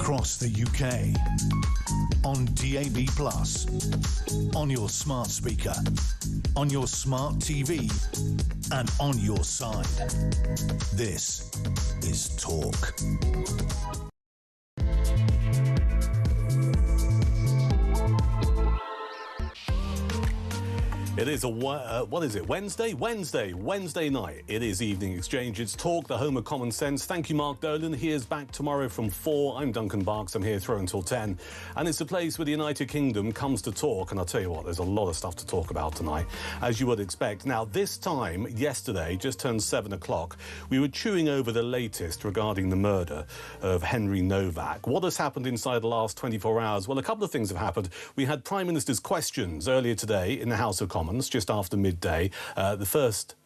across the UK, on DAB+, on your smart speaker, on your smart TV, and on your side. This is Talk. It is what is it? Wednesday night. It is Evening Exchange. It's Talk, the home of common sense. Thank you, Mark Dolan. He is back tomorrow from 4. I'm Duncan Barkes. I'm here through until 10. And it's a place where the United Kingdom comes to talk. And I'll tell you what, there's a lot of stuff to talk about tonight, as you would expect. Now, this time, yesterday, just turned 7 o'clock, we were chewing over the latest regarding the murder of Henry Novak. What has happened inside the last 24 hours? Well, a couple of things have happened. We had Prime Minister's questions earlier today in the House of Commons, just after midday. The first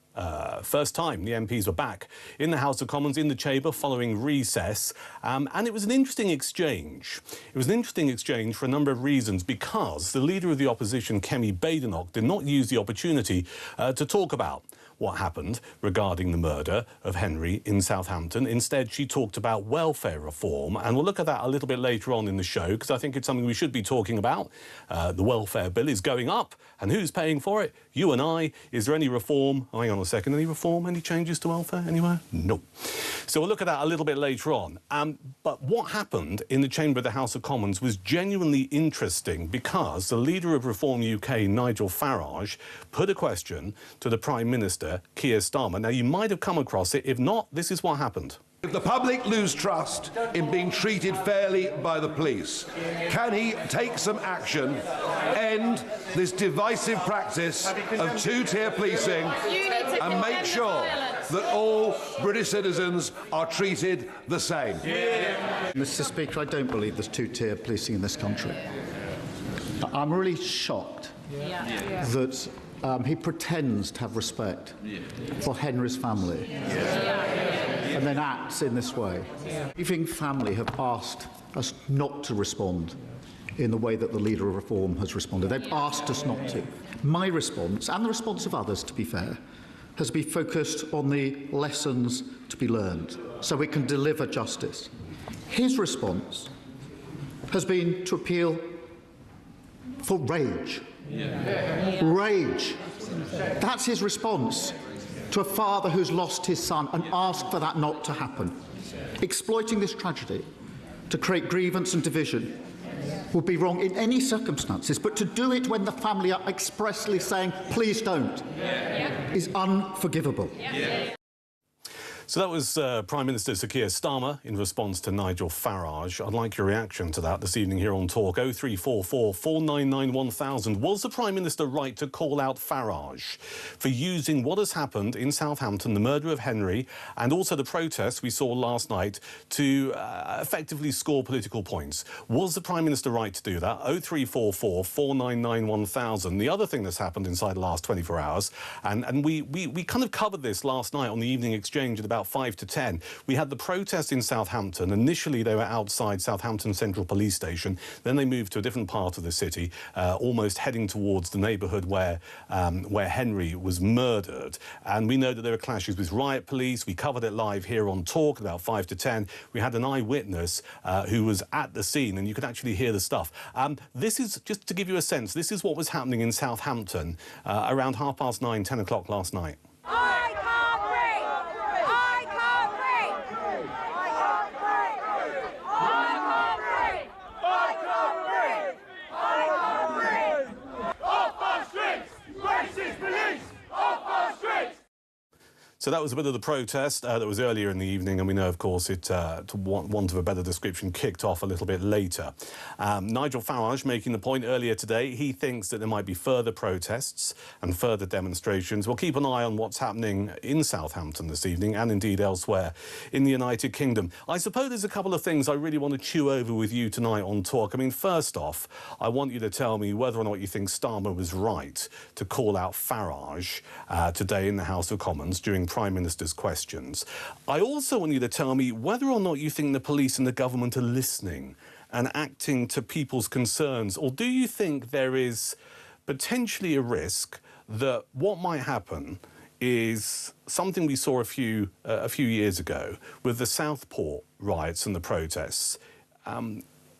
time the MPs were back in the House of Commons, in the chamber, following recess. And it was an interesting exchange. It was an interesting exchange for a number of reasons, because the Leader of the Opposition, Kemi Badenoch, did not use the opportunity to talk about what happened regarding the murder of Henry in Southampton. Instead, she talked about welfare reform, and we'll look at that a little bit later on in the show, because I think it's something we should be talking about. The welfare bill is going up, and who's paying for it? You and I. Is there any reform? Oh, hang on a second. Any reform? Any changes to welfare anywhere? No. So we'll look at that a little bit later on. But what happened in the chamber of the House of Commons was genuinely interesting, because the leader of Reform UK, Nigel Farage, put a question to the Prime Minister, Keir Starmer. Now, you might have come across it. If not, this is what happened. If the public lose trust in being treated fairly by the police, can he take some action, end this divisive practice of two-tier policing, and make sure that all British citizens are treated the same? Mr. Speaker, I don't believe there's two-tier policing in this country. I'm really shocked that he pretends to have respect for Henry's family and then acts in this way. Grieving family have asked us not to respond in the way that the Leader of Reform has responded. They've asked us not to. My response, and the response of others, to be fair, has been focused on the lessons to be learned so we can deliver justice. His response has been to appeal for rage. Rage. That's his response to a father who's lost his son, and ask for that not to happen. Exploiting this tragedy to create grievance and division would be wrong in any circumstances, but to do it when the family are expressly saying, please don't, is unforgivable. So that was Prime Minister Sir Keir Starmer in response to Nigel Farage. I'd like your reaction to that this evening here on Talk. 0344 499 1000. Was the Prime Minister right to call out Farage for using what has happened in Southampton, the murder of Henry, and also the protests we saw last night, to effectively score political points? Was the Prime Minister right to do that? 0344 499 1000. The other thing that's happened inside the last 24 hours, and we kind of covered this last night on the Evening Exchange at about 5 to 10. We had the protest in Southampton. Initially, they were outside Southampton Central Police Station. Then they moved to a different part of the city, almost heading towards the neighbourhood where Henry was murdered. And we know that there were clashes with riot police. We covered it live here on Talk about 5 to 10. We had an eyewitness who was at the scene, and you could actually hear the stuff. This is, just to give you a sense, this is what was happening in Southampton around 9:30, 10 o'clock last night. So that was a bit of the protest that was earlier in the evening, and we know, of course, it, to want of a better description, kicked off a little bit later. Nigel Farage making the point earlier today, he thinks that there might be further protests and further demonstrations. We'll keep an eye on what's happening in Southampton this evening, and indeed elsewhere in the United Kingdom. I suppose there's a couple of things I really want to chew over with you tonight on Talk. I mean, first off, I want you to tell me whether or not you think Starmer was right to call out Farage today in the House of Commons during Prime Minister's questions. I also want you to tell me whether or not you think the police and the government are listening and acting to people's concerns, or do you think there is potentially a risk that what might happen is something we saw a few years ago with the Southport riots and the protests.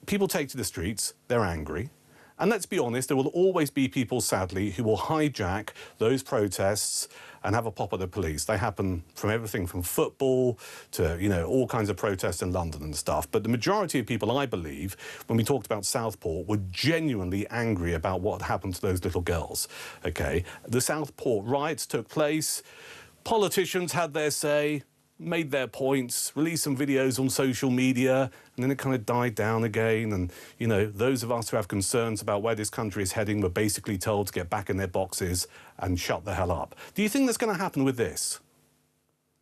people take to the streets, they're angry. And let's be honest, there will always be people, sadly, who will hijack those protests and have a pop at the police. They happen from everything from football to, you know, all kinds of protests in London and stuff. But the majority of people, I believe, when we talked about Southport, were genuinely angry about what happened to those little girls, OK? The Southport riots took place. Politicians had their say, made their points, released some videos on social media, and then it kind of died down again. And, you know, those of us who have concerns about where this country is heading were basically told to get back in their boxes and shut the hell up. Do you think that's going to happen with this?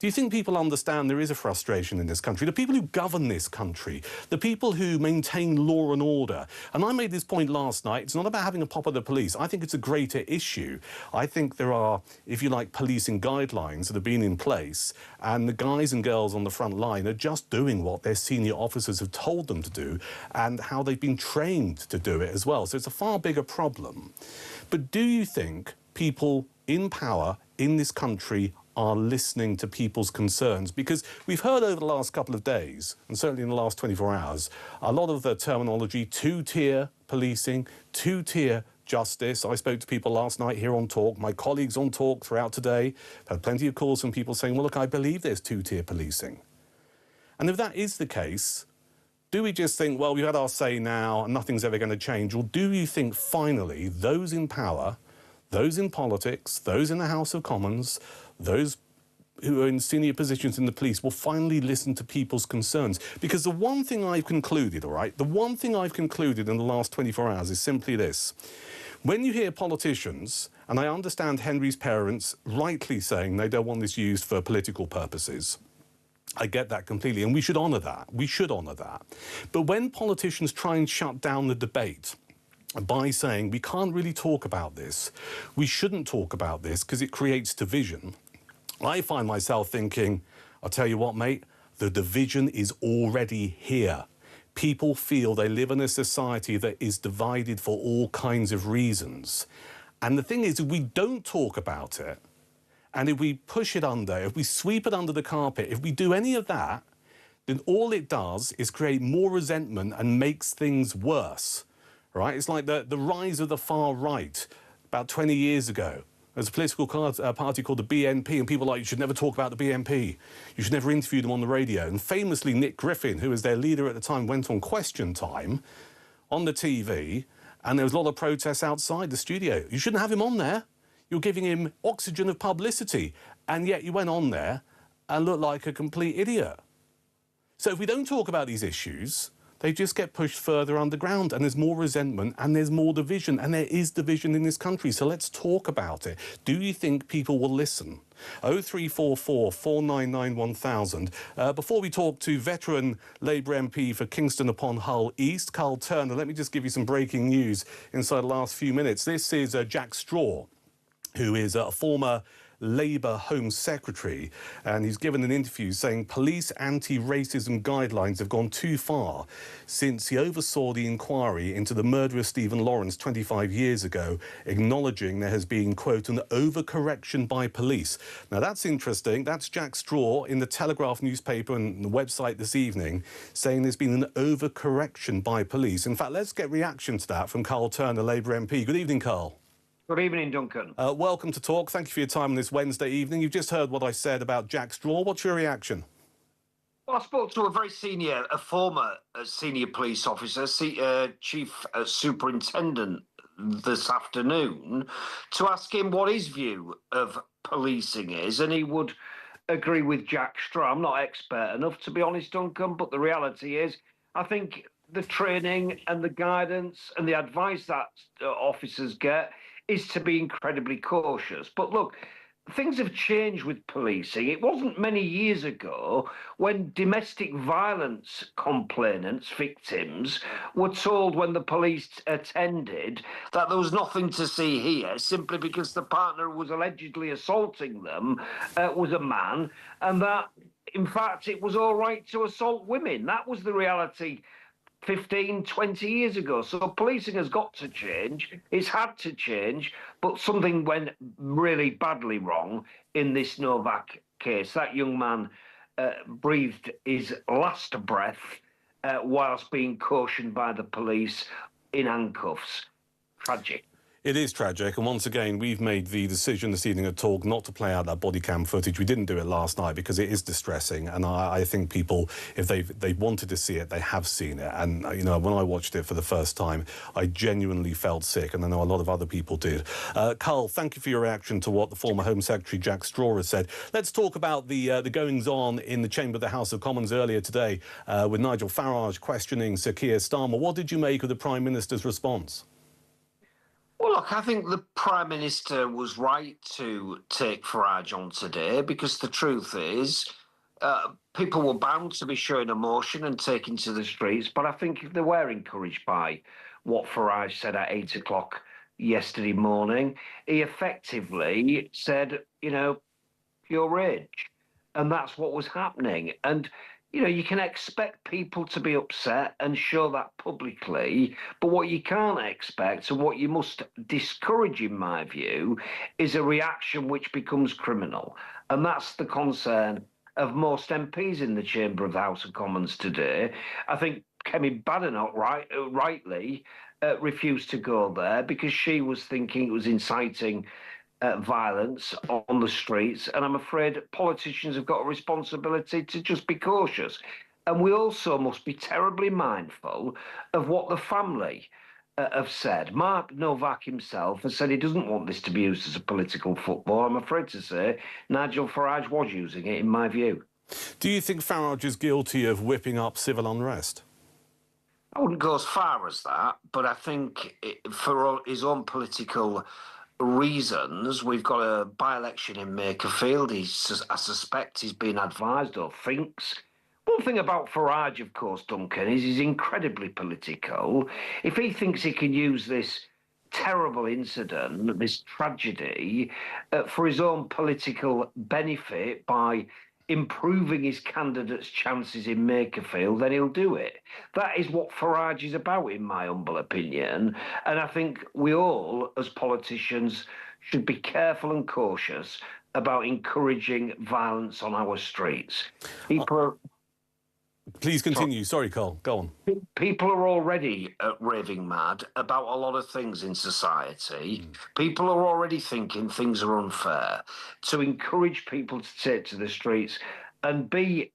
Do you think people understand there is a frustration in this country? The people who govern this country, the people who maintain law and order. And I made this point last night, it's not about having a pop at the police. I think it's a greater issue. I think there are, if you like, policing guidelines that have been in place, and the guys and girls on the front line are just doing what their senior officers have told them to do and how they've been trained to do it as well. So it's a far bigger problem. But do you think people in power in this country are listening to people's concerns? Because we've heard over the last couple of days, and certainly in the last 24 hours, a lot of the terminology, two-tier policing, two-tier justice. I spoke to people last night here on Talk, my colleagues on Talk throughout today. I've had plenty of calls from people saying, well, look, I believe there's two-tier policing. And if that is the case, do we just think, well, we've had our say now and nothing's ever going to change? Or do you think finally those in power, those in politics, those in the House of Commons, those who are in senior positions in the police will finally listen to people's concerns? Because the one thing I've concluded, all right, the one thing I've concluded in the last 24 hours is simply this. When you hear politicians, and I understand Henry's parents rightly saying they don't want this used for political purposes, I get that completely, and we should honour that. We should honour that. But when politicians try and shut down the debate by saying we can't really talk about this, we shouldn't talk about this because it creates division, I find myself thinking, I'll tell you what, mate, the division is already here. People feel they live in a society that is divided for all kinds of reasons. And the thing is, if we don't talk about it, and if we push it under, if we sweep it under the carpet, if we do any of that, then all it does is create more resentment and makes things worse, right? It's like the rise of the far right about 20 years ago. There's a political party called the BNP, and people were like, you should never talk about the BNP. You should never interview them on the radio. And famously, Nick Griffin, who was their leader at the time, went on Question Time on the TV, and there was a lot of protests outside the studio. You shouldn't have him on there. You're giving him oxygen of publicity. And yet you went on there and looked like a complete idiot. So if we don't talk about these issues, they just get pushed further underground, and there's more resentment and there's more division, and there is division in this country. So let's talk about it. Do you think people will listen? 0344 499 1000. Before we talk to veteran Labour MP for Kingston upon Hull East, Carl Turner, let me just give you some breaking news inside the last few minutes. This is Jack Straw, who is a former Labour Home Secretary, and he's given an interview saying police anti-racism guidelines have gone too far since he oversaw the inquiry into the murder of Stephen Lawrence 25 years ago, acknowledging there has been, quote, an overcorrection by police. Now, that's interesting. That's Jack Straw in the Telegraph newspaper and the website this evening saying there's been an overcorrection by police. In fact, let's get reaction to that from Carl Turner, Labour MP. Good evening, Carl. Good evening, Duncan. Welcome to Talk. Thank you for your time on this Wednesday evening. You've just heard what I said about Jack Straw. What's your reaction? Well, I spoke to a former senior police officer, chief superintendent, this afternoon to ask him what his view of policing is, and he would agree with Jack Straw. I'm not expert enough, to be honest, Duncan, but the reality is I think the training and the guidance and the advice that officers get is to be incredibly cautious. But look, things have changed with policing. It wasn't many years ago when domestic violence complainants, victims, were told when the police attended that there was nothing to see here simply because the partner who was allegedly assaulting them was a man, and that, in fact, it was all right to assault women. That was the reality 15, 20 years ago. So policing has got to change. It's had to change, but something went really badly wrong in this Novak case. That young man breathed his last breath whilst being cautioned by the police in handcuffs. Tragic. It is tragic, and once again, we've made the decision this evening at Talk not to play out that body cam footage. We didn't do it last night because it is distressing, and I think people, if they wanted to see it, they have seen it. And, you know, when I watched it for the first time, I genuinely felt sick, and I know a lot of other people did. Carl, thank you for your reaction to what the former Home Secretary Jack Straw has said. Let's talk about the goings-on in the Chamber of the House of Commons earlier today with Nigel Farage questioning Sir Keir Starmer. What did you make of the Prime Minister's response? Well, look, I think the Prime Minister was right to take Farage on today because the truth is people were bound to be showing emotion and taking to the streets. But I think if they were encouraged by what Farage said at 8 o'clock yesterday morning, he effectively said, you know, pure rage. And that's what was happening. And you know, you can expect people to be upset and show that publicly, but what you can't expect and what you must discourage, in my view, is a reaction which becomes criminal. And that's the concern of most MPs in the Chamber of the House of Commons today. I think Kemi Badenoch rightly refused to go there because she was thinking it was inciting violence on the streets, and I'm afraid politicians have got a responsibility to just be cautious. And we also must be terribly mindful of what the family have said. Mark Novak himself has said he doesn't want this to be used as a political football. I'm afraid to say Nigel Farage was using it, in my view. Do you think Farage is guilty of whipping up civil unrest? I wouldn't go as far as that, but I think for his own political reasons, we've got a by-election in Makerfield. I suspect he's been advised or thinks. One thing about Farage, of course, Duncan, is he's incredibly political. If he thinks he can use this terrible incident, this tragedy, for his own political benefit by improving his candidate's chances in Makerfield, then he'll do it. That is what Farage is about, in my humble opinion. And I think we all, as politicians, should be careful and cautious about encouraging violence on our streets. Please continue. Sorry, Carl. Go on. People are already raving mad about a lot of things in society. People are already thinking things are unfair. To encourage people to take to the streets and be,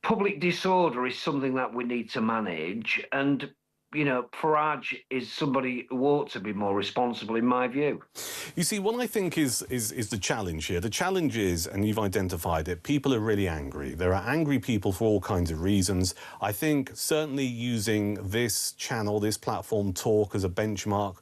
public disorder is something that we need to manage. And you know, Farage is somebody who ought to be more responsible, in my view. You see, what I think is the challenge here. The challenge is, and you've identified it, people are really angry. There are angry people for all kinds of reasons. I think certainly using this channel, this platform, Talk, as a benchmark,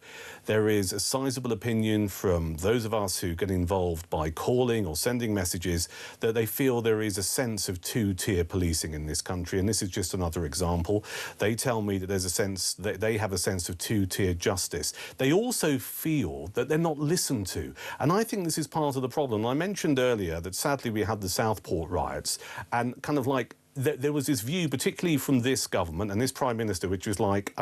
there is a sizable opinion from those of us who get involved by calling or sending messages that they feel there is a sense of two-tier policing in this country. And this is just another example. They tell me that there's a sense that they have a sense of two-tier justice. They also feel that they're not listened to. And I think this is part of the problem. I mentioned earlier that sadly we had the Southport riots and kind of like there was this view, particularly from this government and this Prime Minister, which was like,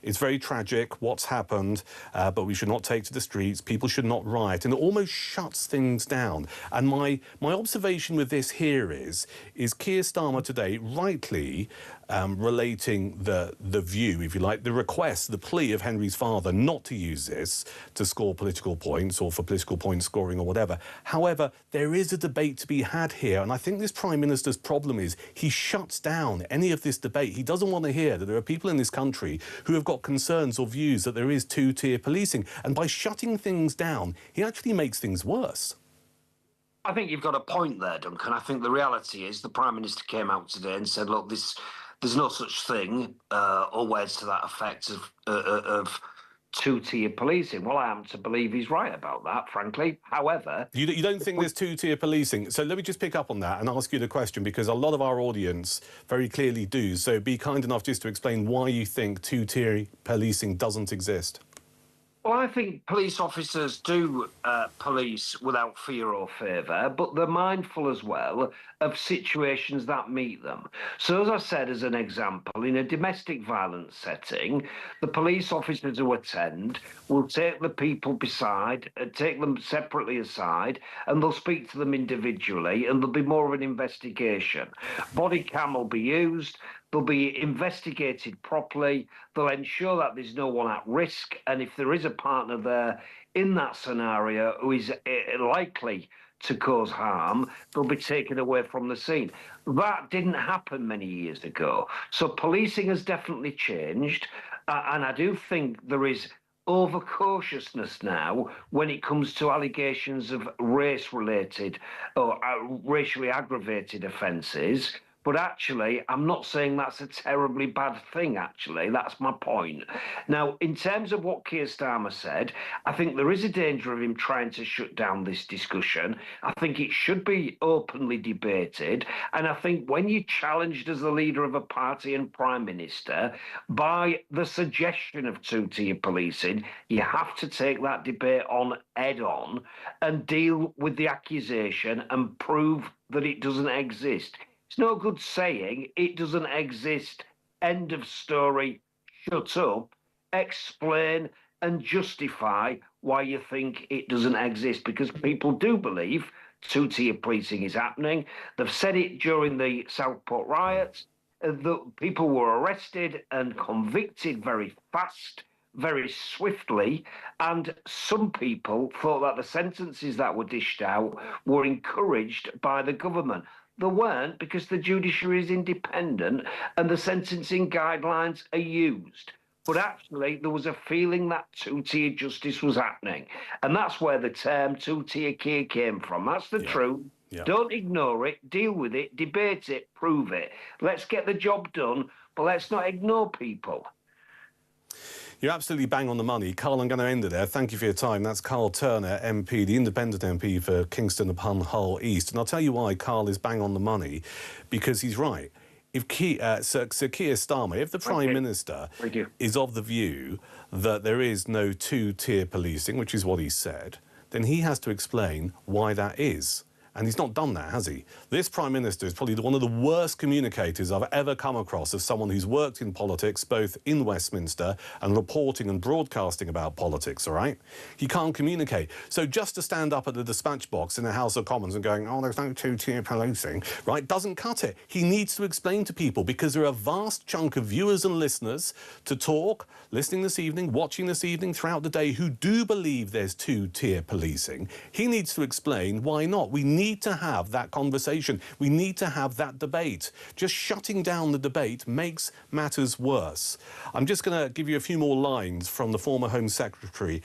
it's very tragic what's happened, but we should not take to the streets, people should not riot, and it almost shuts things down. And my observation with this here is Keir Starmer today rightly relating the view, if you like, the request, the plea of Henry's father not to use this to score political points or for political point scoring or whatever. However, there is a debate to be had here, and I think this Prime Minister's problem is he shuts down any of this debate. He doesn't want to hear that there are people in this country who have got concerns or views that there is two-tier policing, and by shutting things down, he actually makes things worse. I think you've got a point there, Duncan. I think the reality is the Prime Minister came out today and said, look, there's no such thing, or words to that effect, of two-tier policing. Well, I happen to believe he's right about that, frankly. However... You don't think there's two-tier policing? So let me just pick up on that and ask you the question, because a lot of our audience very clearly do. So be kind enough just to explain why you think two-tier policing doesn't exist. Well, I think police officers do police without fear or favour, but they're mindful as well of situations that meet them. So, as I said, as an example, in a domestic violence setting, the police officers who attend will take the people take them separately aside, and they'll speak to them individually, and there'll be more of an investigation. Body cam will be used. They'll be investigated properly. They'll ensure that there's no one at risk. And if there is a partner there in that scenario who is likely to cause harm, they'll be taken away from the scene. That didn't happen many years ago. So policing has definitely changed. And I do think there is overcautiousness now when it comes to allegations of race-related or racially aggravated offences. But actually, I'm not saying that's a terribly bad thing, actually. That's my point. Now, in terms of what Keir Starmer said, I think there is a danger of him trying to shut down this discussion. I think it should be openly debated. And I think when you're challenged as the leader of a party and Prime Minister by the suggestion of two-tier policing, you have to take that debate on head-on and deal with the accusation and prove that it doesn't exist. It's no good saying it doesn't exist, end of story, shut up, explain and justify why you think it doesn't exist, because people do believe two-tier policing is happening. They've said it during the Southport riots. The people were arrested and convicted very fast, very swiftly, and some people thought that the sentences that were dished out were encouraged by the government. They weren't, because the judiciary is independent and the sentencing guidelines are used. But actually, there was a feeling that two-tier justice was happening. And that's where the term two-tier came from. That's the truth. Yeah. Don't ignore it, deal with it, debate it, prove it. Let's get the job done, but let's not ignore people. You're absolutely bang on the money. Carl, I'm going to end it there. Thank you for your time. That's Carl Turner, MP, the independent MP for Kingston upon Hull East. And I'll tell you why Carl is bang on the money, because he's right. If Sir Keir Starmer, if the Prime Minister is of the view that there is no two-tier policing, which is what he said, then he has to explain why that is. And he's not done that, has he? This Prime Minister is probably one of the worst communicators I've ever come across as someone who's worked in politics, both in Westminster and reporting and broadcasting about politics, all right? He can't communicate. So just to stand up at the dispatch box in the House of Commons and going, oh, there's no two-tier policing, right, doesn't cut it. He needs to explain to people, because there are a vast chunk of viewers and listeners to talk, listening this evening, watching this evening, throughout the day, who do believe there's two-tier policing. He needs to explain why not. We need to have that conversation. We need to have that debate. Just shutting down the debate makes matters worse. I'm just going to give you a few more lines from the former Home Secretary,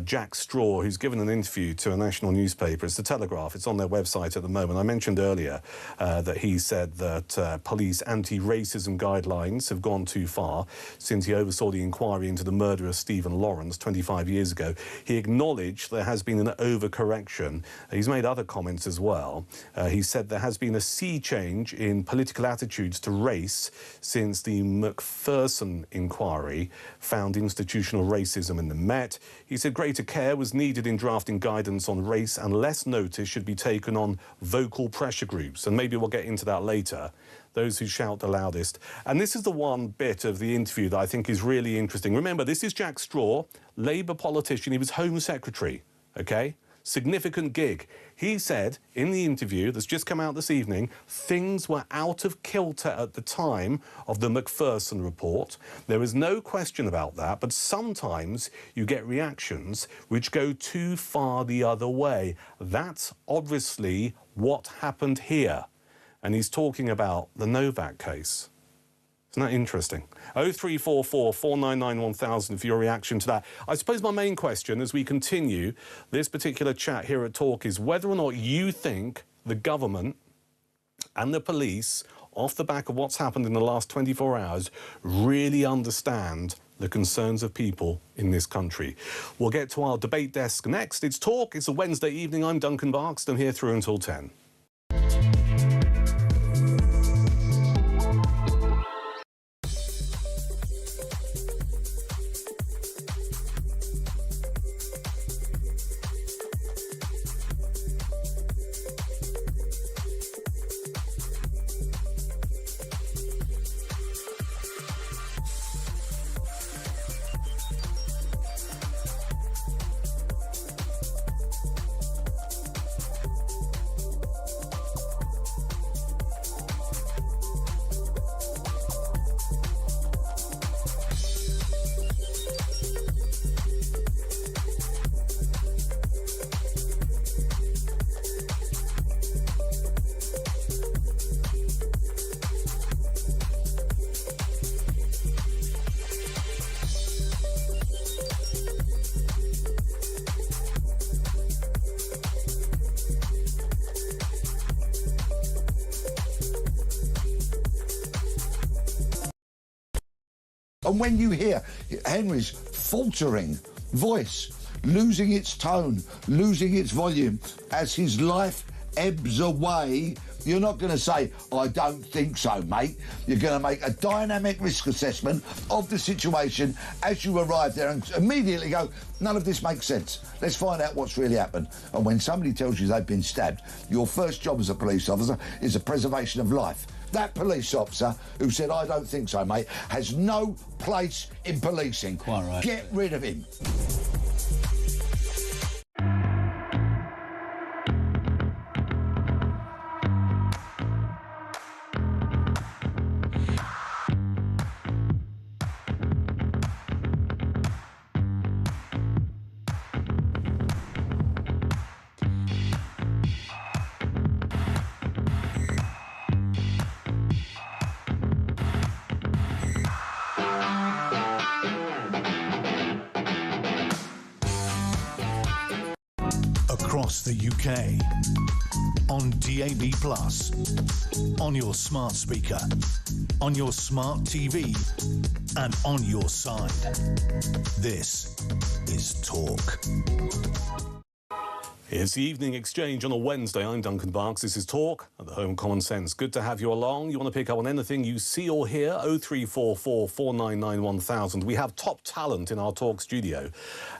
Jack Straw, who's given an interview to a national newspaper. It's The Telegraph. It's on their website at the moment. I mentioned earlier that he said that police anti-racism guidelines have gone too far since he oversaw the inquiry into the murder of Stephen Lawrence 25 years ago. He acknowledged there has been an overcorrection. He's made other comments as well. He said there has been a sea change in political attitudes to race since the Macpherson inquiry found institutional racism in the Met. He said greater care was needed in drafting guidance on race and less notice should be taken on vocal pressure groups. And maybe we'll get into that later. Those who shout the loudest. And this is the one bit of the interview that I think is really interesting. Remember, this is Jack Straw, Labour politician. He was Home Secretary, OK? Significant gig. He said in the interview that's just come out this evening, things were out of kilter at the time of the Macpherson report. There is no question about that, but sometimes you get reactions which go too far the other way. That's obviously what happened here. And he's talking about the Novak case. Isn't that interesting? 0344 499 1000 for your reaction to that. I suppose my main question as we continue this particular chat here at Talk is whether or not you think the government and the police, off the back of what's happened in the last 24 hours, really understand the concerns of people in this country. We'll get to our debate desk next. It's Talk. It's a Wednesday evening. I'm Duncan Barkes. I'm here through until 10. And when you hear Henry's faltering voice, losing its tone, losing its volume as his life ebbs away, you're not going to say, I don't think so, mate. You're going to make a dynamic risk assessment of the situation as you arrive there and immediately go, none of this makes sense. Let's find out what's really happened. And when somebody tells you they've been stabbed, your first job as a police officer is the preservation of life. That police officer who said, I don't think so, mate, has no place in policing. Quite right. Get rid of him. Across the UK, on DAB+, on your smart speaker, on your smart TV, and on your side. This is Talk. It's the Evening Exchange on a Wednesday. I'm Duncan Barkes. This is Talk at the Home of Common Sense. Good to have you along. You want to pick up on anything you see or hear? 0344 499 1000. We have top talent in our Talk studio,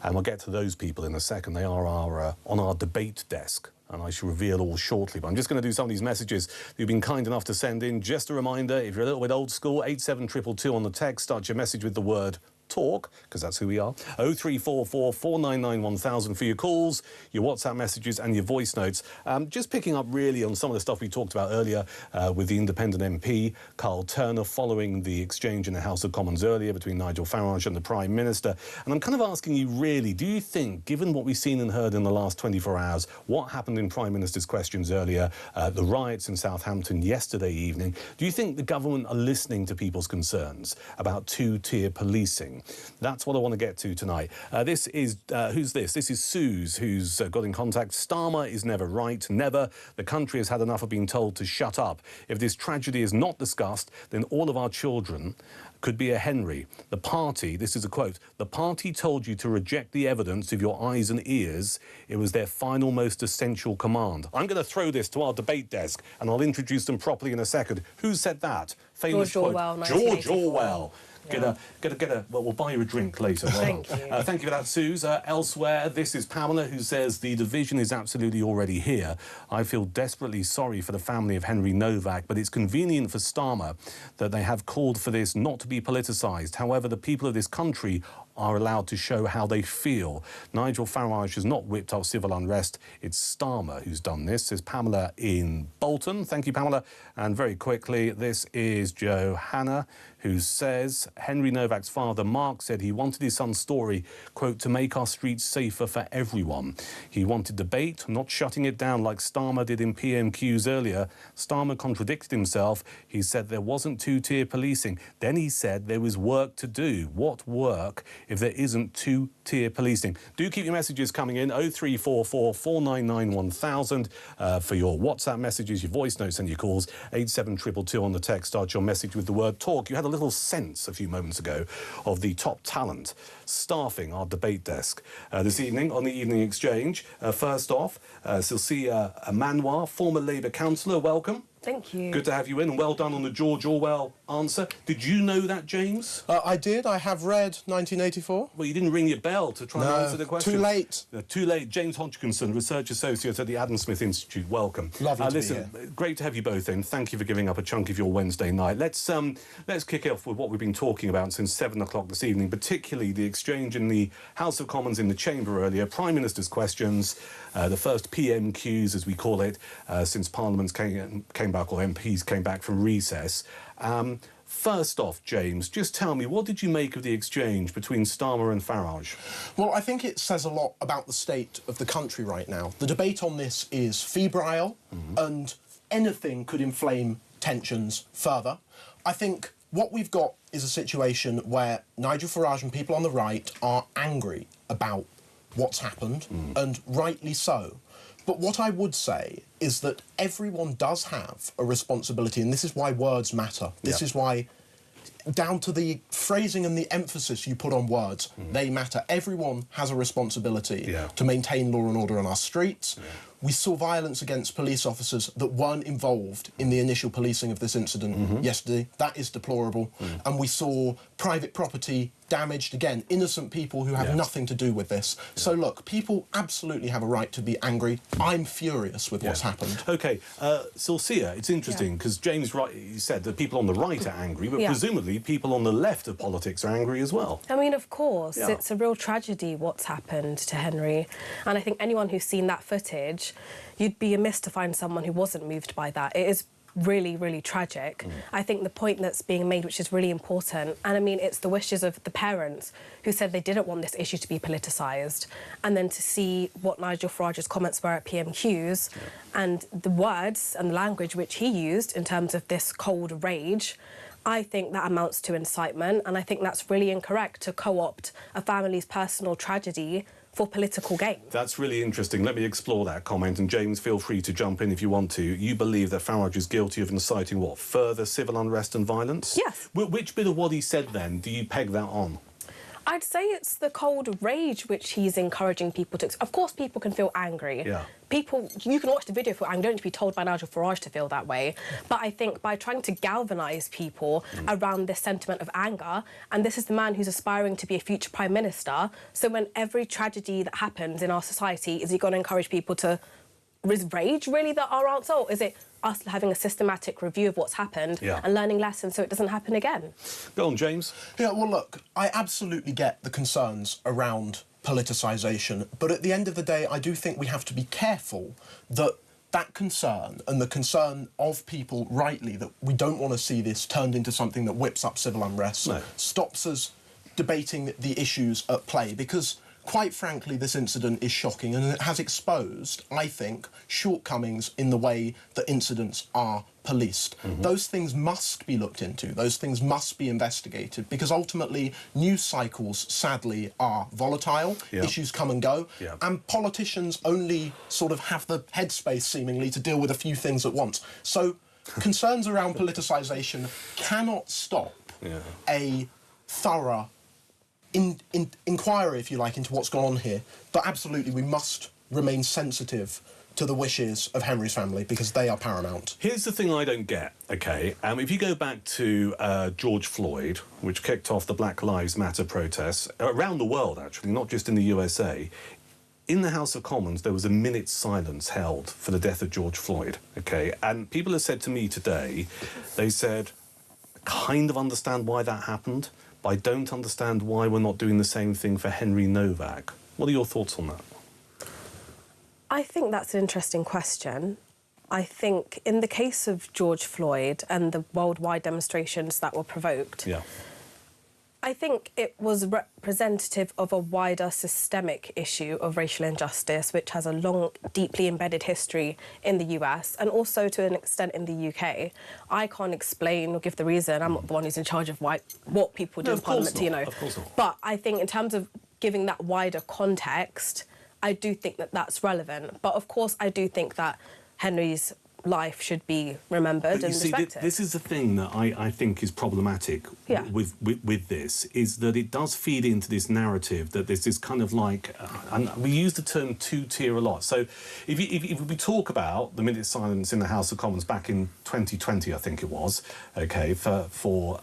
and we'll get to those people in a second. They are on our debate desk, and I shall reveal all shortly. But I'm just going to do some of these messages that you've been kind enough to send in. Just a reminder, if you're a little bit old school, 87222 on the text. Start your message with the word Talk, because that's who we are. 0344 499 1000 for your calls, your WhatsApp messages and your voice notes. Just picking up really on some of the stuff we talked about earlier with the independent MP, Carl Turner, following the exchange in the House of Commons earlier between Nigel Farage and the Prime Minister. And I'm kind of asking you really, do you think, given what we've seen and heard in the last 24 hours, what happened in Prime Minister's questions earlier, the riots in Southampton yesterday evening, do you think the government are listening to people's concerns about two-tier policing? That's what I want to get to tonight. This is, who's this? This is Suze, who's got in contact. Starmer is never right, never. The country has had enough of being told to shut up. If this tragedy is not discussed, then all of our children could be a Henry. The party, this is a quote, the party told you to reject the evidence of your eyes and ears. It was their final, most essential command. I'm going to throw this to our debate desk, and I'll introduce them properly in a second. Who said that? Famous George quote. Orwell, George Orwell. Yeah. Well, we'll buy you a drink later. Thank you. Thank you for that, Suze. Elsewhere, this is Pamela, who says the division is absolutely already here. I feel desperately sorry for the family of Henry Novak, but it's convenient for Starmer that they have called for this not to be politicised. However, the people of this country are allowed to show how they feel. Nigel Farage has not whipped up civil unrest. It's Starmer who's done this, says Pamela in Bolton. Thank you, Pamela. And very quickly, this is Johanna, who says Henry Novak's father, Mark, said he wanted his son's story, quote, to make our streets safer for everyone. He wanted debate, not shutting it down like Starmer did in PMQs earlier. Starmer contradicted himself. He said there wasn't two-tier policing. Then he said there was work to do. What work if there isn't two-tier policing? Do keep your messages coming in, 0344 499 1000 for your WhatsApp messages, your voice notes and your calls, 87222 on the text. Start your message with the word Talk. You had a little sense a few moments ago of the top talent staffing our debate desk this evening on the Evening Exchange. First off, Cecilia Manoir, former Labour councillor, welcome. Thank you. Good to have you in, and well done on the George Orwell answer. Did you know that, James? I did. I have read 1984. Well, you didn't ring your bell to try and answer the question. Too late. Too late. James Hodgkinson, Research Associate at the Adam Smith Institute. Welcome. Lovely to listen, be here. Great to have you both in. Thank you for giving up a chunk of your Wednesday night. Let's kick off with what we've been talking about since 7 o'clock this evening, particularly the exchange in the House of Commons in the Chamber earlier, Prime Minister's questions, the first PMQs, as we call it, since Parliament came back, or MPs came back from recess. First off, James, just tell me, what did you make of the exchange between Starmer and Farage? Well, I think it says a lot about the state of the country right now. The debate on this is febrile, and anything could inflame tensions further. I think what we've got is a situation where Nigel Farage and people on the right are angry about what's happened, and rightly so. But what I would say is that everyone does have a responsibility, and this is why words matter. This is why down to the phrasing and the emphasis you put on words. They matter. Everyone has a responsibility to maintain law and order on our streets. We saw violence against police officers that weren't involved in the initial policing of this incident yesterday. That is deplorable. And we saw private property damaged, again, innocent people who have nothing to do with this. So, look, people absolutely have a right to be angry. I'm furious with what's happened. OK, Silcia, it's interesting, because James rightly said that people on the right are angry, but presumably people on the left of politics are angry as well. I mean, of course, it's a real tragedy what's happened to Henry. And I think anyone who's seen that footage, you'd be amiss to find someone who wasn't moved by that. It is really, really tragic. I think the point that's being made, which is really important, and I mean, it's the wishes of the parents who said they didn't want this issue to be politicised, and then to see what Nigel Farage's comments were at PMQs and the words and the language which he used in terms of this cold rage, I think that amounts to incitement, and I think that's really incorrect to co-opt a family's personal tragedy for political gain. That's really interesting. Let me explore that comment, and James, feel free to jump in if you want to. You believe that Farage is guilty of inciting, what, further civil unrest and violence? Yes. Which bit of what he said, then, do you peg that on? I'd say it's the cold rage which he's encouraging people to... Of course, people can feel angry. People, you can watch the video for angry. You don't need to be told by Nigel Farage to feel that way. But I think by trying to galvanise people around this sentiment of anger, and this is the man who's aspiring to be a future Prime Minister, so when every tragedy that happens in our society, is he going to encourage people to... Is rage really our answer, or is it us having a systematic review of what's happened and learning lessons so it doesn't happen again? Go on, James. Yeah, well, look, I absolutely get the concerns around politicisation, but at the end of the day, I do think we have to be careful that that concern and the concern of people rightly that we don't want to see this turned into something that whips up civil unrest stops us debating the issues at play, because quite frankly, this incident is shocking, and it has exposed, I think, shortcomings in the way that incidents are policed. Those things must be looked into. Those things must be investigated, because ultimately news cycles, sadly, are volatile. Issues come and go, and politicians only sort of have the headspace, seemingly, to deal with a few things at once. So concerns around politicisation cannot stop a thorough inquiry, if you like, into what's gone on here. But absolutely, we must remain sensitive to the wishes of Henry's family, because they are paramount. Here's the thing I don't get, OK? If you go back to George Floyd, which kicked off the Black Lives Matter protests around the world, actually, not just in the USA, in the House of Commons, there was a minute's silence held for the death of George Floyd, OK? And people have said to me today, they said, I kind of understand why that happened, but I don't understand why we're not doing the same thing for Henry Novak. What are your thoughts on that? I think that's an interesting question. I think in the case of George Floyd and the worldwide demonstrations that were provoked, I think it was representative of a wider systemic issue of racial injustice, which has a long, deeply embedded history in the US and also to an extent in the UK. I can't explain or give the reason. I'm not the one who's in charge of what people do in Parliament, you know. Of course not. But I think in terms of giving that wider context, I do think that that's relevant. But of course, I do think that Henry's life should be remembered and respected. This is the thing that I think is problematic with this, is that it does feed into this narrative that there's this kind of like, and we use the term two-tier a lot. So if we talk about the minute silence in the House of Commons back in 2020, I think it was, OK, for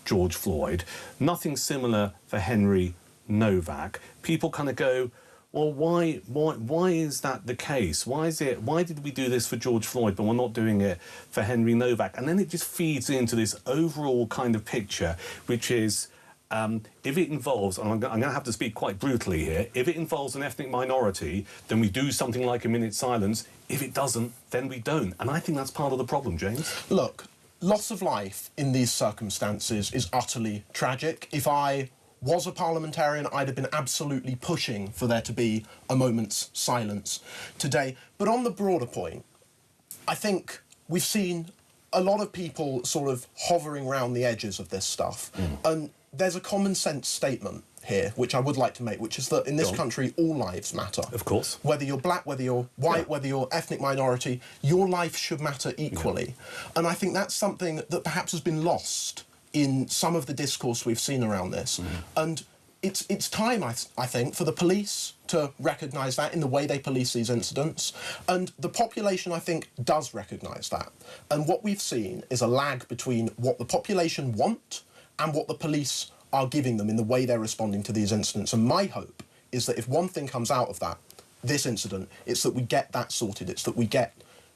George Floyd, nothing similar for Henry Novak. People kind of go, well, why is that the case? Why did we do this for George Floyd, but we're not doing it for Henry Novak? And then it just feeds into this overall kind of picture, which is, if it involves, and I'm going to have to speak quite brutally here, if it involves an ethnic minority, then we do something like a minute's silence. If it doesn't, then we don't. And I think that's part of the problem, James. Look, loss of life in these circumstances is utterly tragic. If I was a parliamentarian, I'd have been absolutely pushing for there to be a moment's silence today. But on the broader point, I think we've seen a lot of people sort of hovering around the edges of this stuff. And there's a common sense statement here, which I would like to make, which is that in this country, all lives matter. Of course. Whether you're black, whether you're white, whether you're ethnic minority, your life should matter equally. And I think that's something that perhaps has been lost in some of the discourse we've seen around this. And it's time, I think, for the police to recognise that in the way they police these incidents. And the population, I think, does recognise that. And what we've seen is a lag between what the population want and what the police are giving them in the way they're responding to these incidents. And my hope is that if one thing comes out of that, this incident, it's that we get that sorted. It's that we get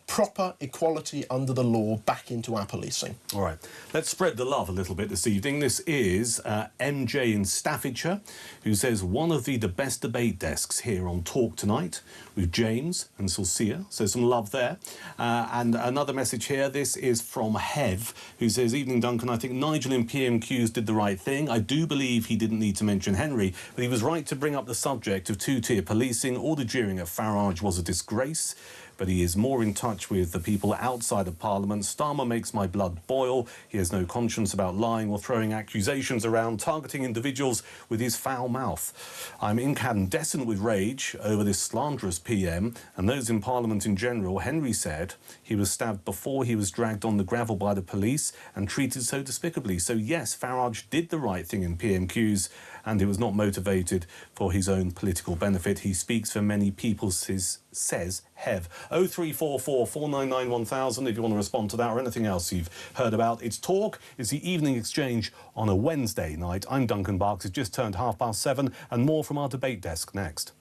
proper equality under the law back into our policing. All right, let's spread the love a little bit this evening. This is MJ in Staffordshire, who says one of the best debate desks here on Talk tonight with James and Sulcia, so some love there. And another message here, this is from Hev, who says, evening Duncan, I think Nigel in PMQs did the right thing. I do believe he didn't need to mention Henry, but he was right to bring up the subject of two-tier policing. All the jeering at Farage was a disgrace, but he is more in touch with the people outside of Parliament. Starmer makes my blood boil. He has no conscience about lying or throwing accusations around, targeting individuals with his foul mouth. I'm incandescent with rage over this slanderous PM and those in Parliament in general. Henry said he was stabbed before he was dragged on the gravel by the police and treated so despicably. So yes, Farage did the right thing in PMQs, and he was not motivated for his own political benefit. He speaks for many people, says Hev. 0344 499 1000 if you want to respond to that or anything else you've heard about. It's Talk. It's the evening exchange on a Wednesday night. I'm Duncan Barkes. It's just turned 7:30 and more from our debate desk next.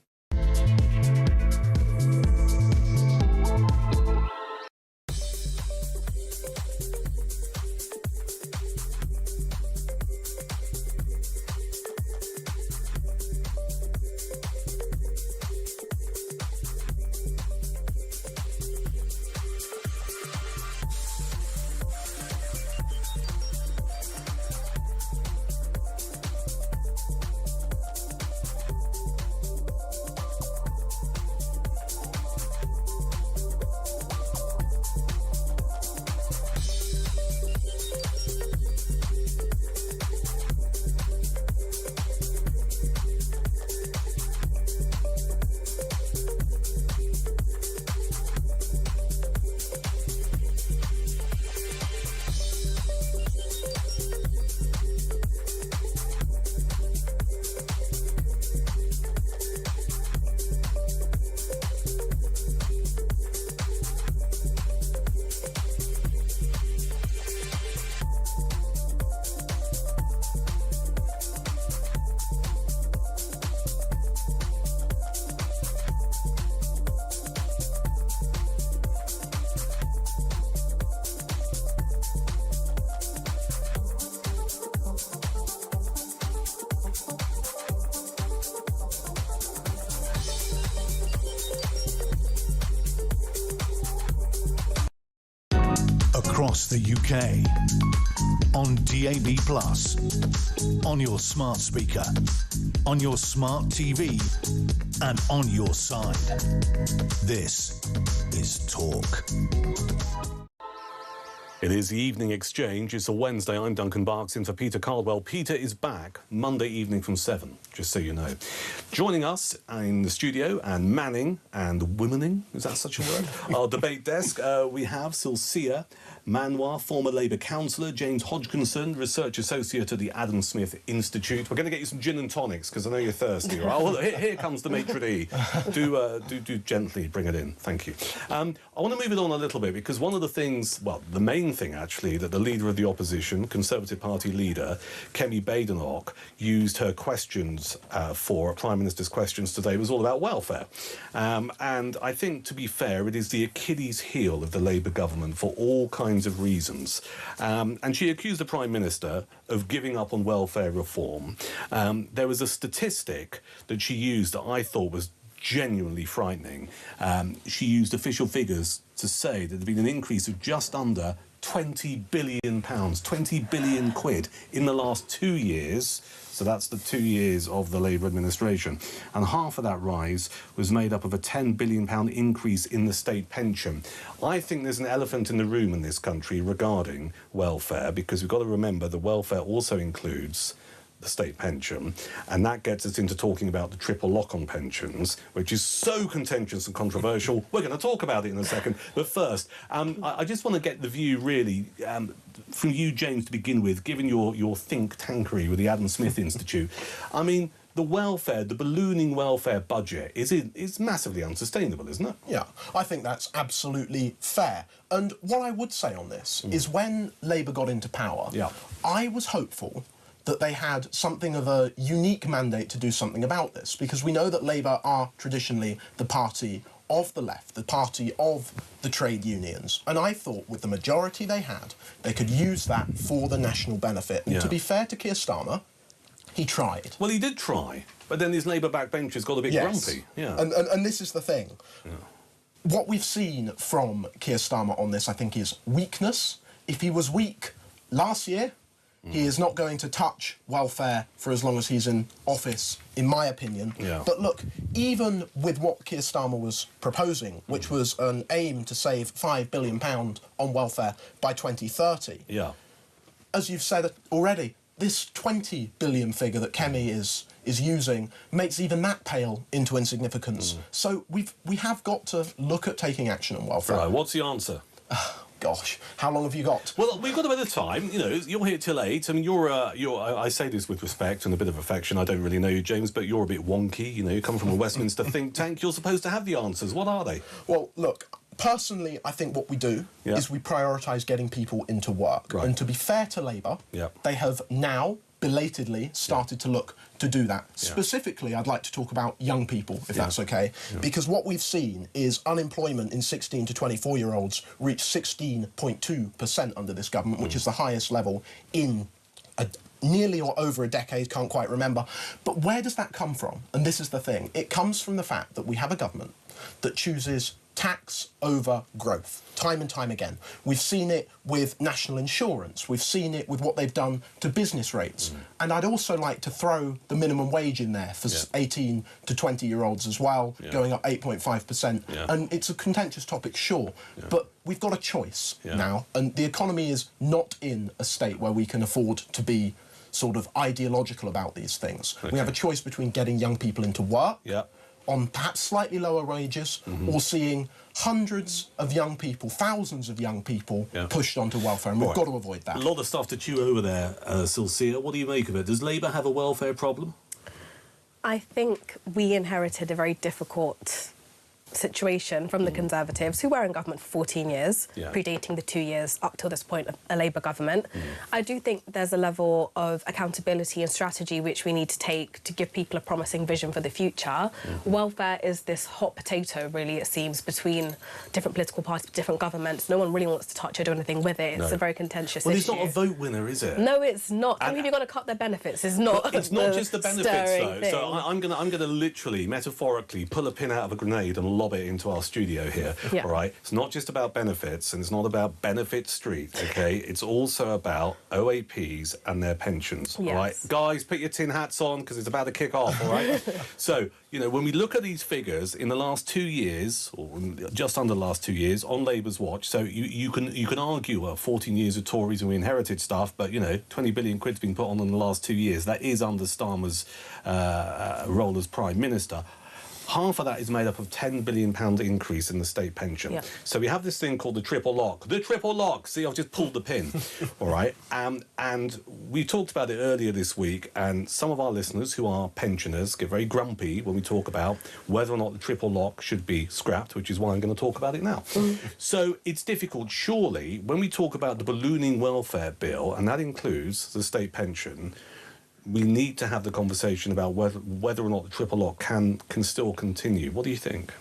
Across the UK, on DAB+, on your smart speaker, on your smart TV, and on your side. This is Talk. It is the evening exchange. It's a Wednesday. I'm Duncan Barkes in for Peter Caldwell. Peter is back Monday evening from 7, just so you know. Joining us in the studio and manning and womaning, is that such a word? Our debate desk, we have Sulcia Manoir, former Labour councillor, James Hodgkinson, research associate at the Adam Smith Institute. We're going to get you some gin and tonics because I know you're thirsty. Right? Well, here comes the maitre d'. Do gently bring it in. Thank you. I want to move it on a little bit because one of the things, well, the main thing actually, that the leader of the opposition, Conservative Party leader, Kemi Badenoch, used her questions for, Prime Minister's questions today, was all about welfare. And I think, to be fair, it is the Achilles heel of the Labour government for all kinds of reasons. And she accused the Prime Minister of giving up on welfare reform. There was a statistic that she used that I thought was genuinely frightening. She used official figures to say that there'd been an increase of just under £20 billion, 20 billion quid in the last 2 years. So that's the 2 years of the Labour administration. And half of that rise was made up of a £10 billion increase in the state pension. I think there's an elephant in the room in this country regarding welfare, because we've got to remember that welfare also includes the state pension, and that gets us into talking about the triple lock on pensions, which is so contentious and controversial. We're going to talk about it in a second, but first, I just want to get the view, really, from you, James, to begin with, given your think tankery with the Adam Smith Institute. I mean, the ballooning welfare budget is massively unsustainable, isn't it? Yeah, I think that's absolutely fair. And what I would say on this is when Labour got into power, I was hopeful that they had something of a unique mandate to do something about this, because we know that Labour are traditionally the party of the left, the party of the trade unions. And I thought with the majority they had, they could use that for the national benefit. And to be fair to Keir Starmer, he tried. Well, he did try, but then his Labour backbenchers got a bit grumpy. Yeah. And this is the thing. Yeah. What we've seen from Keir Starmer on this, I think, is weakness. If he was weak last year, he is not going to touch welfare for as long as he's in office, in my opinion. Yeah. But look, even with what Keir Starmer was proposing, which was an aim to save £5 billion on welfare by 2030, as you've said already, this 20 billion figure that Kemi is using makes even that pale into insignificance. So we have got to look at taking action on welfare. Right, what's the answer? Gosh, how long have you got? Well, we've got a bit of time. You know, you're here till 8. I mean, I say this with respect and a bit of affection. I don't really know you, James, but you're a bit wonky. You know, you come from a Westminster think tank. You're supposed to have the answers. What are they? Well, look, personally, I think what we do is we prioritise getting people into work. Right. And to be fair to Labour, they have now belatedly started to look to do that. Specifically, I'd like to talk about young people, if that's okay, because what we've seen is unemployment in 16 to 24-year-olds reached 16.2% under this government, which is the highest level in nearly or over a decade, can't quite remember. But where does that come from? And this is the thing. It comes from the fact that we have a government that chooses tax over growth, time and time again. We've seen it with national insurance. We've seen it with what they've done to business rates. And I'd also like to throw the minimum wage in there for 18 to 20-year-olds as well, going up 8.5%. And it's a contentious topic, sure, but we've got a choice now, and the economy is not in a state where we can afford to be sort of ideological about these things. We have a choice between getting young people into work, on perhaps slightly lower wages, or seeing hundreds of young people, thousands of young people pushed onto welfare, and we've got to avoid that. A lot of stuff to chew over there, Silcia. What do you make of it? Does Labour have a welfare problem? I think we inherited a very difficult situation from the Conservatives, who were in government for 14 years, predating the 2 years up till this point of a Labour government. I do think there's a level of accountability and strategy which we need to take to give people a promising vision for the future. Welfare is this hot potato, really, it seems, between different political parties, different governments. No one really wants to touch it or anything with it. It's a very contentious issue. Well, it's not a vote winner, is it? No, it's not. I mean, you're going to cut their benefits. It's not. It's not just the benefits, though. Thing. So I'm going to literally, metaphorically, pull a pin out of a grenade and lob it into our studio here, all right? It's not just about benefits, and it's not about Benefit Street, OK? It's also about OAPs and their pensions, all right? Guys, put your tin hats on, because it's about to kick off, all right? So, you know, when we look at these figures, in the last 2 years, or just under the last 2 years, on Labour's watch, so you can argue, well, 14 years of Tories and we inherited stuff, but, you know, 20 billion quid's been put on in the last 2 years. That is under Starmer's role as Prime Minister. Half of that is made up of £10 billion increase in the state pension. So we have this thing called the triple lock. The triple lock! See, I've just pulled the pin, all right? And we talked about it earlier this week, and some of our listeners who are pensioners get very grumpy when we talk about whether or not the triple lock should be scrapped, which is why I'm going to talk about it now. So it's difficult, surely, when we talk about the ballooning welfare bill, and that includes the state pension, we need to have the conversation about whether or not the triple lock can still continue. What do you think?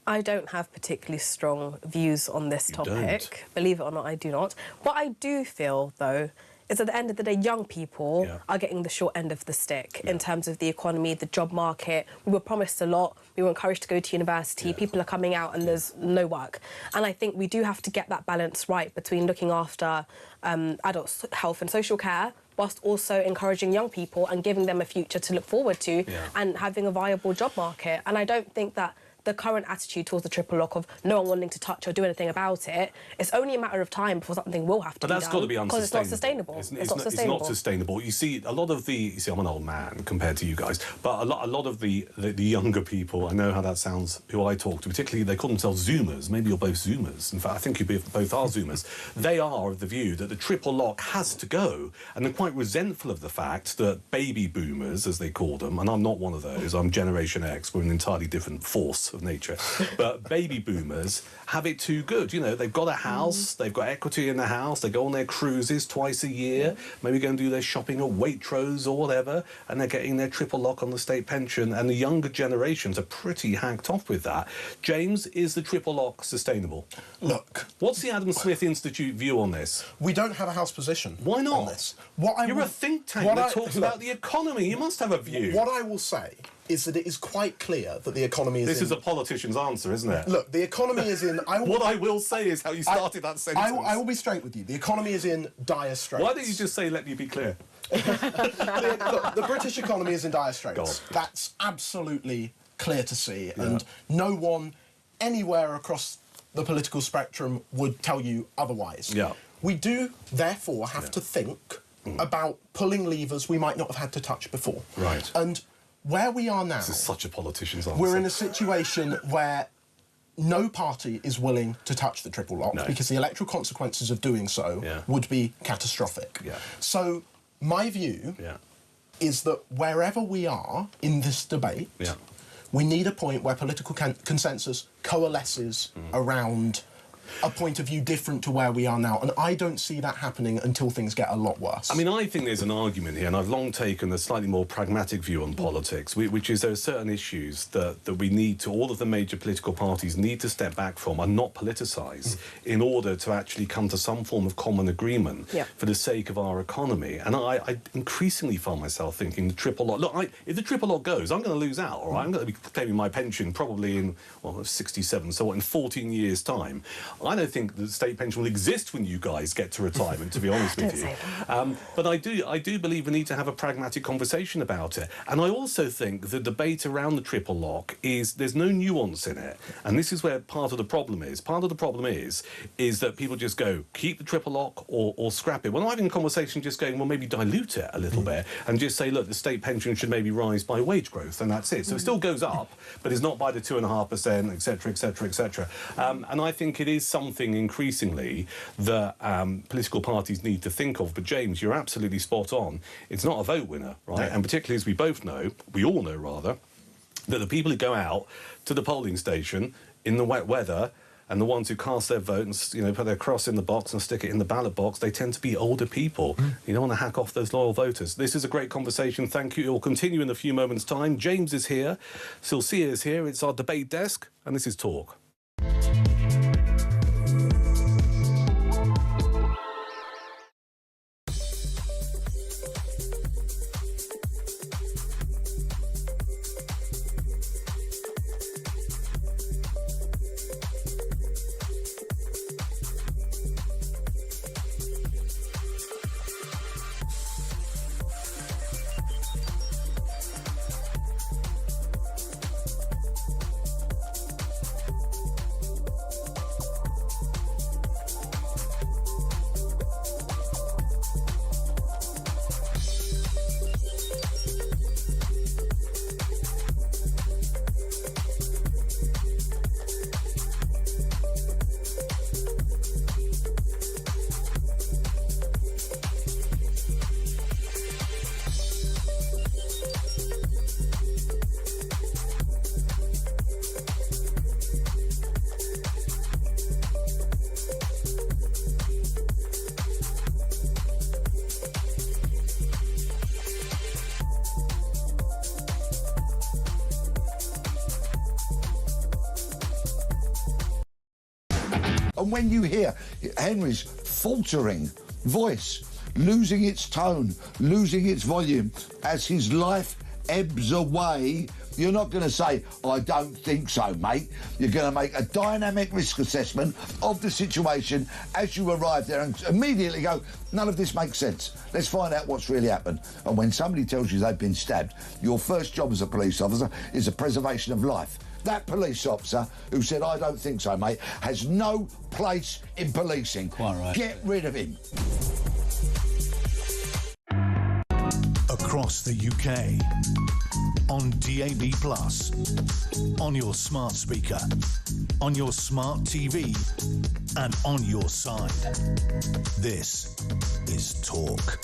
I don't have particularly strong views on this topic. Believe it or not, I do not. What I do feel, though, is at the end of the day, young people are getting the short end of the stick in terms of the economy, the job market. We were promised a lot. We were encouraged to go to university. People are coming out and there's no work. And I think we do have to get that balance right between looking after adults' health and social care, whilst also encouraging young people and giving them a future to look forward to and having a viable job market. And I don't think that the current attitude towards the triple lock of no one wanting to touch or do anything about it, it's only a matter of time before something will have to be done. But that's got to be unsustainable. Because it's not sustainable. It's not sustainable. You see, a lot of I'm an old man compared to you guys, but a lot of the younger people, I know how that sounds, who I talk to, particularly they call themselves Zoomers. Maybe you're both Zoomers. In fact, I think you both are Zoomers. They are of the view that the triple lock has to go, and they're quite resentful of the fact that baby boomers, as they call them, and I'm not one of those, I'm Generation X, we're an entirely different force of nature, but baby boomers have it too good. You know, they've got a house, they've got equity in the house, they go on their cruises twice a year, maybe go and do their shopping at Waitrose or whatever, and they're getting their triple lock on the state pension, and the younger generations are pretty hacked off with that. James, is the triple lock sustainable? Look, what's the Adam Smith Institute view on this? We don't have a house position. Why not? On this. You're a think tank that talks about the economy. You must have a view. What I will say is that it is quite clear that the economy is This is a politician's answer, isn't it? Look, the economy is in... What I will say is how you started that sentence. I will be straight with you. The economy is in dire straits. Why don't you just say, let me be clear? Look, the British economy is in dire straits. That's absolutely clear to see, and no one anywhere across the political spectrum would tell you otherwise. Yeah. We do, therefore, have to think about pulling levers we might not have had to touch before. Right. And where we are now... This is such a politician's answer. We're in a situation where no party is willing to touch the triple lock because the electoral consequences of doing so would be catastrophic. Yeah. So my view is that wherever we are in this debate, we need a point where political consensus coalesces around a point of view different to where we are now, and I don't see that happening until things get a lot worse. I mean, I think there's an argument here, and I've long taken a slightly more pragmatic view on politics, which is there are certain issues that we need to, all of the major political parties need to step back from and not politicise in order to actually come to some form of common agreement for the sake of our economy. And I increasingly find myself thinking the triple lock, look, if the triple lock goes, I'm going to lose out, all right? I'm going to be claiming my pension probably in, well, 67, so what, in 14 years' time. I don't think the state pension will exist when you guys get to retirement, to be honest with you. But I do believe we need to have a pragmatic conversation about it. And I also think the debate around the triple lock is there's no nuance in it. And this is where part of the problem is. Part of the problem is that people just go, keep the triple lock or scrap it. When I'm having a conversation just going, well, maybe dilute it a little bit and just say, look, the state pension should maybe rise by wage growth, and that's it. So it still goes up, but it's not by the 2.5%, etc., etc., etc. And I think it is something increasingly that political parties need to think of. But James, you're absolutely spot on. It's not a vote winner, right? And particularly as we all know rather, that the people who go out to the polling station in the wet weather and the ones who cast their vote and, you know, put their cross in the box and stick it in the ballot box, they tend to be older people. You don't want to hack off those loyal voters. This is a great conversation. Thank you. It will continue in a few moments' time. James is here. Silcia is here. It's our debate desk. And this is Talk. And when you hear Henry's faltering voice, losing its tone, losing its volume, as his life ebbs away, you're not going to say, I don't think so, mate. You're going to make a dynamic risk assessment of the situation as you arrive there and immediately go, none of this makes sense. Let's find out what's really happened. And when somebody tells you they've been stabbed, your first job as a police officer is the preservation of life. that police officer who said, I don't think so, mate, has no place in policing. Quite right. Get rid of him. Across the UK, on DAB+, on your smart speaker, on your smart TV, and on your side. This is Talk.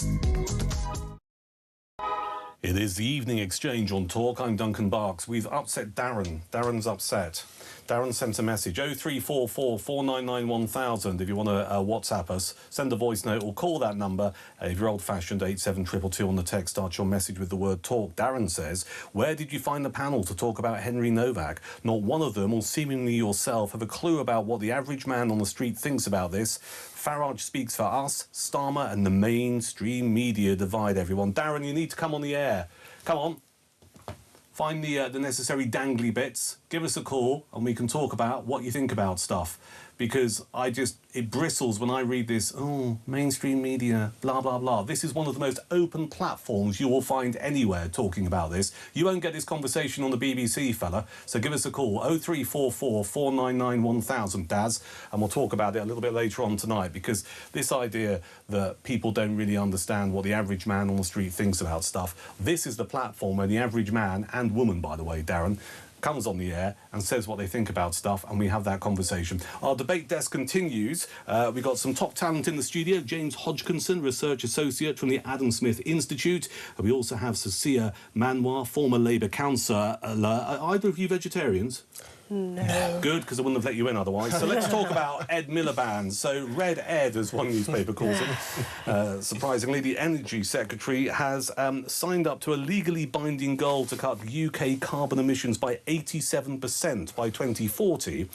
It is the evening exchange on Talk. I'm Duncan Barkes. We've upset Darren. Darren's upset. Darren sent a message, 0344 499 1000. If you want to WhatsApp us, send a voice note or call that number. If you're old-fashioned, 87222 on the text. Start your message with the word Talk. Darren says, where did you find the panel to talk about Henry Novak? Not one of them, or seemingly yourself, have a clue about what the average man on the street thinks about this. Farage speaks for us, Starmer and the mainstream media divide everyone. Darren, you need to come on the air. Come on. Find the necessary dangly bits, give us a call, and we can talk about what you think about stuff. Because it bristles when I read this, oh, mainstream media, blah, blah, blah. This is one of the most open platforms you will find anywhere talking about this. You won't get this conversation on the BBC, fella, so give us a call, 0344 499 1000, Daz, and we'll talk about it a little bit later on tonight, because this idea that people don't really understand what the average man on the street thinks about stuff, this is the platform where the average man, and woman, by the way, Darren, comes on the air and says what they think about stuff, and we have that conversation. Our debate desk continues. We've got some top talent in the studio. James Hodgkinson, Research Associate from the Adam Smith Institute. We also have Cecilia Manoir, former Labour councillor. Are either of you vegetarians? No. Good, because I wouldn't have let you in otherwise. So let's talk about Ed Miliband. So Red Ed, as one newspaper calls him. Surprisingly, the Energy Secretary has signed up to a legally binding goal to cut UK carbon emissions by 87% by 2040.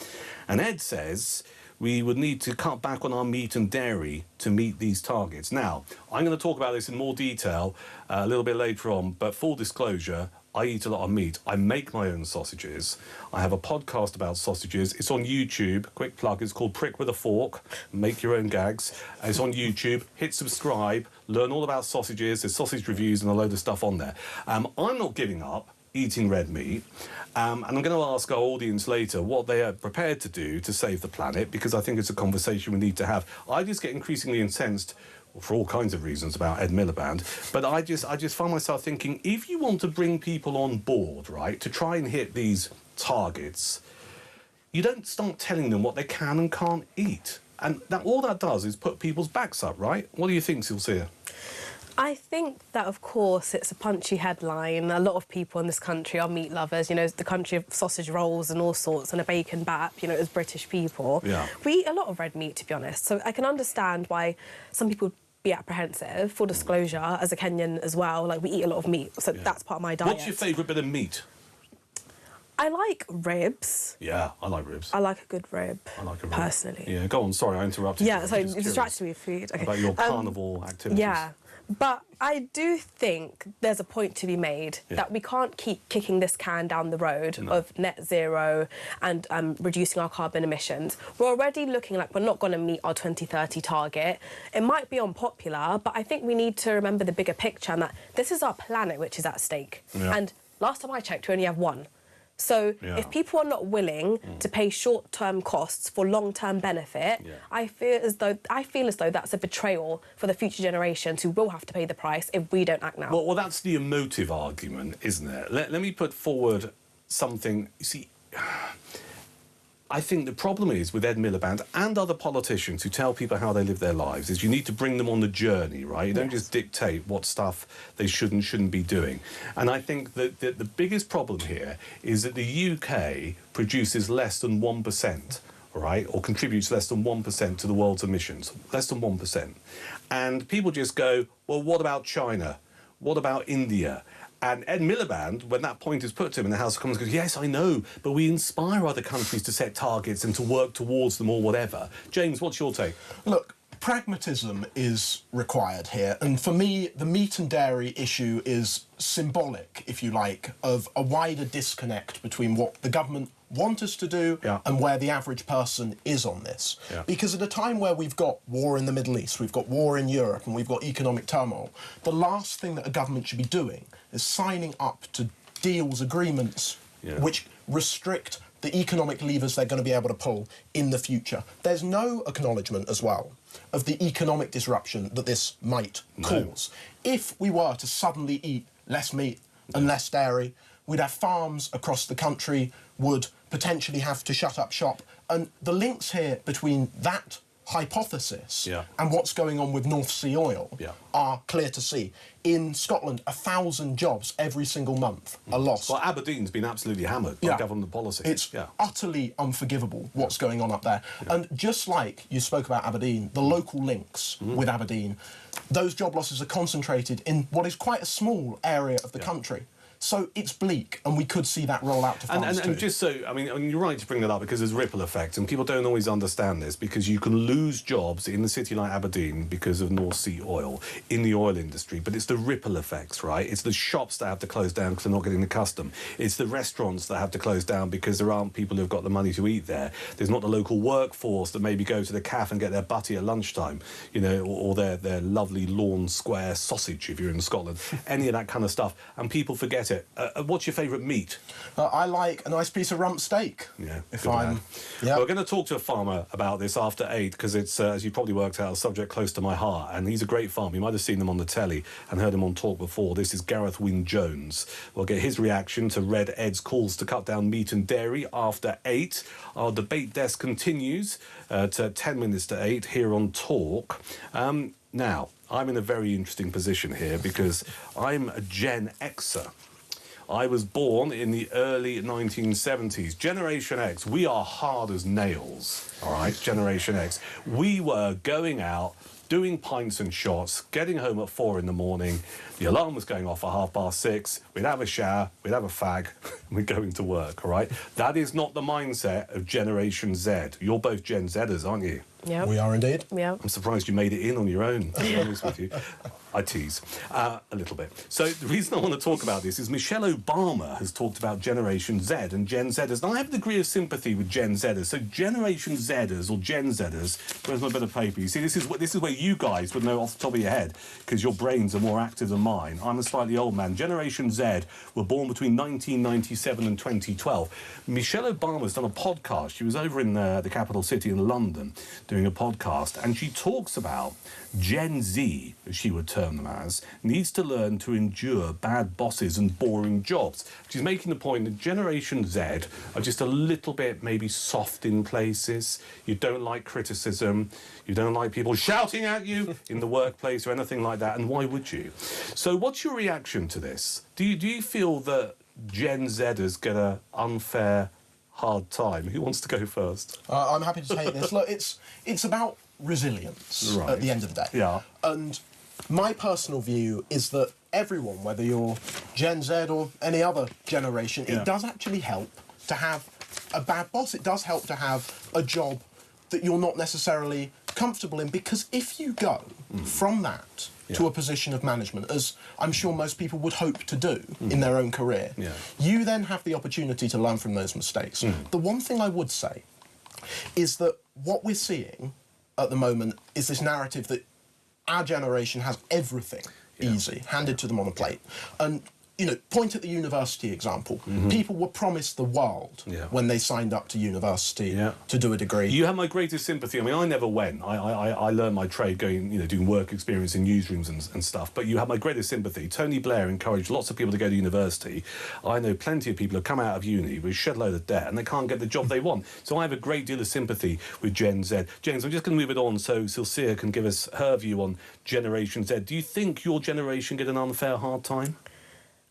And Ed says we would need to cut back on our meat and dairy to meet these targets. Now, I'm going to talk about this in more detail a little bit later on, but full disclosure, I eat a lot of meat. I make my own sausages. I have a podcast about sausages. It's on YouTube. Quick plug. It's called Prick with a Fork. Make your own gags. It's on YouTube. Hit subscribe. Learn all about sausages. There's sausage reviews and a load of stuff on there. I'm not giving up eating red meat. And I'm going to ask our audience later what they are prepared to do to save the planet, because I think it's a conversation we need to have. I just get increasingly incensed for all kinds of reasons about Ed Miliband, but I just find myself thinking, if you want to bring people on board, right, to try and hit these targets, you don't start telling them what they can and can't eat. And all that does is put people's backs up, right? What do you think, Cecilia? I think that, of course, it's a punchy headline. A lot of people in this country are meat lovers. You know, it's the country of sausage rolls and all sorts, and a bacon bap, you know, as British people. Yeah. We eat a lot of red meat, to be honest. So I can understand why some people be apprehensive. Full disclosure, as a Kenyan as well, like, we eat a lot of meat, so that's part of my diet. What's your favourite bit of meat? I like ribs. Yeah, I like ribs. I like a good rib. I like a rib. Personally. Yeah, go on, sorry, I interrupted you. Yeah, so you distracted me with food. Okay. About your carnivore activities. Yeah. But I do think there's a point to be made that we can't keep kicking this can down the road of net zero and reducing our carbon emissions. We're already looking like we're not going to meet our 2030 target. It might be unpopular, but I think we need to remember the bigger picture, and that this is our planet which is at stake. Yeah. And last time I checked, we only have one. So if people are not willing to pay short-term costs for long-term benefit, I feel as though that's a betrayal for the future generations who will have to pay the price if we don't act now. Well, that's the emotive argument, isn't it? Let me put forward something. You see, I think the problem is with Ed Miliband and other politicians who tell people how they live their lives is you need to bring them on the journey, right? You don't just dictate what stuff they should and shouldn't be doing. And I think that the biggest problem here is that the UK produces less than 1%, right, or contributes less than 1% to the world's emissions, less than 1%. And people just go, well, what about China? What about India? And Ed Miliband, when that point is put to him in the House of Commons, goes, yes, I know, but we inspire other countries to set targets and to work towards them or whatever. James, what's your take? Look, pragmatism is required here, and for me, the meat and dairy issue is symbolic, if you like, of a wider disconnect between what the government want us to do and where the average person is on this. Because at a time where we've got war in the Middle East, we've got war in Europe, and we've got economic turmoil, the last thing that a government should be doing is signing up to deals, agreements which restrict the economic levers they're going to be able to pull in the future. There's no acknowledgement as well of the economic disruption that this might cause. If we were to suddenly eat less meat and less dairy, we'd have farms across the country would potentially have to shut up shop. And the links here between that hypothesis and what's going on with North Sea oil are clear to see. In Scotland, 1,000 jobs every single month are lost. Well, Aberdeen's been absolutely hammered by government policy. It's utterly unforgivable what's going on up there. And just like you spoke about Aberdeen, the local links with Aberdeen, those job losses are concentrated in what is quite a small area of the country. So it's bleak, and we could see that roll out to farms too. And just so, I mean, you're right to bring that up because there's ripple effects, and people don't always understand this because you can lose jobs in a city like Aberdeen because of North Sea oil in the oil industry, but it's the ripple effects, right? It's the shops that have to close down because they're not getting the custom. It's the restaurants that have to close down because there aren't people who've got the money to eat there. There's not the local workforce that maybe go to the cafe and get their butty at lunchtime, you know, or their lovely lawn square sausage if you're in Scotland. Any of that kind of stuff, and people forget it. What's your favourite meat? I like a nice piece of rump steak. Yeah, if I'm. Yeah. We're going to talk to a farmer about this after 8 because it's, as you probably worked out, a subject close to my heart. And he's a great farmer. You might have seen him on the telly and heard him on Talk before. This is Gareth Wynne-Jones. We'll get his reaction to Red Ed's calls to cut down meat and dairy after 8. Our debate desk continues to 10 minutes to 8 here on Talk. Now, I'm in a very interesting position here because I'm a Gen Xer. I was born in the early 1970s. Generation X, we are hard as nails, all right? Generation X. We were going out, doing pints and shots, getting home at 4 in the morning. The alarm was going off at 6:30. We'd have a shower, we'd have a fag, and we'd go into work, all right? That is not the mindset of Generation Z. You're both Gen Zers, aren't you? Yeah. We are indeed. Yeah. I'm surprised you made it in on your own, to be honest with you. I tease a little bit. So the reason I want to talk about this is Michelle Obama has talked about Generation Z and Gen Zers. And I have a degree of sympathy with Gen Zers. So Generation Zers or Gen Zers, where's my bit of paper? You see, this is where you guys would know off the top of your head because your brains are more active than mine. I'm a slightly old man. Generation Z were born between 1997 and 2012. Michelle Obama's done a podcast. She was over in the capital city in London doing a podcast, and she talks about Gen Z, as she would term them as, needs to learn to endure bad bosses and boring jobs. She's making the point that Generation Z are just a little bit maybe soft in places. You don't like criticism. You don't like people shouting at you in the workplace or anything like that, and why would you? So what's your reaction to this? Do you feel that Gen Zers get an unfair, hard time? Who wants to go first? I'm happy to take this. Look, it's about resilience at the end of the day. Yeah. And my personal view is that everyone, whether you're Gen Z or any other generation, it does actually help to have a bad boss. It does help to have a job that you're not necessarily comfortable in, because if you go from that to a position of management, as I'm sure most people would hope to do in their own career, you then have the opportunity to learn from those mistakes. The one thing I would say is that what we're seeing at the moment is this narrative that our generation has everything easy, handed to them on a plate. And, you know, point at the university example. People were promised the world when they signed up to university to do a degree. You have my greatest sympathy. I mean, I never went. I learned my trade going, you know, doing work experience in newsrooms and stuff. But you have my greatest sympathy. Tony Blair encouraged lots of people to go to university. I know plenty of people who come out of uni with a shed load of debt and they can't get the job they want. So I have a great deal of sympathy with Gen Z. James, I'm just going to move it on so Silcia can give us her view on Generation Z. Do you think your generation get an unfair hard time?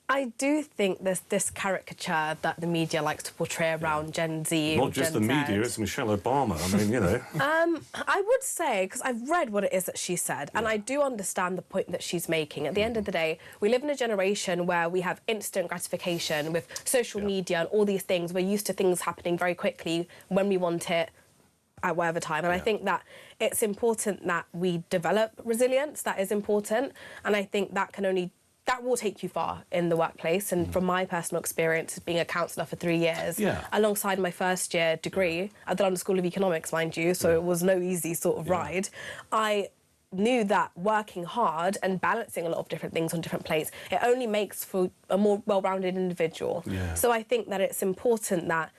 I do think there's this caricature that the media likes to portray around Gen Z. Not just the media, it's Michelle Obama. I mean, you know. I would say, because I've read what it is that she said, and I do understand the point that she's making. At the end of the day, we live in a generation where we have instant gratification with social media and all these things. We're used to things happening very quickly when we want it at whatever time. And I think that it's important that we develop resilience. That is important. And I think that will take you far in the workplace. And from my personal experience, being a counsellor for 3 years, alongside my first year degree at the London School of Economics, mind you, so it was no easy sort of ride, I knew that working hard and balancing a lot of different things on different plates, it only makes for a more well-rounded individual. Yeah. So I think that it's important that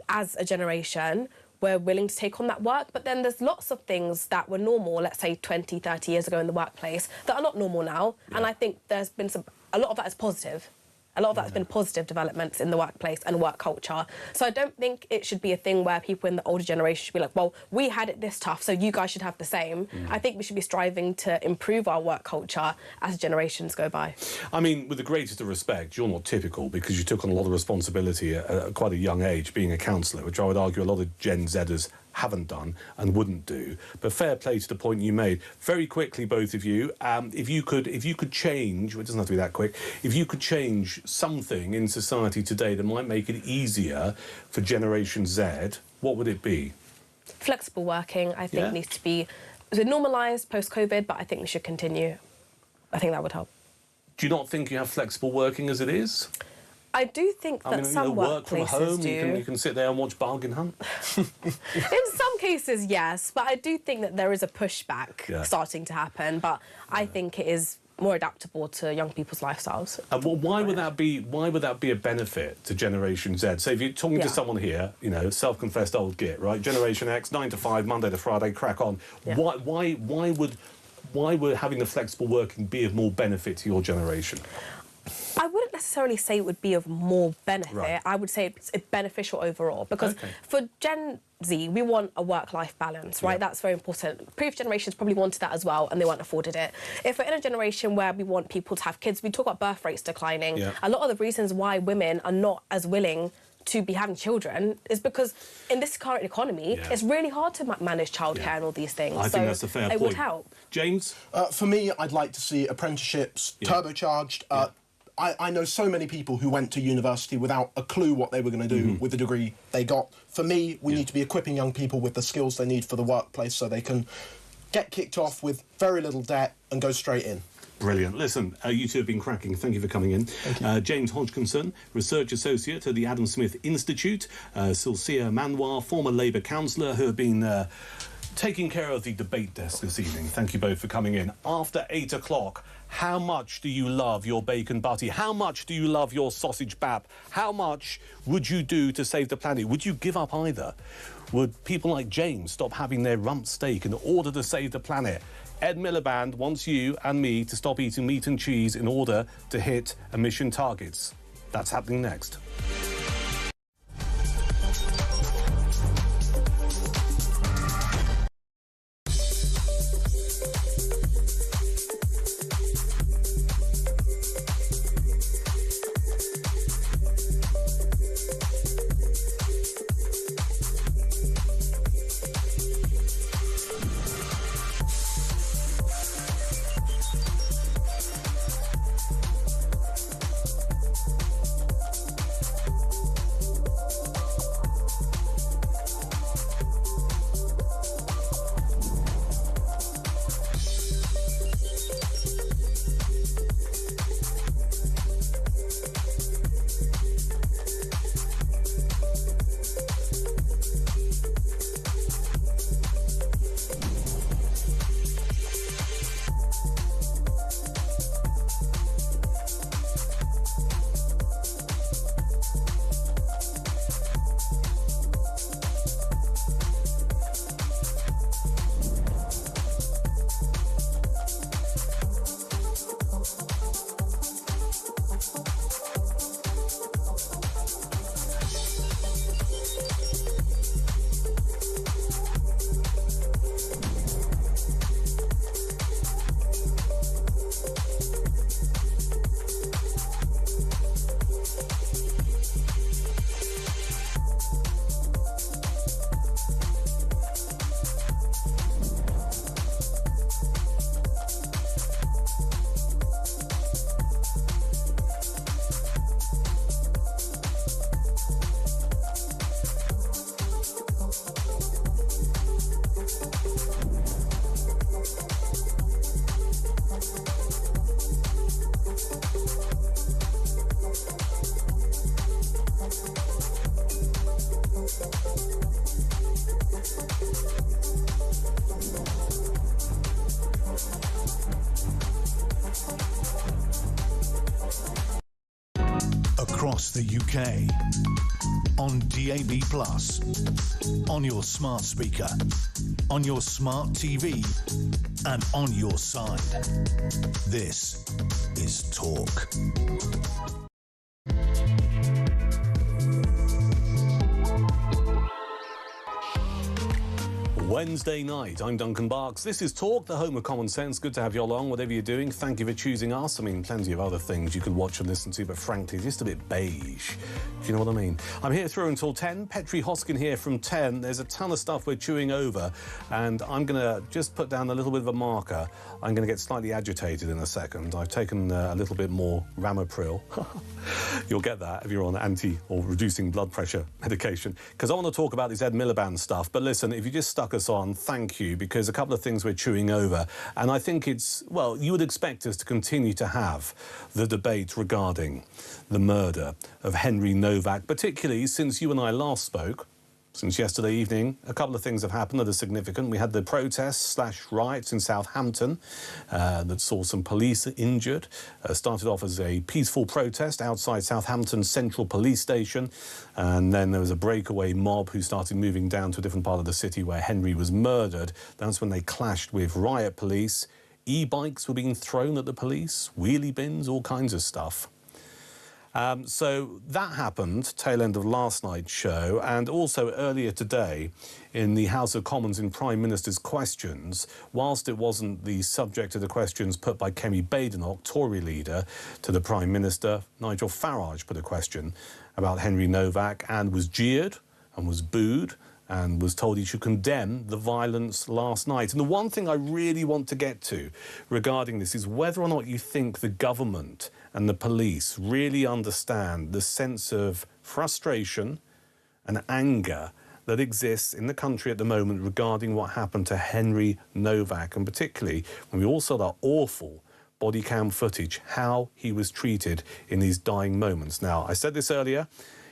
as a generation, we're willing to take on that work, but then there's lots of things that were normal, let's say 20, 30 years ago in the workplace, that are not normal now. Yeah. And I think there's been a lot of that is positive. A lot of that has been positive developments in the workplace and work culture. So I don't think it should be a thing where people in the older generation should be like, well, we had it this tough, so you guys should have the same. I think we should be striving to improve our work culture as generations go by. I mean, with the greatest of respect, you're not typical because you took on a lot of responsibility at quite a young age, being a counsellor, which I would argue a lot of Gen Zers haven't done and wouldn't do. But fair play to the point you made. Very quickly, both of you, if you could change, well, it doesn't have to be that quick, if you could change something in society today that might make it easier for Generation Z, what would it be? Flexible working, I think, needs to be normalised post-COVID, but I think we should continue. I think that would help. Do you not think you have flexible working as it is? I do think that some work from home, do. you can sit there and watch Bargain Hunt. In some cases, yes, but I do think that there is a pushback starting to happen. But I think it is more adaptable to young people's lifestyles. And why would that be? Why would that be a benefit to Generation Z? So if you're talking to someone here, you know, self-confessed old git, right? Generation X, 9 to 5, Monday to Friday, crack on. Yeah. Why would having the flexible working be of more benefit to your generation? I wouldn't necessarily say it would be of more benefit. Right. I would say it's beneficial overall because for Gen Z, we want a work-life balance, right? That's very important. Previous generations probably wanted that as well and they weren't afforded it. If we're in a generation where we want people to have kids, we talk about birth rates declining. Yeah. A lot of the reasons why women are not as willing to be having children is because in this current economy, it's really hard to manage childcare and all these things. I think that's a fair point. It would help. James? For me, I'd like to see apprenticeships turbocharged. I know so many people who went to university without a clue what they were going to do with the degree they got. For me, we need to be equipping young people with the skills they need for the workplace so they can get kicked off with very little debt and go straight in. Brilliant. Listen, you two have been cracking. Thank you for coming in. James Hodgkinson, Research Associate at the Adam Smith Institute. Silsia Manwar, former Labour councillor who have been taking care of the debate desk this evening. Thank you both for coming in. After 8 o'clock, how much do you love your bacon butty? How much do you love your sausage bap? How much would you do to save the planet? Would you give up either? Would people like James stop having their rump steak in order to save the planet? Ed Miliband wants you and me to stop eating meat and cheese in order to hit emission targets. That's happening next. across the UK. On DAB+, on your smart speaker, on your smart TV, and on your side. This is Talk. Wednesday night, I'm Duncan Barkes. This is Talk, the home of common sense. Good to have you along, whatever you're doing. Thank you for choosing us. I mean, plenty of other things you could watch and listen to, but frankly, just a bit beige. Do you know what I mean? I'm here through until 10. Petrie Hoskin here from 10. There's a ton of stuff we're chewing over, and I'm going to just put down a little bit of a marker. I'm going to get slightly agitated in a second. I've taken a little bit more Ramipril. You'll get that if you're on anti or reducing blood pressure medication, because I want to talk about this Ed Miliband stuff. But listen, if you just stuck us on, thank you, because a couple of things we're chewing over, and I think it's, well, you would expect us to continue to have the debate regarding the murder of Henry Novak, particularly since you and I last spoke. Since yesterday evening, a couple of things have happened that are significant. We had the protests/riots in Southampton that saw some police injured. Started off as a peaceful protest outside Southampton Central Police Station, and then there was a breakaway mob who started moving down to a different part of the city where Henry was murdered. That's when they clashed with riot police. E-bikes were being thrown at the police, wheelie bins, all kinds of stuff. So that happened, tail end of last night's show, and also earlier today in the House of Commons in Prime Minister's questions, whilst it wasn't the subject of the questions put by Kemi Badenoch, Tory leader, to the Prime Minister, Nigel Farage put a question about Henry Novak and was jeered and was booed and was told he should condemn the violence last night. And the one thing I really want to get to regarding this is whether or not you think the government and the police really understand the sense of frustration and anger that exists in the country at the moment regarding what happened to Henry Novak, and particularly when we all saw that awful body cam footage, how he was treated in these dying moments. Now, I said this earlier,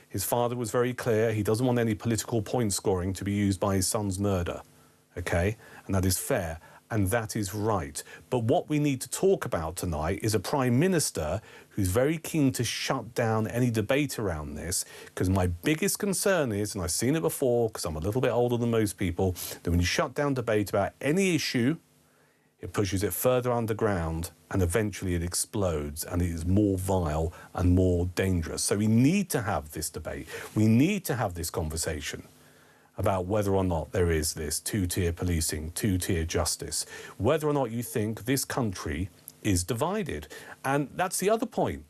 his father was very clear. He doesn't want any political point scoring to be used by his son's murder, okay? And that is fair, and that is right. But what we need to talk about tonight is a Prime Minister who's very keen to shut down any debate around this, because my biggest concern is, and I've seen it before because I'm a little bit older than most people, that when you shut down debate about any issue, it pushes it further underground and eventually it explodes and it is more vile and more dangerous. So we need to have this debate. We need to have this conversation about whether or not there is this two-tier policing, two-tier justice, whether or not you think this country is divided. And that's the other point.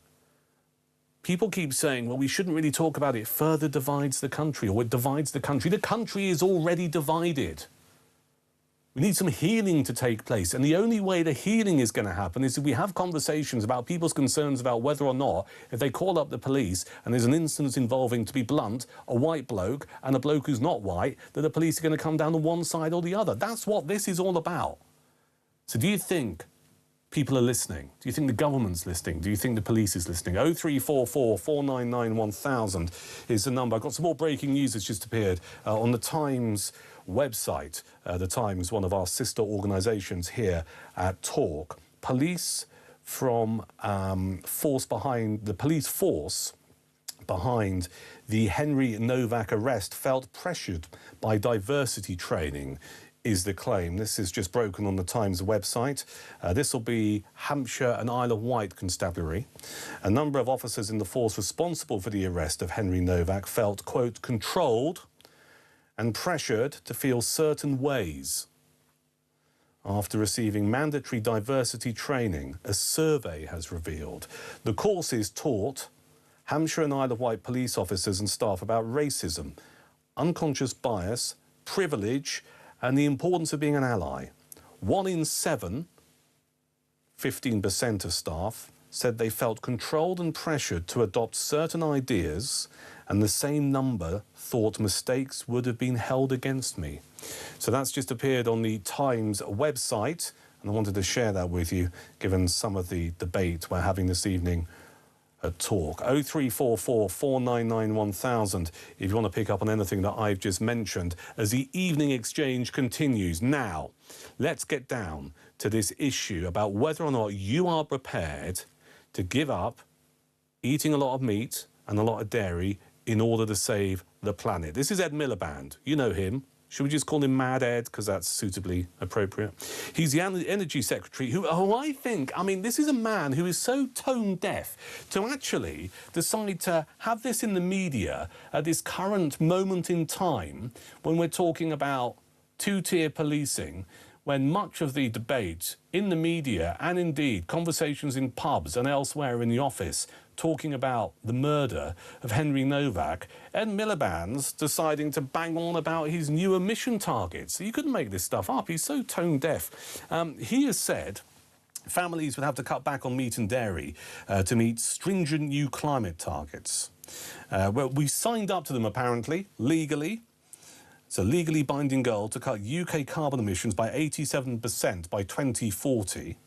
People keep saying, well, we shouldn't really talk about it. Further divides the country, or it divides the country. The country is already divided. We need some healing to take place, and the only way the healing is going to happen is if we have conversations about people's concerns about whether or not, if they call up the police and there's an instance involving, to be blunt, a white bloke and a bloke who's not white, that the police are going to come down on one side or the other. That's what this is all about. So do you think people are listening? Do you think the government's listening? Do you think the police is listening? 0344 499 1000 is the number. I've got some more breaking news that's just appeared on the Times website. The Times, one of our sister organisations here at Talk. Police from the police force behind the Henry Novak arrest felt pressured by diversity training, is the claim. This is just broken on the Times website. This will be Hampshire and Isle of Wight Constabulary. A number of officers in the force responsible for the arrest of Henry Novak felt, quote, controlled and pressured to feel certain ways after receiving mandatory diversity training, a survey has revealed. The courses taught Hampshire and Isle of Wight police officers and staff about racism, unconscious bias, privilege, and the importance of being an ally. 1 in 7, 15% of staff, said they felt controlled and pressured to adopt certain ideas, and the same number thought mistakes would have been held against me. So that's just appeared on the Times website, and I wanted to share that with you, given some of the debate we're having this evening at Talk. 0344 499 1000 if you want to pick up on anything that I've just mentioned as the evening exchange continues. Now, let's get down to this issue about whether or not you are prepared to give up eating a lot of meat and a lot of dairy in order to save the planet. This is Ed Miliband. You know him. Should we just call him Mad Ed, because that's suitably appropriate? He's the Energy Secretary, who I think, I mean, this is a man who is so tone deaf to actually decide to have this in the media at this current moment in time when we're talking about two-tier policing, when much of the debate in the media and indeed conversations in pubs and elsewhere in the office talking about the murder of Henry Novak, Ed Miliband's deciding to bang on about his new emission targets. You couldn't make this stuff up. He's so tone deaf. He has said families would have to cut back on meat and dairy to meet stringent new climate targets. Well, we signed up to them, apparently, legally. It's a legally binding goal to cut UK carbon emissions by 87% by 2040.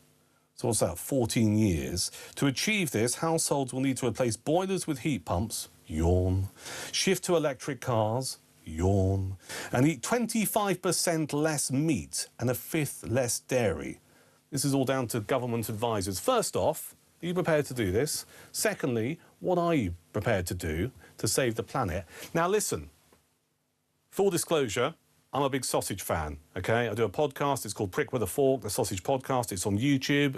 So what's that, 14 years? To achieve this, households will need to replace boilers with heat pumps, yawn, shift to electric cars, yawn, and eat 25% less meat and a fifth less dairy. This is all down to government advisors. First off, are you prepared to do this? Secondly, what are you prepared to do to save the planet? Now listen, full disclosure, I'm a big sausage fan, OK? I do a podcast. It's called Prick with a Fork, the Sausage Podcast. It's on YouTube.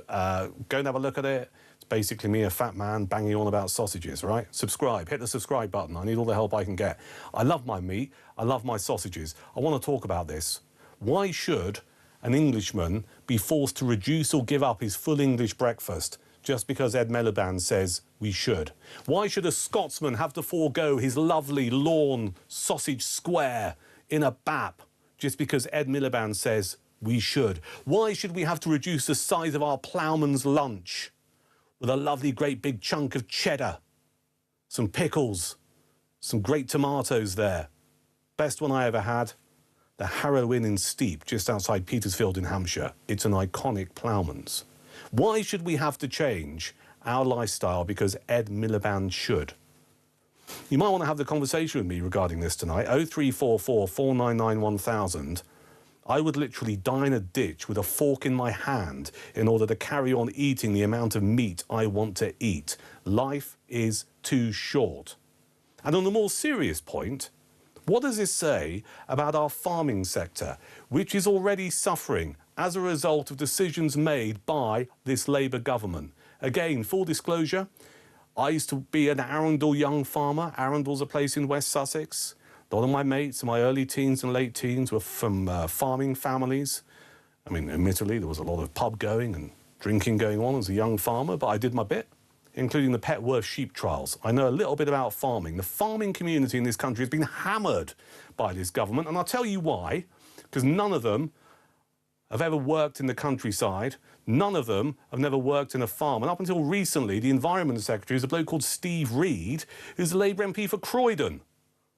Go and have a look at it. It's basically me, a fat man, banging on about sausages, right? Subscribe. Hit the subscribe button. I need all the help I can get. I love my meat. I love my sausages. I want to talk about this. Why should an Englishman be forced to reduce or give up his full English breakfast just because Ed Miliband says we should? Why should a Scotsman have to forego his lovely lawn sausage square in a BAP just because Ed Miliband says we should? Why should we have to reduce the size of our ploughman's lunch with a lovely great big chunk of cheddar, some pickles, some great tomatoes there? Best one I ever had, the Harrow Inn in Steep, just outside Petersfield in Hampshire. It's an iconic ploughman's. Why should we have to change our lifestyle because Ed Miliband should? You might want to have the conversation with me regarding this tonight. 0344 499 1000. I would literally die in a ditch with a fork in my hand in order to carry on eating the amount of meat I want to eat. Life is too short. And on a more serious point, what does this say about our farming sector, which is already suffering as a result of decisions made by this Labour government? Again, full disclosure, I used to be an Arundel young farmer. Arundel's a place in West Sussex. A lot of my mates in my early teens and late teens were from farming families. I mean, admittedly, there was a lot of pub going and drinking going on as a young farmer, but I did my bit, including the Petworth sheep trials. I know a little bit about farming. The farming community in this country has been hammered by this government, and I'll tell you why, because none of them have ever worked in the countryside. None of them have never worked in a farm. And up until recently, the Environment Secretary is a bloke called Steve Reed, who's the Labour MP for Croydon,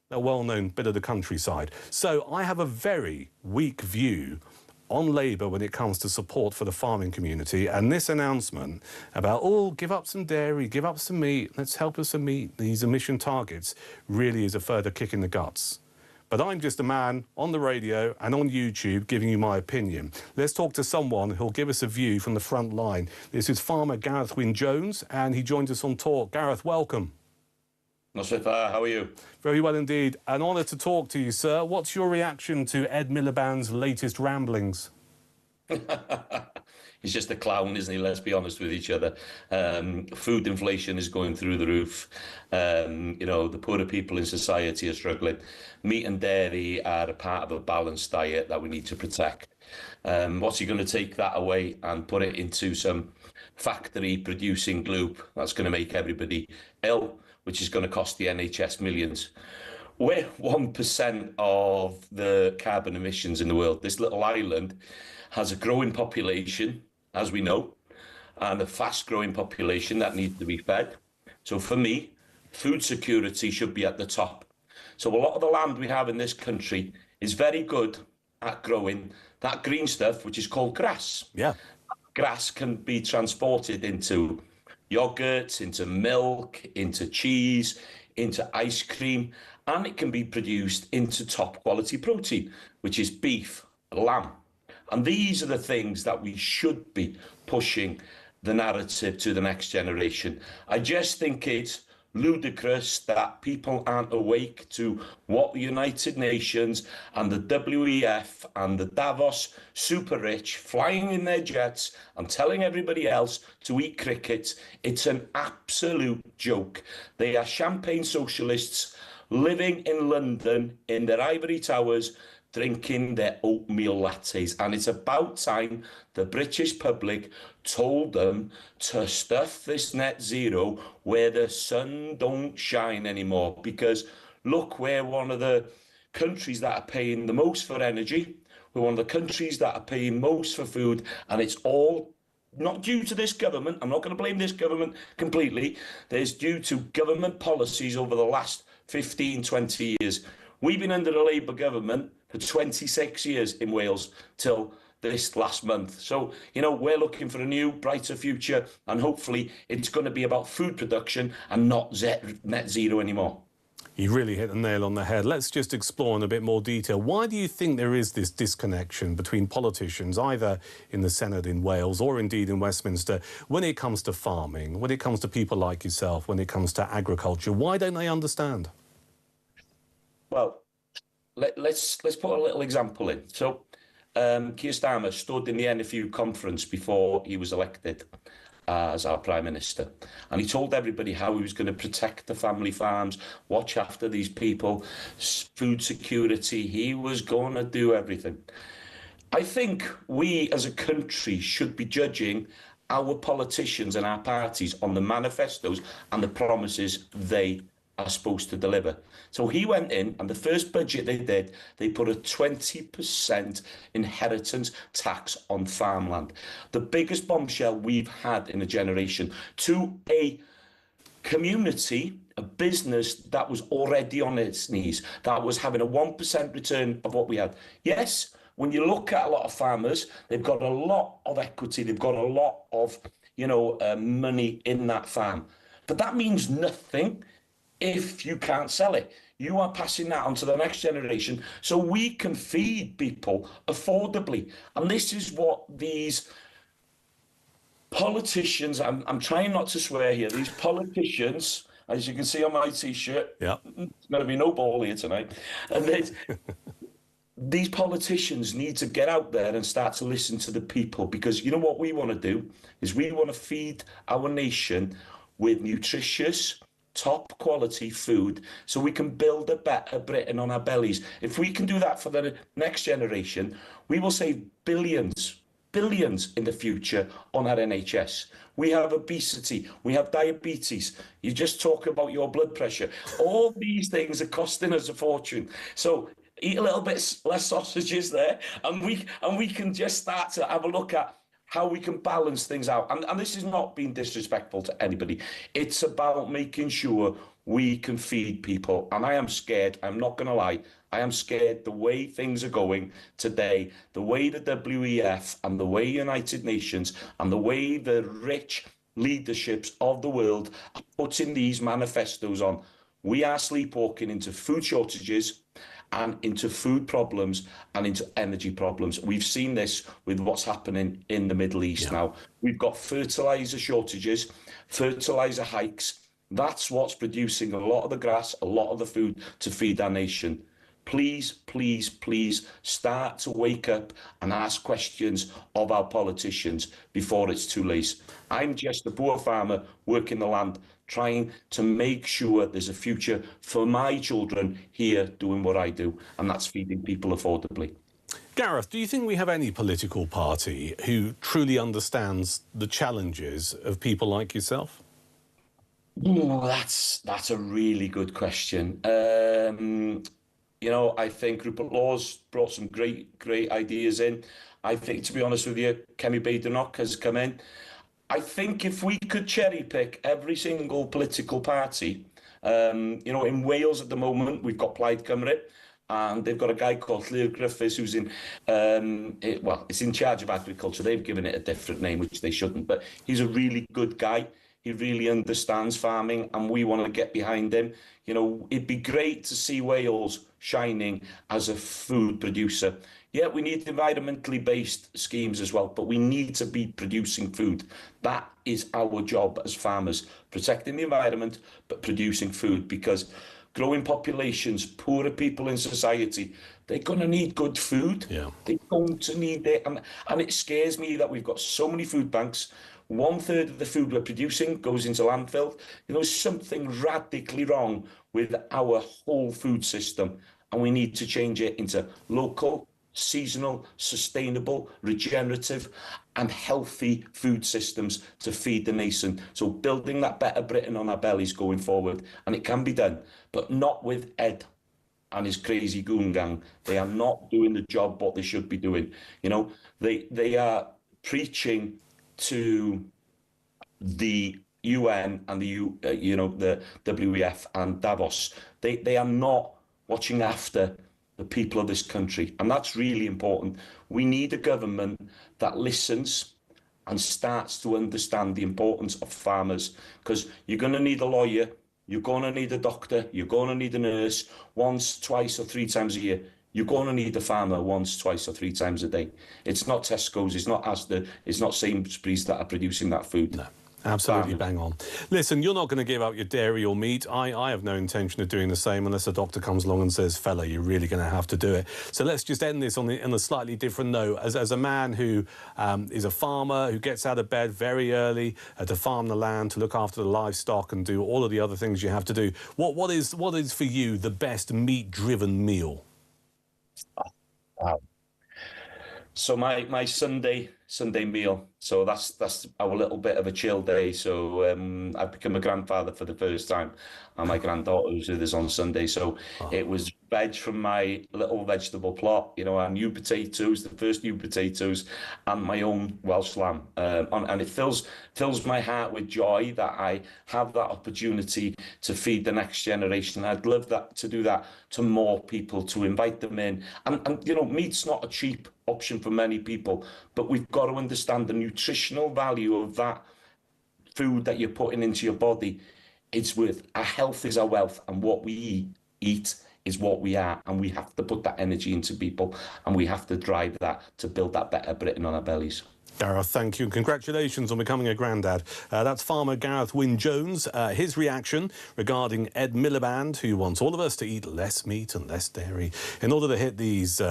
a well-known bit of the countryside. So I have a very weak view on Labour when it comes to support for the farming community. And this announcement about, oh, give up some dairy, give up some meat, let's help us to meet these emission targets, really is a further kick in the guts. But I'm just a man on the radio and on YouTube giving you my opinion. Let's talk to someone who'll give us a view from the front line. This is farmer Gareth Wynne-Jones, and he joins us on Talk. Gareth, welcome. Not so far. How are you? Very well indeed. An honour to talk to you, sir. What's your reaction to Ed Miliband's latest ramblings? He's just a clown, isn't he? Let's be honest with each other. Food inflation is going through the roof. You know, the poorer people in society are struggling. Meat and dairy are a part of a balanced diet that we need to protect. What's he going to take that away and put it into some factory producing glue that's going to make everybody ill, which is going to cost the NHS millions? We're 1% of the carbon emissions in the world. This little island has a growing population, as we know, and a fast-growing population that needs to be fed. So for me, food security should be at the top. So a lot of the land we have in this country is very good at growing that green stuff, which is called grass. Yeah. Grass can be transported into yogurts, into milk, into cheese, into ice cream, and it can be produced into top-quality protein, which is beef, lamb. And these are the things that we should be pushing the narrative to the next generation. I just think it's ludicrous that people aren't awake to what the United Nations and the WEF and the Davos super rich flying in their jets and telling everybody else to eat cricket. It's an absolute joke. They are champagne socialists living in London in their ivory towers, drinking their oatmeal lattes. And it's about time the British public told them to stuff this net zero where the sun don't shine anymore. Because look, we're one of the countries that are paying the most for energy. We're one of the countries that are paying most for food, and it's all not due to this government. I'm not going to blame this government completely. There's due to government policies over the last 15, 20 years. We've been under a Labour government for 26 years in Wales till this last month. So, you know, we're looking for a new, brighter future, and hopefully it's going to be about food production and not net zero anymore. You really hit the nail on the head. Let's just explore in a bit more detail. Why do you think there is this disconnection between politicians, either in the Senate in Wales or indeed in Westminster, when it comes to farming, when it comes to people like yourself, when it comes to agriculture? Why don't they understand? Well, let's put a little example in. So, Keir Starmer stood in the NFU conference before he was elected as our Prime Minister, and he told everybody how he was going to protect the family farms, watch after these people, food security. He was going to do everything. I think we as a country should be judging our politicians and our parties on the manifestos and the promises they are supposed to deliver. So he went in, and the first budget they did, they put a 20% inheritance tax on farmland. The biggest bombshell we've had in a generation, to a community, a business that was already on its knees, that was having a 1% return of what we had. Yes, when you look at a lot of farmers, they've got a lot of equity, they've got a lot of, money in that farm. But that means nothing if you can't sell it. You are passing that on to the next generation so we can feed people affordably. And this is what these politicians, I'm trying not to swear here, these politicians, as you can see on my T-shirt, yeah, there's going to be no ball here tonight, and these politicians need to get out there and start to listen to the people, because you know what we want to do is we want to feed our nation with nutritious, top quality food so we can build a better Britain on our bellies. If we can do that for the next generation, we will save billions in the future on our NHS. We have obesity, we have diabetes, you just talk about your blood pressure. All these things are costing us a fortune. So eat a little bit less sausages there, and we can just start to have a look at how we can balance things out. And this is not being disrespectful to anybody. It's about making sure we can feed people. And I am scared, I'm not going to lie, I am scared the way things are going today, the way the WEF and the way United Nations and the way the rich leaderships of the world are putting these manifestos on. We are sleepwalking into food shortages and into food problems and into energy problems. We've seen this with what's happening in the Middle East now. We've got fertilizer shortages, fertilizer hikes. That's what's producing a lot of the grass, a lot of the food to feed our nation. Please, please, please start to wake up and ask questions of our politicians before it's too late. I'm just a poor farmer working the land, trying to make sure there's a future for my children here doing what I do, and that's feeding people affordably. Gareth, do you think we have any political party who truly understands the challenges of people like yourself? Oh, that's a really good question. I think Rupert Law's brought some great ideas in. I think, to be honest with you, Kemi Badenoch has come in. I think if we could cherry pick every single political party, in Wales at the moment, we've got Plaid Cymru, and they've got a guy called Llyr Griffiths who's it's in charge of agriculture. They've given it a different name, which they shouldn't, but he's a really good guy. He really understands farming, and we want to get behind him. It'd be great to see Wales shining as a food producer. Yeah, we need environmentally based schemes as well, but we need to be producing food. That is our job as farmers, protecting the environment, but producing food, because growing populations, poorer people in society, they're going to need good food. Yeah. They're going to need it. And it scares me that we've got so many food banks. 1/3 of the food we're producing goes into landfill. You know, something radically wrong with our whole food system, and we need to change it into local, seasonal, sustainable, regenerative and healthy food systems to feed the nation. So building that better Britain on our bellies going forward, and it can be done, but not with Ed and his crazy goon gang. They are not doing the job what they should be doing. You know, they are preaching to the UN and the the WEF and Davos. They are not watching after the people of this country, and that's really important. We need a government that listens and starts to understand the importance of farmers, because you're going to need a lawyer, you're going to need a doctor, you're going to need a nurse once, twice or three times a year. You're going to need a farmer once, twice or three times a day. It's not Tesco's, it's not Asda, it's not Sainsbury's that are producing that food. No. Absolutely bang on. Listen, you're not going to give up your dairy or meat. I have no intention of doing the same unless a doctor comes along and says, fella, you're really going to have to do it. So let's just end this on a slightly different note. As a man who is a farmer, who gets out of bed very early to farm the land, to look after the livestock and do all of the other things you have to do, what is for you the best meat-driven meal? Wow. So my Sunday meal. So that's our little bit of a chill day. So I've become a grandfather for the first time, and my granddaughter was with us on Sunday. So it was veg from my little vegetable plot. You know, our new potatoes, the first new potatoes, and my own Welsh lamb. And it fills my heart with joy that I have that opportunity to feed the next generation. I'd love to do that to more people, to invite them in. And you know, meat's not a cheap option for many people, but we've got to understand the nutritional value of that food that you're putting into your body. It's worth, our health is our wealth, and what we eat is what we are, and we have to put that energy into people, and we have to drive that to build that better Britain on our bellies. Gareth, thank you, and congratulations on becoming a granddad. That's farmer Gareth Wynne-Jones. His reaction regarding Ed Miliband, who wants all of us to eat less meat and less dairy in order to hit these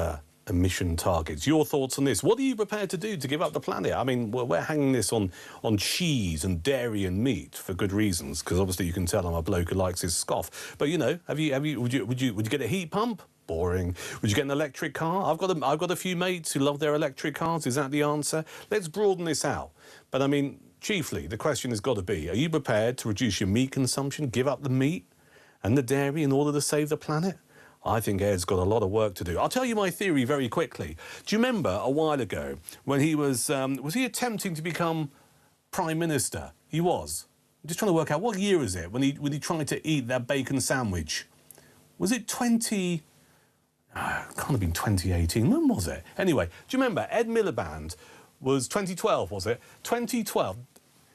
emission targets. Your thoughts on this? What are you prepared to do to give up the planet? I mean, we're hanging this on cheese and dairy and meat for good reasons, because obviously you can tell I'm a bloke who likes his scoff. But you know, would you get a heat pump? Boring. Would you get an electric car? I've got a few mates who love their electric cars. Is that the answer? Let's broaden this out. But I mean, chiefly, the question has got to be: are you prepared to reduce your meat consumption, give up the meat and the dairy in order to save the planet? I think Ed's got a lot of work to do. I'll tell you my theory very quickly. Do you remember a while ago when he was he attempting to become Prime Minister? He was. I'm just trying to work out, what year is it when he tried to eat that bacon sandwich? Was it 20... it can't have been 2018. When was it? Anyway, do you remember Ed Miliband was 2012, was it? 2012.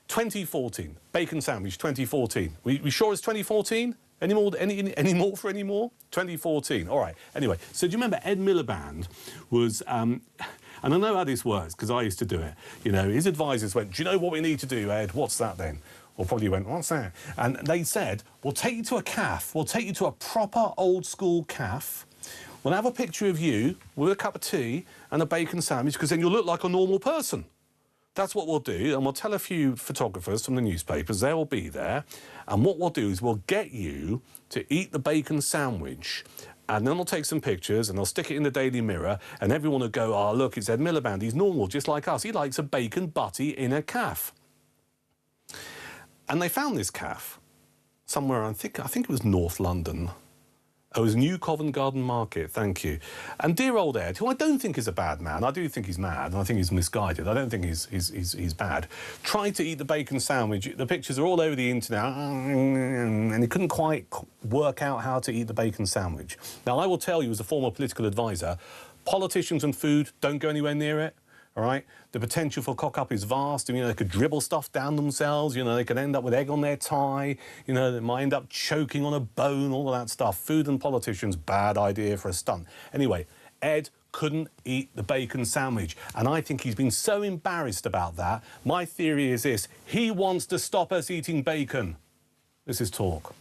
2014. Bacon sandwich, 2014. We sure it's 2014? Any more for any more? 2014. All right. Anyway, so do you remember Ed Miliband was... and I know how this works, because I used to do it. You know, his advisors went, do you know what we need to do, Ed? What's that then? Or probably went, what's that? And they said, we'll take you to a cafe. We'll take you to a proper old-school cafe. We'll have a picture of you with a cup of tea and a bacon sandwich, because then you'll look like a normal person. That's what we'll do, and we'll tell a few photographers from the newspapers, they'll be there, and what we'll do is we'll get you to eat the bacon sandwich, and then we'll take some pictures and they'll stick it in the Daily Mirror, and everyone will go, oh, look, it's Ed Miliband, he's normal, just like us. He likes a bacon butty in a cafe. And they found this cafe somewhere, I think it was North London. It was New Covent Garden Market, thank you. And dear old Ed, who I don't think is a bad man, I do think he's mad, and I think he's misguided, I don't think he's bad, tried to eat the bacon sandwich. The pictures are all over the internet, and he couldn't quite work out how to eat the bacon sandwich. Now, I will tell you, as a former political advisor, politicians and food, don't go anywhere near it. all right? The potential for cock-up is vast. I mean, they could dribble stuff down themselves, you know, they could end up with egg on their tie, you know, they might end up choking on a bone, all of that stuff. Food and politicians, bad idea for a stunt. Anyway, Ed couldn't eat the bacon sandwich, and I think he's been so embarrassed about that. My theory is this: he wants to stop us eating bacon. This is Talk.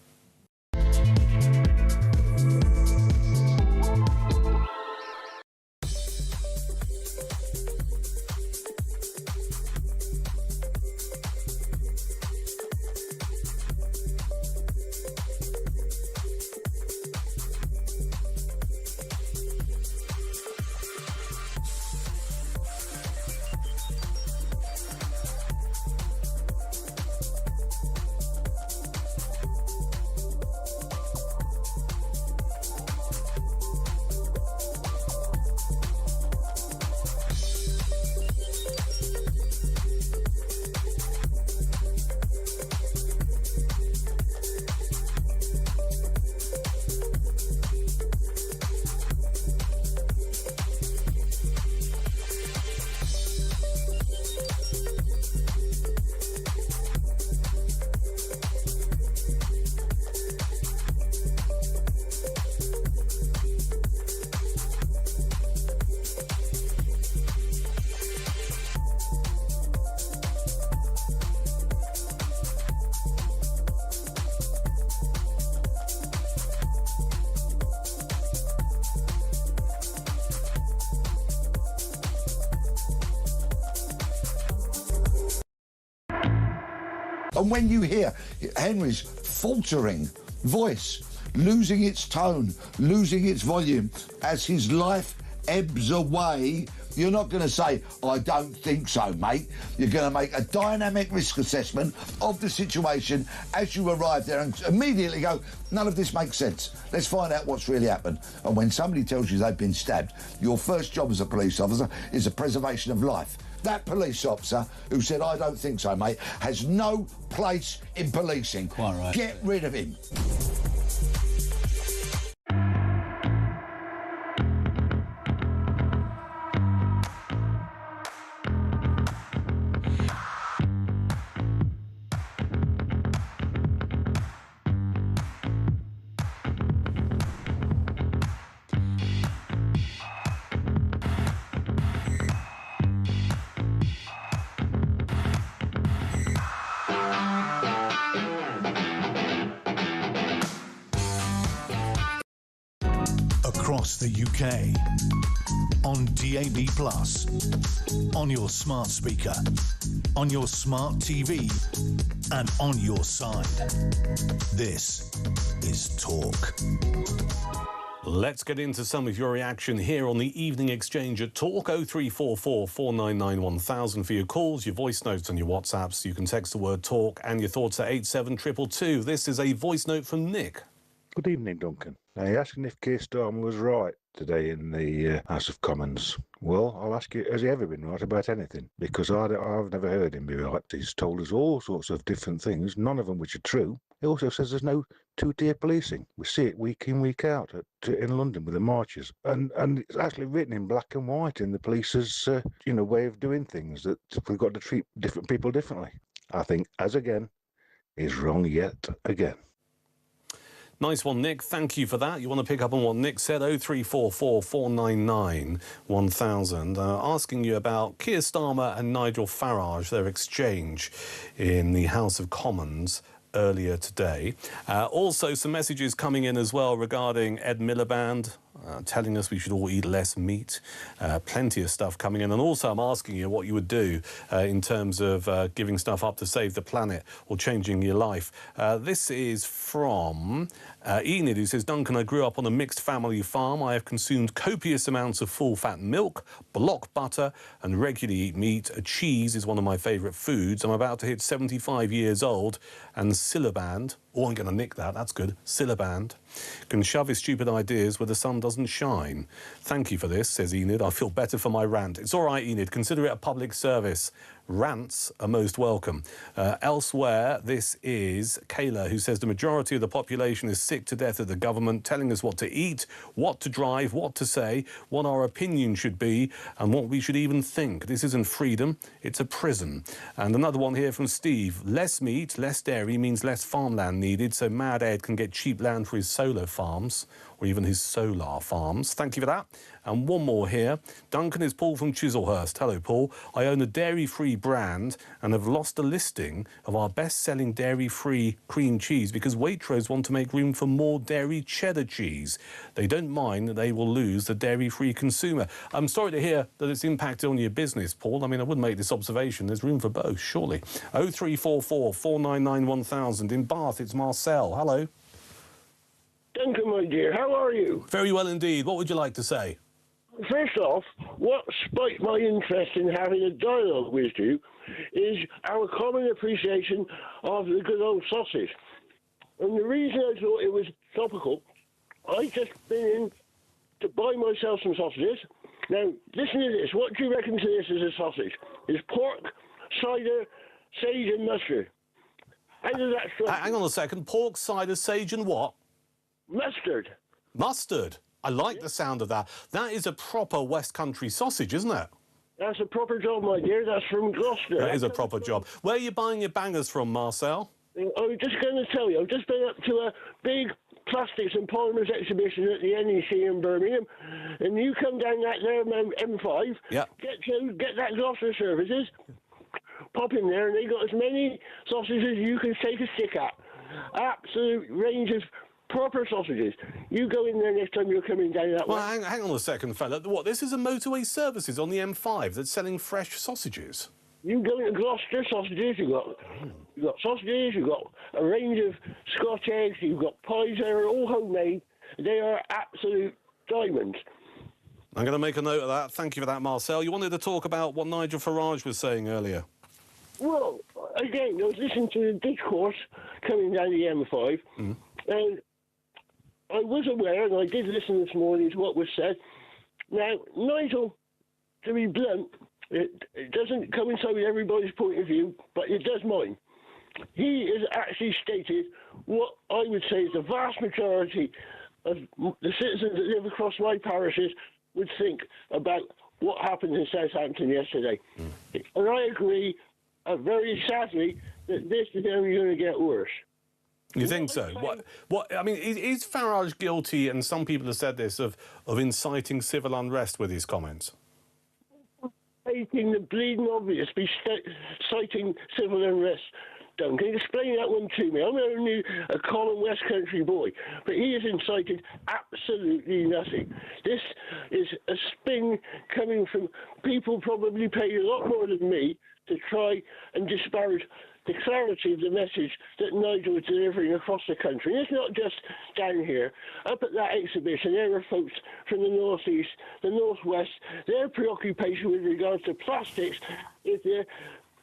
And when you hear Henry's faltering voice, losing its tone, losing its volume, as his life ebbs away, you're not going to say, I don't think so, mate. You're going to make a dynamic risk assessment of the situation as you arrive there and immediately go, none of this makes sense. Let's find out what's really happened. And when somebody tells you they've been stabbed, your first job as a police officer is the preservation of life. That police officer who said, I don't think so, mate, has no place in policing. Quite right. Get rid of him. Across the UK, on DAB+, on your smart speaker, on your smart TV, and on your side. This is Talk. Let's get into some of your reaction here on the Evening Exchange at Talk. 0344 499 1000 for your calls, your voice notes and your WhatsApps. You can text the word Talk and your thoughts at 87222. This is a voice note from Nick. Good evening, Duncan. Now, you're asking if Keir Starmer was right today in the House of Commons. Well, I'll ask you, has he ever been right about anything? Because I've never heard him be right. He's told us all sorts of different things, none of them which are true. He also says there's no two-tier policing. We see it week in, week out in London with the marches. And it's actually written in black and white in the police's way of doing things, that we've got to treat different people differently. I think, as again, is wrong yet again. Nice one, Nick. Thank you for that. You want to pick up on what Nick said? 0344 499 1000. Asking you about Keir Starmer and Nigel Farage, their exchange in the House of Commons earlier today. Also, some messages coming in as well regarding Ed Miliband, telling us we should all eat less meat. Plenty of stuff coming in. And also, I'm asking you what you would do in terms of giving stuff up to save the planet or changing your life. This is from Enid, who says, Duncan, I grew up on a mixed family farm. I have consumed copious amounts of full-fat milk, block butter, and regularly eat meat. Cheese is one of my favourite foods. I'm about to hit 75 years old, and Siliband, oh, I'm going to nick that, that's good, Siliband, can shove his stupid ideas where the sun doesn't shine. Thank you for this, says Enid. I feel better for my rant. It's all right, Enid, consider it a public service. Rants are most welcome. Elsewhere, this is Kayla, who says the majority of the population is sick to death of the government telling us what to eat, what to drive, what to say, what our opinion should be, and what we should even think. This isn't freedom, it's a prison. And another one here from Steve. Less meat, less dairy means less farmland needed, so Mad Ed can get cheap land for his solar farms, or even his solar farms. Thank you for that. And one more here. Duncan, is Paul from Chislehurst. Hello, Paul. I own a dairy-free brand and have lost a listing of our best-selling dairy-free cream cheese because Waitrose want to make room for more dairy cheddar cheese. They don't mind that they will lose the dairy-free consumer. I'm sorry to hear that it's impacted on your business, Paul. I mean, I wouldn't make this observation. There's room for both, surely. 0344 499 1000. In Bath, it's Marcel. Hello. Duncan, my dear, how are you? Very well indeed. What would you like to say? First off, what spiked my interest in having a dialogue with you is our common appreciation of the good old sausage. And the reason I thought it was topical, I just been in to buy myself some sausages. Now, listen to this. What do you reckon to this as a sausage? It's pork, cider, sage and mustard. How does that strike you? Hang on a second. Pork, cider, sage and what? Mustard. Mustard. I like the sound of that. That is a proper West Country sausage, isn't it? That's a proper job, my dear. That's from Gloucester. That is a proper job. Where are you buying your bangers from, Marcel? I was just going to tell you, I've just been up to a big plastics and polymers exhibition at the NEC in Birmingham, and you come down that there M5, yeah. get that Gloucester Services, pop in there, and they got as many sausages as you can take a stick at. Absolute range of proper sausages. You go in there next time you're coming down that way. Well, hang on a second, fella. What, this is a motorway services on the M5 that's selling fresh sausages? You go into Gloucester sausages, you've got sausages, you've got a range of Scotch eggs, you've got pies, they're all homemade. They are absolute diamonds. I'm going to make a note of that. Thank you for that, Marcel. You wanted to talk about what Nigel Farage was saying earlier. Well, again, I was listening to the discourse coming down the M5, and I was aware, and I did listen this morning to what was said. Now, Nigel, to be blunt, it doesn't coincide with everybody's point of view, but it does mine. He has actually stated what I would say is the vast majority of the citizens that live across my parishes would think about what happened in Southampton yesterday. And I agree, very sadly, that this is only going to get worse. You think so? What? I mean, is Farage guilty, and some people have said this, of inciting civil unrest with his comments? Stating the bleeding obvious, be citing civil unrest. Duncan, explain that one to me. I'm only a common West Country boy, but he has incited absolutely nothing. This is a spin coming from people probably paid a lot more than me to try and disparage the clarity of the message that Nigel was delivering across the country. And it's not just down here. Up at that exhibition, there were folks from the northeast, the northwest. Their preoccupation with regards to plastics is the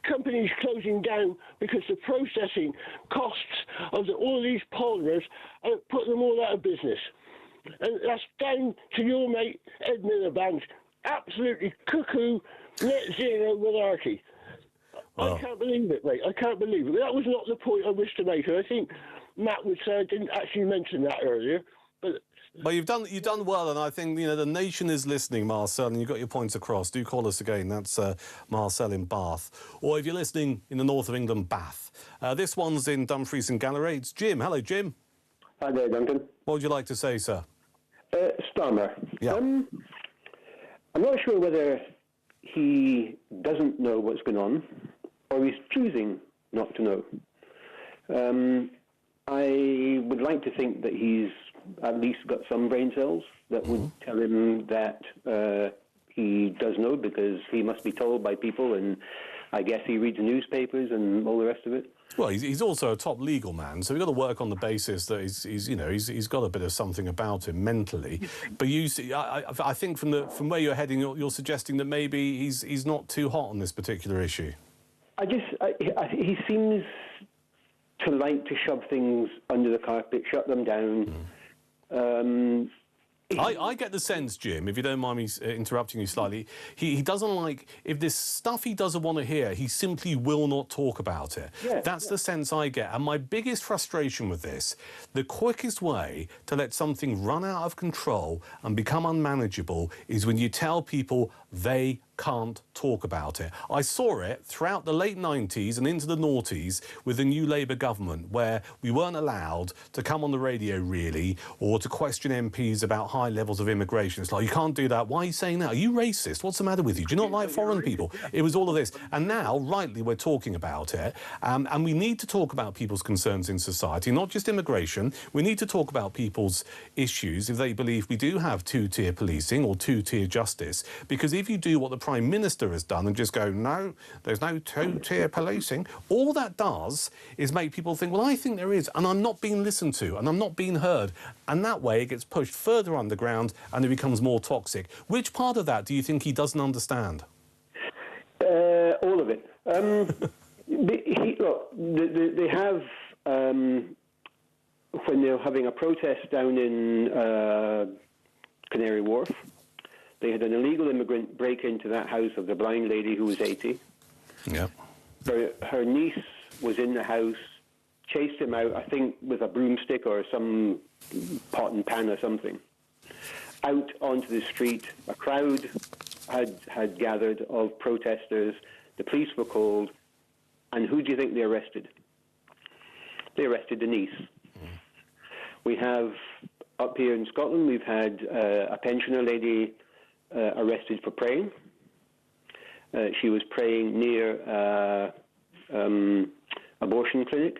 companies closing down because the processing costs of all these polymers put them all out of business. And that's down to your mate Ed Miliband. Absolutely cuckoo, net zero malarkey. I can't believe it, mate. I can't believe it. That was not the point I wished to make. And I think Matt would say I didn't actually mention that earlier. But you've done well, and I think the nation is listening, Marcel, and you got your points across. Do call us again. That's Marcel in Bath, or if you're listening in the north of England, Bath. This one's in Dumfries and Galloway. It's Jim. Hello, Jim. Hi there, Duncan. What would you like to say, sir? Starmer. Yeah. I'm not sure whether he doesn't know what's going on, or he's choosing not to know. I would like to think that he's at least got some brain cells that would tell him that he does know, because he must be told by people, and I guess he reads newspapers and all the rest of it. Well, he's also a top legal man, so we've got to work on the basis that he's got a bit of something about him mentally. But you see, I think from where you're heading, you're suggesting that maybe he's not too hot on this particular issue. He seems to like to shove things under the carpet, shut them down. I get the sense, Jim, if you don't mind me interrupting you slightly, he doesn't like, if there's stuff he doesn't want to hear, he simply will not talk about it. That's the sense I get. And my biggest frustration with this, the quickest way to let something run out of control and become unmanageable is when you tell people they can't talk about it. I saw it throughout the late 90s and into the noughties with the new Labour government, where we weren't allowed to come on the radio, really, or to question MPs about high levels of immigration. It's like, you can't do that. Why are you saying that? Are you racist? What's the matter with you? Do you not like foreign people? It was all of this. And now, rightly, we're talking about it. And we need to talk about people's concerns in society, not just immigration. We need to talk about people's issues if they believe we do have two-tier policing or two-tier justice. Because if you do what the Prime Minister has done and just go, no, there's no two-tier policing, all that does is make people think, well, I think there is, and I'm not being listened to, and I'm not being heard. And that way it gets pushed further underground and it becomes more toxic. Which part of that do you think he doesn't understand? All of it. They have, when they're having a protest down in Canary Wharf, they had an illegal immigrant break into that house of the blind lady who was 80. Yeah. Her niece was in the house, chased him out, I think with a broomstick or some pot and pan or something. Out onto the street, a crowd had gathered of protesters. The police were called, and who do you think they arrested? They arrested the niece. We have, up here in Scotland, we've had a pensioner lady arrested for praying. She was praying near abortion clinic.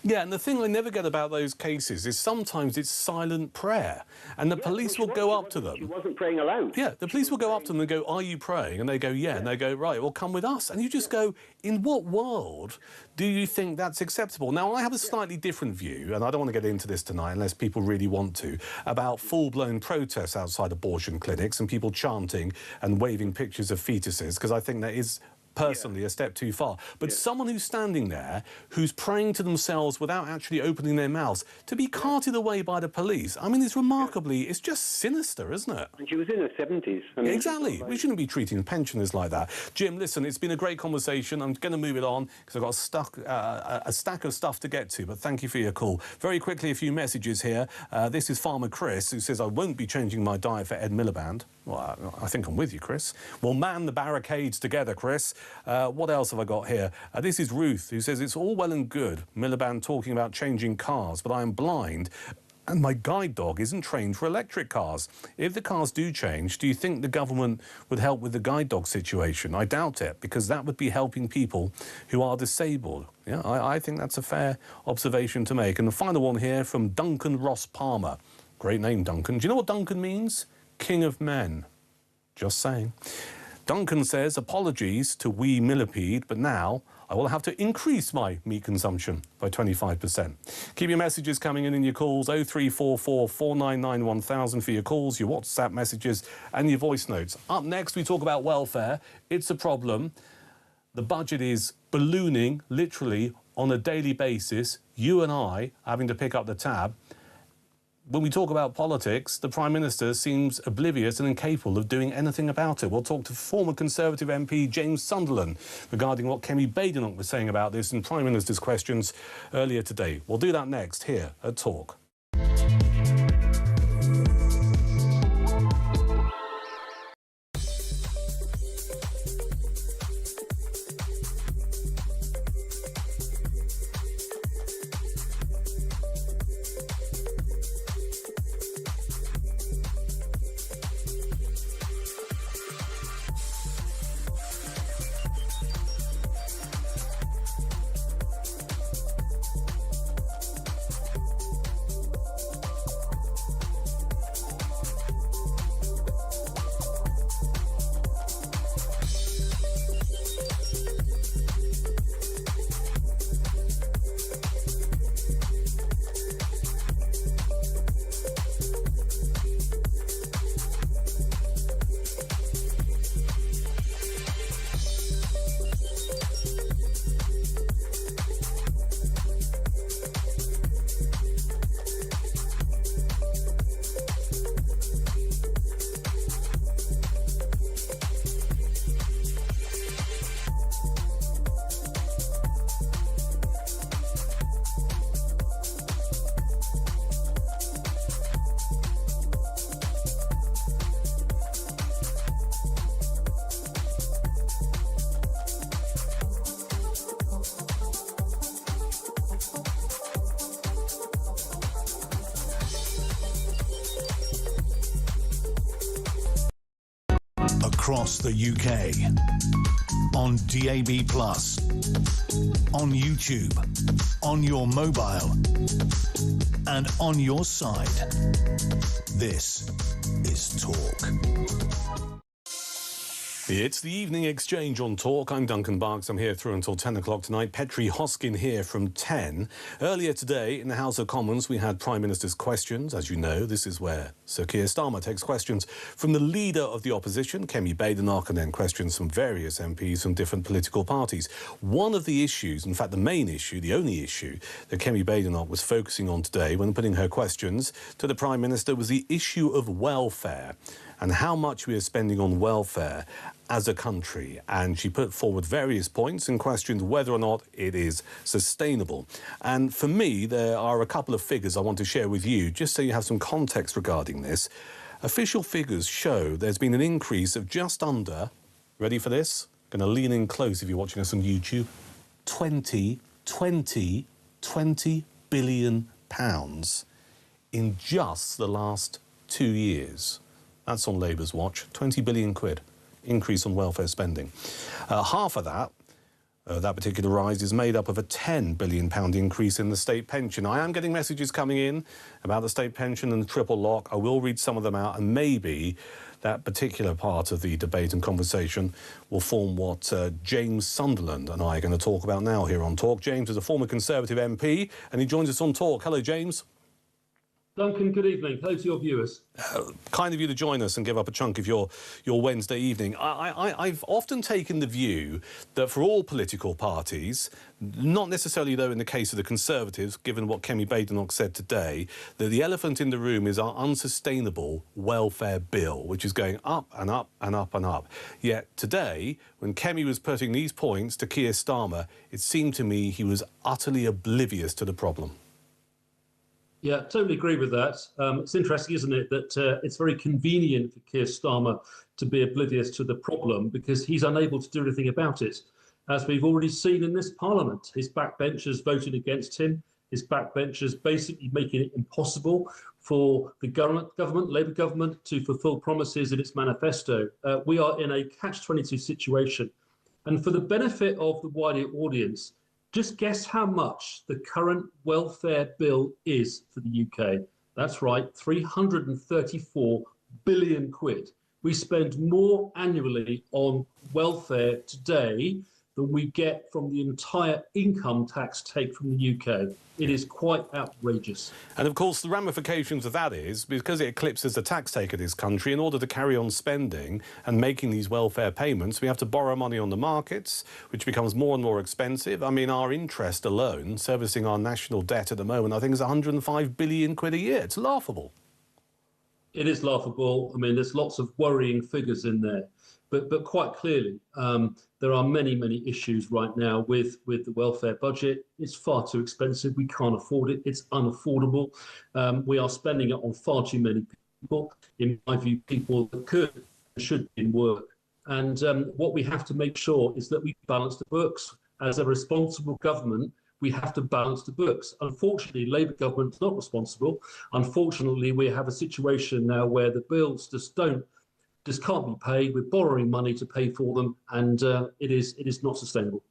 Yeah, and the thing I never get about those cases is sometimes it's silent prayer, and the police will go up to them. She wasn't praying aloud. Yeah, the police will go up to them and go, are you praying? And they go, yeah. And they go, right, well, come with us. And you just go, in what world do you think that's acceptable? Now, I have a slightly different view, and I don't want to get into this tonight unless people really want to, about full-blown protests outside abortion clinics and people chanting and waving pictures of fetuses, because I think that is personally a step too far. But someone who's standing there, who's praying to themselves without actually opening their mouths, to be carted away by the police, I mean, it's remarkably, it's just sinister, isn't it? And she was in her 70s. I mean, exactly. We shouldn't be treating pensioners like that. Jim, listen, it's been a great conversation. I'm going to move it on because I've got a stack of stuff to get to, but thank you for your call. Very quickly, a few messages here. This is Farmer Chris, who says, I won't be changing my diet for Ed Miliband. Well, I think I'm with you, Chris. We'll man the barricades together, Chris. What else have I got here? This is Ruth, who says, it's all well and good, Miliband talking about changing cars, but I am blind and my guide dog isn't trained for electric cars. If the cars do change, do you think the government would help with the guide dog situation? I doubt it, because that would be helping people who are disabled. Yeah, I think that's a fair observation to make. And the final one here from Duncan Ross Palmer. Great name, Duncan. Do you know what Duncan means? King of men. Just saying. Duncan says, apologies to wee millipede, but now I will have to increase my meat consumption by 25%. Keep your messages coming in your calls, 0344 499 1000 for your calls, your WhatsApp messages and your voice notes. Up next, we talk about welfare. It's a problem. The budget is ballooning, literally, on a daily basis. You and I having to pick up the tab. When we talk about politics, the Prime Minister seems oblivious and incapable of doing anything about it. We'll talk to former Conservative MP James Sunderland regarding what Kemi Badenoch was saying about this in Prime Minister's questions earlier today. We'll do that next here at Talk. across the UK, on DAB+, on YouTube, on your mobile, and on your side. This is Talk. It's the Evening Exchange on Talk. I'm Duncan Barkes. I'm here through until 10 o'clock tonight. Petri Hoskin here from 10. Earlier today in the House of Commons, we had Prime Minister's questions. As you know, this is where Sir Keir Starmer takes questions from the leader of the opposition, Kemi Badenoch, and then questions from various MPs from different political parties. One of the issues, in fact, the main issue, the only issue that Kemi Badenoch was focusing on today when putting her questions to the Prime Minister was the issue of welfare and how much we are spending on welfare as a country. And she put forward various points and questioned whether or not it is sustainable. And for me, there are a couple of figures I want to share with you, just so you have some context regarding this. Official figures show there's been an increase of just under, ready for this? Going to lean in close if you're watching us on YouTube, 20 billion pounds in just the last 2 years. That's on Labour's watch, 20 billion quid increase on welfare spending. Half of that particular rise is made up of a £10 billion increase in the state pension. I am getting messages coming in about the state pension and the triple lock. I will read some of them out, and maybe that particular part of the debate and conversation will form what James Sunderland and I are going to talk about now here on Talk. James is a former Conservative MP, and he joins us on Talk. Hello, James. Duncan, good evening. Hello to your viewers. Kind of you to join us and give up a chunk of your Wednesday evening. I've often taken the view that for all political parties, not necessarily though in the case of the Conservatives, given what Kemi Badenoch said today, that the elephant in the room is our unsustainable welfare bill, which is going up and up and up and up. Yet today, when Kemi was putting these points to Keir Starmer, it seemed to me he was utterly oblivious to the problem. Yeah, totally agree with that. It's interesting, isn't it, that it's very convenient for Keir Starmer to be oblivious to the problem because he's unable to do anything about it. As we've already seen in this Parliament, his backbenchers voted against him, his backbenchers basically making it impossible for the government, Labour government, to fulfil promises in its manifesto. We are in a catch-22 situation. And for the benefit of the wider audience, just guess how much the current welfare bill is for the UK. That's right, 334 billion quid. We spend more annually on welfare today than we get from the entire income tax take from the UK. It is quite outrageous. And of course, the ramifications of that is, because it eclipses the tax take of this country, in order to carry on spending and making these welfare payments, we have to borrow money on the markets, which becomes more and more expensive. I mean, our interest alone, servicing our national debt at the moment, I think is 105 billion quid a year. It's laughable. It is laughable. I mean, there's lots of worrying figures in there. But quite clearly, there are many, many issues right now with the welfare budget. It's far too expensive. We can't afford it. It's unaffordable. We are spending it on far too many people, in my view, people that could and should be in work. And what we have to make sure is that we balance the books. As a responsible government, we have to balance the books. Unfortunately, Labour government's not responsible. Unfortunately, we have a situation now where the bills just can't be paid. We're borrowing money to pay for them, and it is not sustainable.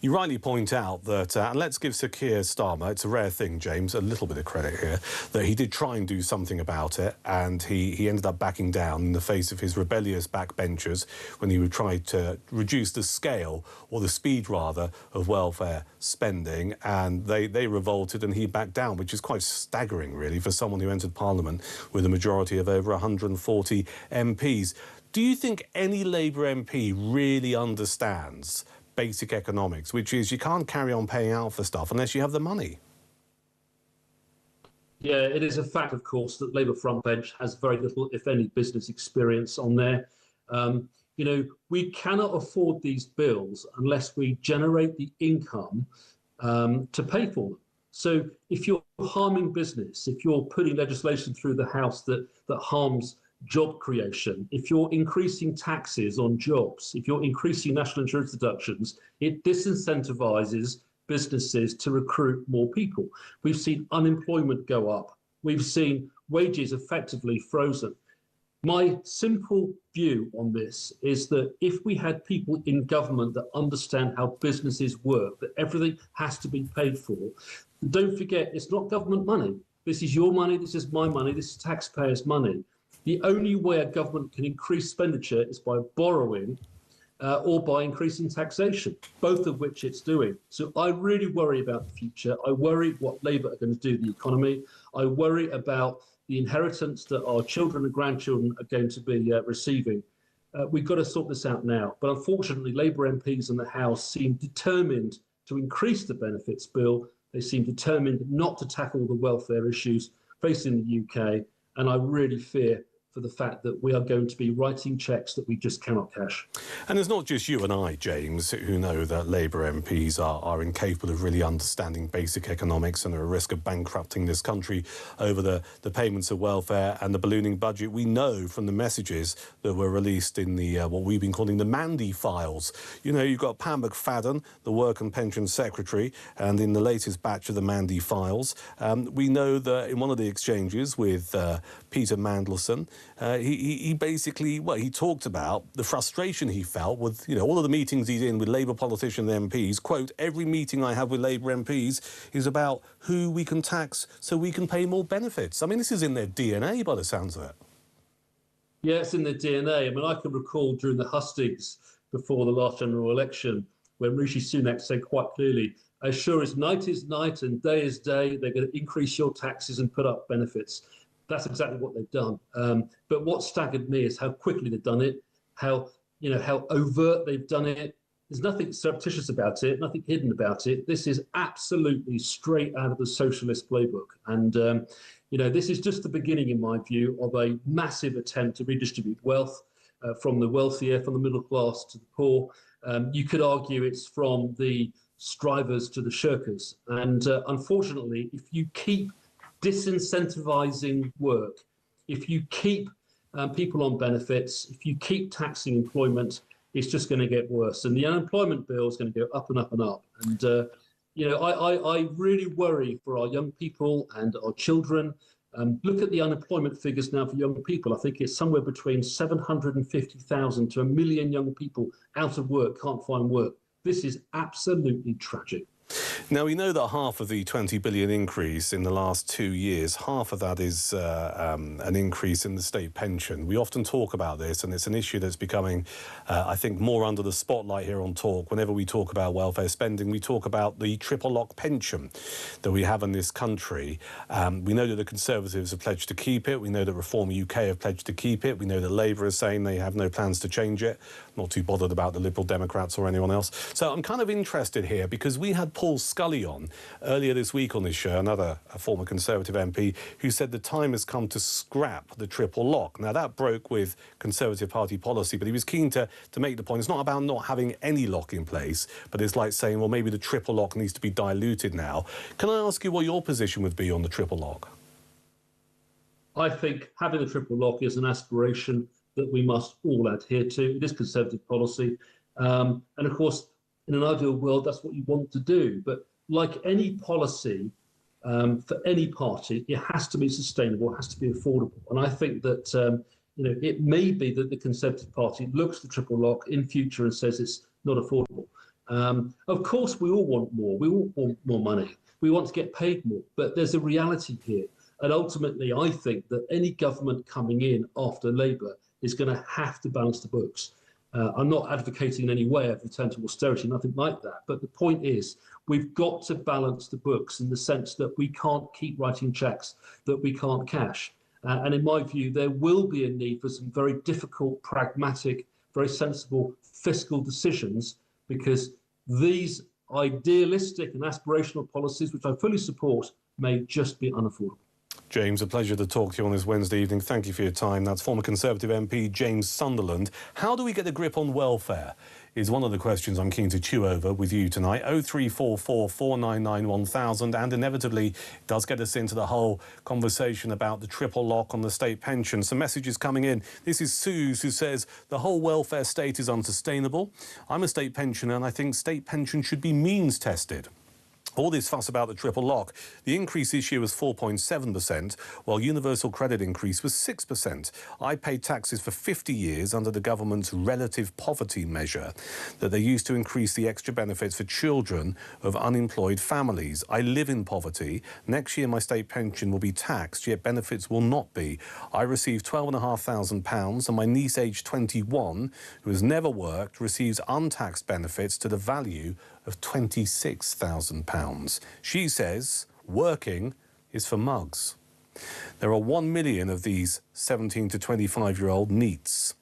You rightly point out that, and let's give Sir Keir Starmer, it's a rare thing, James, a little bit of credit here, that he did try and do something about it, and he ended up backing down in the face of his rebellious backbenchers when he tried to reduce the scale, or the speed rather, of welfare spending, and they revolted and he backed down, which is quite staggering, really, for someone who entered Parliament with a majority of over 140 MPs. Do you think any Labour MP really understands basic economics, which is you can't carry on paying out for stuff unless you have the money? Yeah, it is a fact, of course, that Labour frontbench has very little, if any, business experience on there. You know, we cannot afford these bills unless we generate the income to pay for them. So if you're harming business, if you're putting legislation through the House that harms job creation, if you're increasing taxes on jobs, if you're increasing national insurance deductions, it disincentivises businesses to recruit more people. We've seen unemployment go up. We've seen wages effectively frozen. My simple view on this is that if we had people in government that understand how businesses work, that everything has to be paid for, don't forget, it's not government money. This is your money, this is my money, this is taxpayers' money. The only way a government can increase expenditure is by borrowing or by increasing taxation, both of which it's doing. So I really worry about the future. I worry what Labour are going to do to the economy. I worry about the inheritance that our children and grandchildren are going to be receiving. We've got to sort this out now. But unfortunately, Labour MPs in the House seem determined to increase the benefits bill. They seem determined not to tackle the welfare issues facing the UK. And I really fear for the fact that we are going to be writing cheques that we just cannot cash. And it's not just you and I, James, who know that Labour MPs are incapable of really understanding basic economics and are at risk of bankrupting this country over the payments of welfare and the ballooning budget. We know from the messages that were released in the what we've been calling the Mandy files. You know, you've got Pam McFadden, the Work and Pension Secretary, and in the latest batch of the Mandy files, we know that in one of the exchanges with Peter Mandelson, he basically, well, he talked about the frustration he felt with, you know, all of the meetings he's in with Labour politicians and MPs. Quote, every meeting I have with Labour MPs is about who we can tax so we can pay more benefits. I mean, this is in their DNA by the sounds of it. Yeah, it's in their DNA. I mean, I can recall during the hustings before the last general election when Rishi Sunak said quite clearly, as sure as night is night and day is day, they're going to increase your taxes and put up benefits. That's exactly what they've done. But what staggered me is how quickly they've done it, how overt they've done it. There's nothing surreptitious about it, nothing hidden about it. This is absolutely straight out of the socialist playbook. And, this is just the beginning, in my view, of a massive attempt to redistribute wealth from the wealthier, from the middle class to the poor. You could argue it's from the strivers to the shirkers. And unfortunately, if you keep disincentivizing work, if you keep people on benefits, if you keep taxing employment, it's just going to get worse. And the unemployment bill is going to go up and up and up. And, I really worry for our young people and our children. Look at the unemployment figures now for young people. I think it's somewhere between 750,000 to 1 million young people out of work, can't find work. This is absolutely tragic. Now, we know that half of the 20 billion increase in the last 2 years, half of that is an increase in the state pension. We often talk about this, and it's an issue that's becoming, I think, more under the spotlight here on Talk. Whenever we talk about welfare spending, we talk about the triple lock pension that we have in this country. We know that the Conservatives have pledged to keep it. We know that Reform UK have pledged to keep it. We know that Labour is saying they have no plans to change it. Not too bothered about the Liberal Democrats or anyone else. So I'm kind of interested here because we had Paul Scully on earlier this week on this show, a former Conservative MP, who said the time has come to scrap the triple lock. Now, that broke with Conservative Party policy, but he was keen to make the point. It's not about not having any lock in place, but it's like saying, well, maybe the triple lock needs to be diluted now. Can I ask you what your position would be on the triple lock? I think having a triple lock is an aspiration that we must all adhere to. It is Conservative policy. And of course, in an ideal world, that's what you want to do. But like any policy for any party, it has to be sustainable, it has to be affordable. And I think that, it may be that the Conservative Party looks at the triple lock in future and says it's not affordable. Of course, we all want more. We all want more money. We want to get paid more. But there's a reality here. And ultimately, I think that any government coming in after Labour is going to have to balance the books. I'm not advocating in any way a return to austerity, nothing like that. But the point is, we've got to balance the books in the sense that we can't keep writing cheques that we can't cash. And in my view, there will be a need for some very difficult, pragmatic, very sensible fiscal decisions, because these idealistic and aspirational policies, which I fully support, may just be unaffordable. James, a pleasure to talk to you on this Wednesday evening. Thank you for your time. That's former Conservative MP James Sunderland. How do we get a grip on welfare is one of the questions I'm keen to chew over with you tonight. 0344 499 1000, and inevitably it does get us into the whole conversation about the triple lock on the state pension. Some messages coming in. This is Suze, who says the whole welfare state is unsustainable. I'm a state pensioner and I think state pension should be means tested. All this fuss about the triple lock. The increase this year was 4.7%, while universal credit increase was 6%. I paid taxes for 50 years under the government's relative poverty measure that they used to increase the extra benefits for children of unemployed families. I live in poverty. Next year my state pension will be taxed, yet benefits will not be. I receive £12,500 and my niece aged 21, who has never worked, receives untaxed benefits to the value of £26,000. She says working is for mugs. There are 1 million of these 17 to 25-year-old NEETs.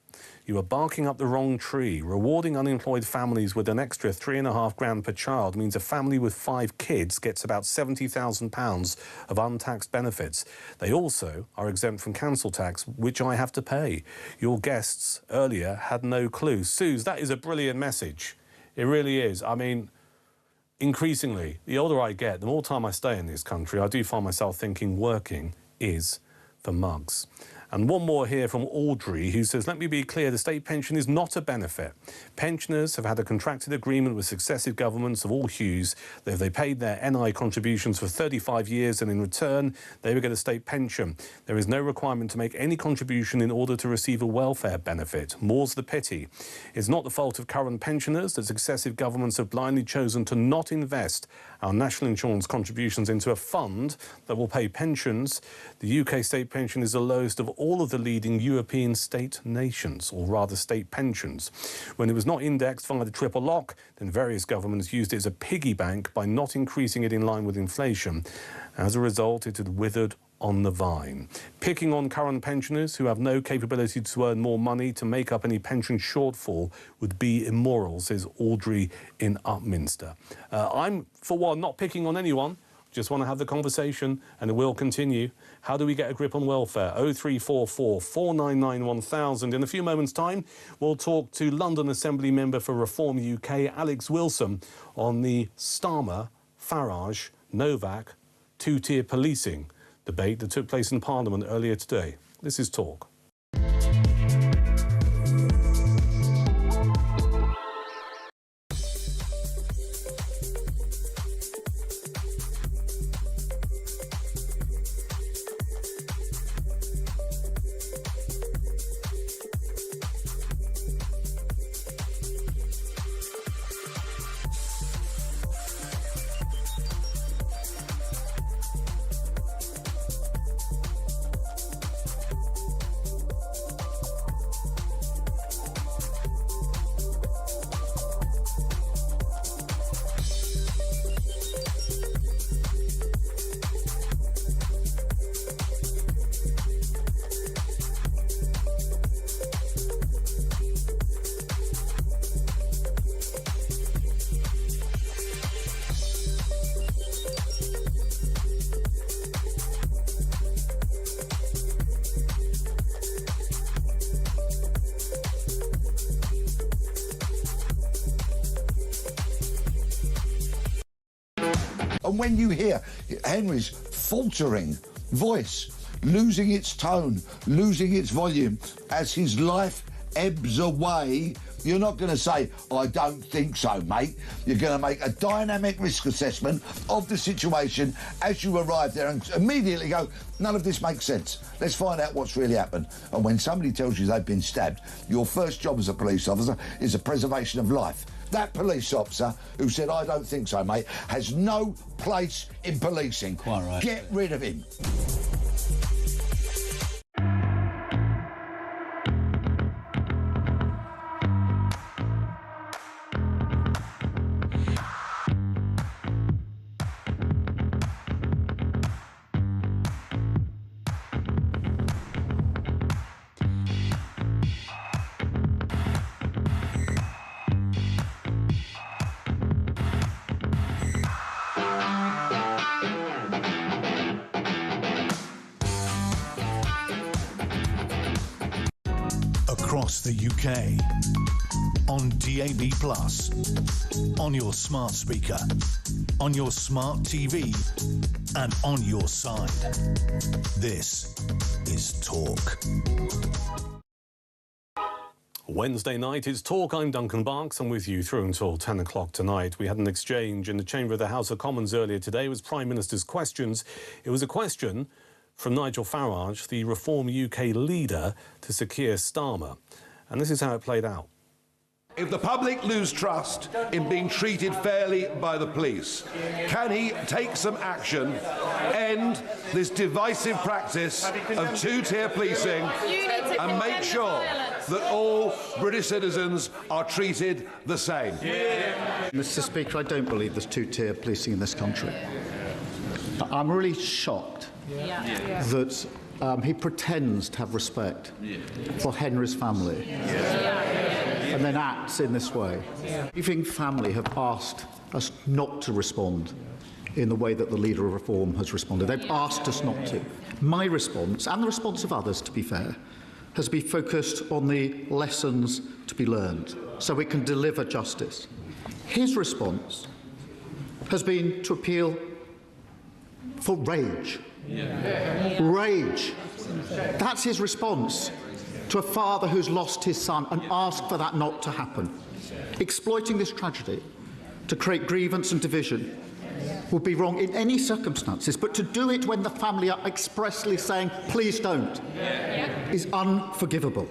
You are barking up the wrong tree. Rewarding unemployed families with an extra £3,500 per child means a family with 5 kids gets about £70,000 of untaxed benefits. They also are exempt from council tax, which I have to pay. Your guests earlier had no clue. Suze, that is a brilliant message. It really is. I mean, increasingly, the older I get, the more time I stay in this country, I do find myself thinking working is for mugs. And one more here from Audrey, who says, let me be clear, the state pension is not a benefit. Pensioners have had a contracted agreement with successive governments of all hues that if they paid their NI contributions for 35 years and in return, they would get a state pension. There is no requirement to make any contribution in order to receive a welfare benefit. More's the pity. It's not the fault of current pensioners that successive governments have blindly chosen to not invest our national insurance contributions into a fund that will pay pensions. The UK state pension is the lowest of all of the leading European state nations, or rather state pensions. When it was not indexed via the triple lock, then various governments used it as a piggy bank by not increasing it in line with inflation. As a result, it had withered on the vine. Picking on current pensioners who have no capability to earn more money to make up any pension shortfall would be immoral, says Audrey in Upminster. I'm, for one, not picking on anyone. Just want to have the conversation, and it will continue. How do we get a grip on welfare? 0344 499 1000. In a few moments' time, we'll talk to London Assembly Member for Reform UK, Alex Wilson, on the Starmer, Farage, Novak two-tier policing debate that took place in Parliament earlier today. This is Talk. And when you hear Henry's faltering voice, losing its tone, losing its volume, as his life ebbs away, you're not going to say, I don't think so, mate. You're going to make a dynamic risk assessment of the situation as you arrive there and immediately go, none of this makes sense. Let's find out what's really happened. And when somebody tells you they've been stabbed, your first job as a police officer is the preservation of life. That police officer who said, I don't think so, mate, has no place in policing. Quite right. Get rid of him. Across the UK, on DAB+, on your smart speaker, on your smart TV, and on your side. This is Talk. Wednesday night, it's Talk. I'm Duncan Barkes. I'm with you through until 10 o'clock tonight. We had an exchange in the chamber of the House of Commons earlier today. It was Prime Minister's questions. It was a question from Nigel Farage, the Reform UK leader, to Sir Keir Starmer. And this is how it played out. If the public lose trust in being treated fairly by the police, can he take some action, end this divisive practice of two-tier policing and make sure that all British citizens are treated the same? Mr. Speaker, I don't believe there's two-tier policing in this country. I'm really shocked that he pretends to have respect for Henry's family and then acts in this way. Grieving family have asked us not to respond in the way that the leader of Reform has responded. They've asked us not to. My response, and the response of others, to be fair, has been focused on the lessons to be learned so we can deliver justice. His response has been to appeal for rage. Rage. That's his response to a father who's lost his son and ask for that not to happen. Exploiting this tragedy to create grievance and division would be wrong in any circumstances, but to do it when the family are expressly saying, please don't, is unforgivable.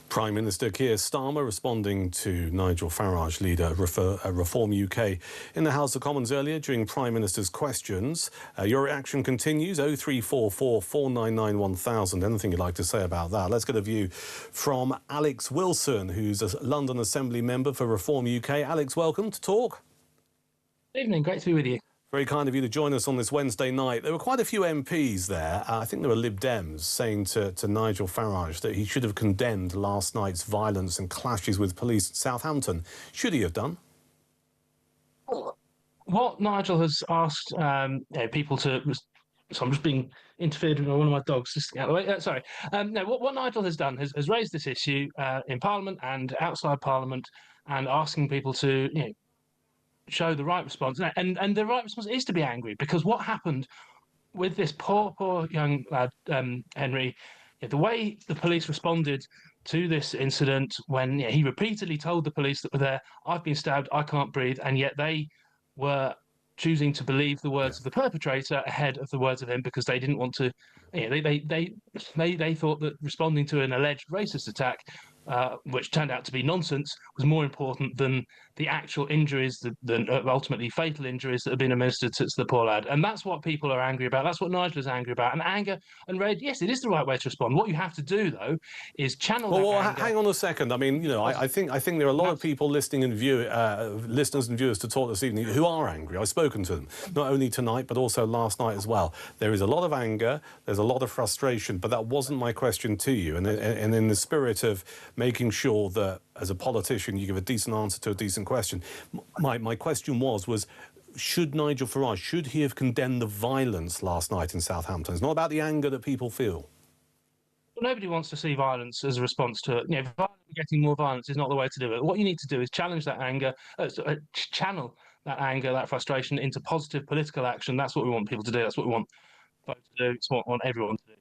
Prime Minister Keir Starmer responding to Nigel Farage, leader Reform UK, in the House of Commons earlier during Prime Minister's questions. Your reaction continues, 0344 499 1000. Anything you'd like to say about that? Let's get a view from Alex Wilson, who's a London Assembly member for Reform UK. Alex, welcome to Talk. Good evening, great to be with you. Very kind of you to join us on this Wednesday night. There were quite a few MPs there. I think there were Lib Dems saying to Nigel Farage that he should have condemned last night's violence and clashes with police at Southampton. Should he have done? What Nigel has asked people to... So I'm just being interfered with by one of my dogs. Just out of the way. Sorry. No, what Nigel has done has raised this issue in Parliament and outside Parliament, and asking people to, show the right response. And the right response is to be angry, because what happened with this poor young lad, Henry, the way the police responded to this incident when he repeatedly told the police that were there, I've been stabbed, I can't breathe, and yet they were choosing to believe the words of the perpetrator ahead of the words of him, because they didn't want to, they thought that responding to an alleged racist attack, which turned out to be nonsense, was more important than the actual injuries, the ultimately fatal injuries that have been administered to the poor lad. And that's what people are angry about. That's what Nigel is angry about. And anger and rage, yes, it is the right way to respond. What you have to do, though, is channel that anger. Hang on a second. I mean, I think there are a lot of people listening and listeners and viewers to Talk this evening who are angry. I've spoken to them, not only tonight, but also last night as well. There is a lot of anger. There's a lot of frustration. But that wasn't my question to you. And in the spirit of making sure that, as a politician, you give a decent answer to a decent question, my question was, should Nigel Farage, should he have condemned the violence last night in Southampton? It's not about the anger that people feel. Well, nobody wants to see violence as a response to it. Getting more violence is not the way to do it. What you need to do is challenge that anger, channel that anger, that frustration into positive political action. That's what we want people to do. That's what we want folks to do. It's what we want everyone to do.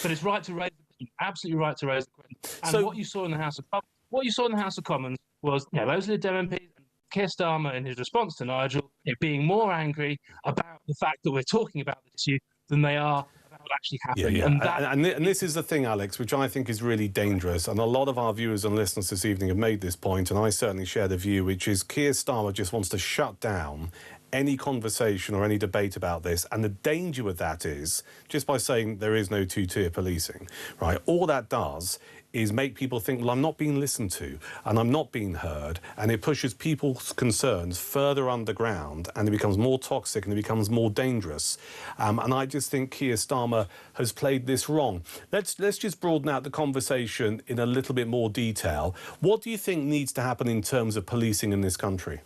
But it's right to raise the question, absolutely right to raise the question. And what you saw in the House of Commons was those Lib Dem MPs and Keir Starmer, in his response to Nigel, being more angry about the fact that we're talking about this issue than they are about what actually happened. And this is the thing, Alex, which I think is really dangerous. And a lot of our viewers and listeners this evening have made this point, and I certainly share the view, which is Keir Starmer just wants to shut down any conversation or any debate about this. And the danger with that is, just by saying there is no two-tier policing, right, all that does is make people think, well, I'm not being listened to and I'm not being heard, and it pushes people's concerns further underground, and it becomes more toxic and it becomes more dangerous. And I just think Keir Starmer has played this wrong. Let's just broaden out the conversation in a little bit more detail. What do you think needs to happen in terms of policing in this country?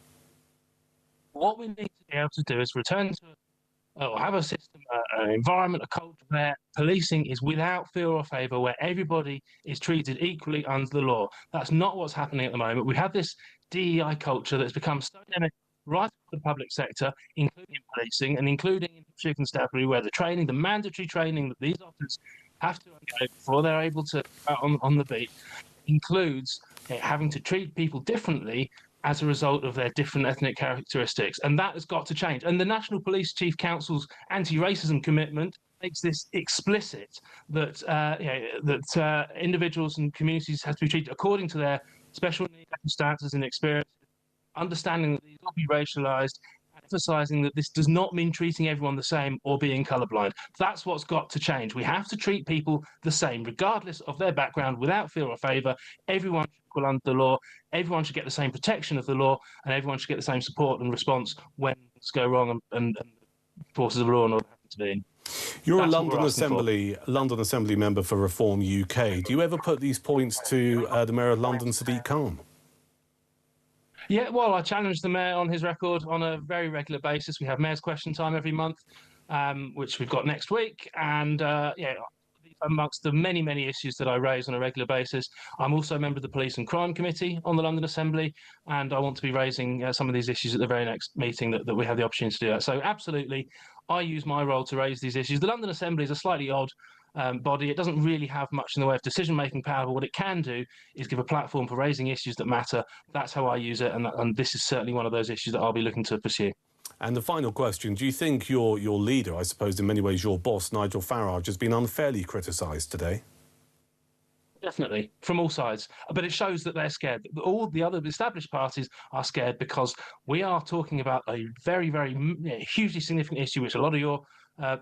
What we need to be able to do is return to or have a system, an environment, a culture where policing is without fear or favour, where everybody is treated equally under the law. That's not what's happening at the moment. We have this DEI culture that's become so endemic right across the public sector, including policing and including in chief constabulary, where the mandatory training that these officers have to undergo before they're able to go out on the beat includes having to treat people differently as a result of their different ethnic characteristics. And that has got to change. And the National Police Chief Council's anti-racism commitment makes this explicit, that individuals and communities have to be treated according to their special needs, circumstances and experience, understanding that these will be racialised, emphasising that this does not mean treating everyone the same or being colourblind. That's what's got to change. We have to treat people the same, regardless of their background, without fear or favour. Everyone should be equal under the law, everyone should get the same protection of the law, and everyone should get the same support and response when things go wrong and forces of law and order happen to be in. You're a London Assembly member for Reform UK. Do you ever put these points to the Mayor of London, Sadiq Khan? Yeah, well, I challenge the Mayor on his record on a very regular basis. We have Mayor's Question Time every month, which we've got next week. And amongst the many, many issues that I raise on a regular basis, I'm also a member of the Police and Crime Committee on the London Assembly, and I want to be raising some of these issues at the very next meeting that we have the opportunity to do that. So absolutely, I use my role to raise these issues. The London Assembly is a slightly odd body. It doesn't really have much in the way of decision-making power, but what it can do is give a platform for raising issues that matter. That's how I use it, and this is certainly one of those issues that I'll be looking to pursue. And the final question, do you think your leader, I suppose in many ways your boss, Nigel Farage, has been unfairly criticised today? Definitely, from all sides. But it shows that they're scared. All the other established parties are scared because we are talking about a very, very hugely significant issue, which a lot of your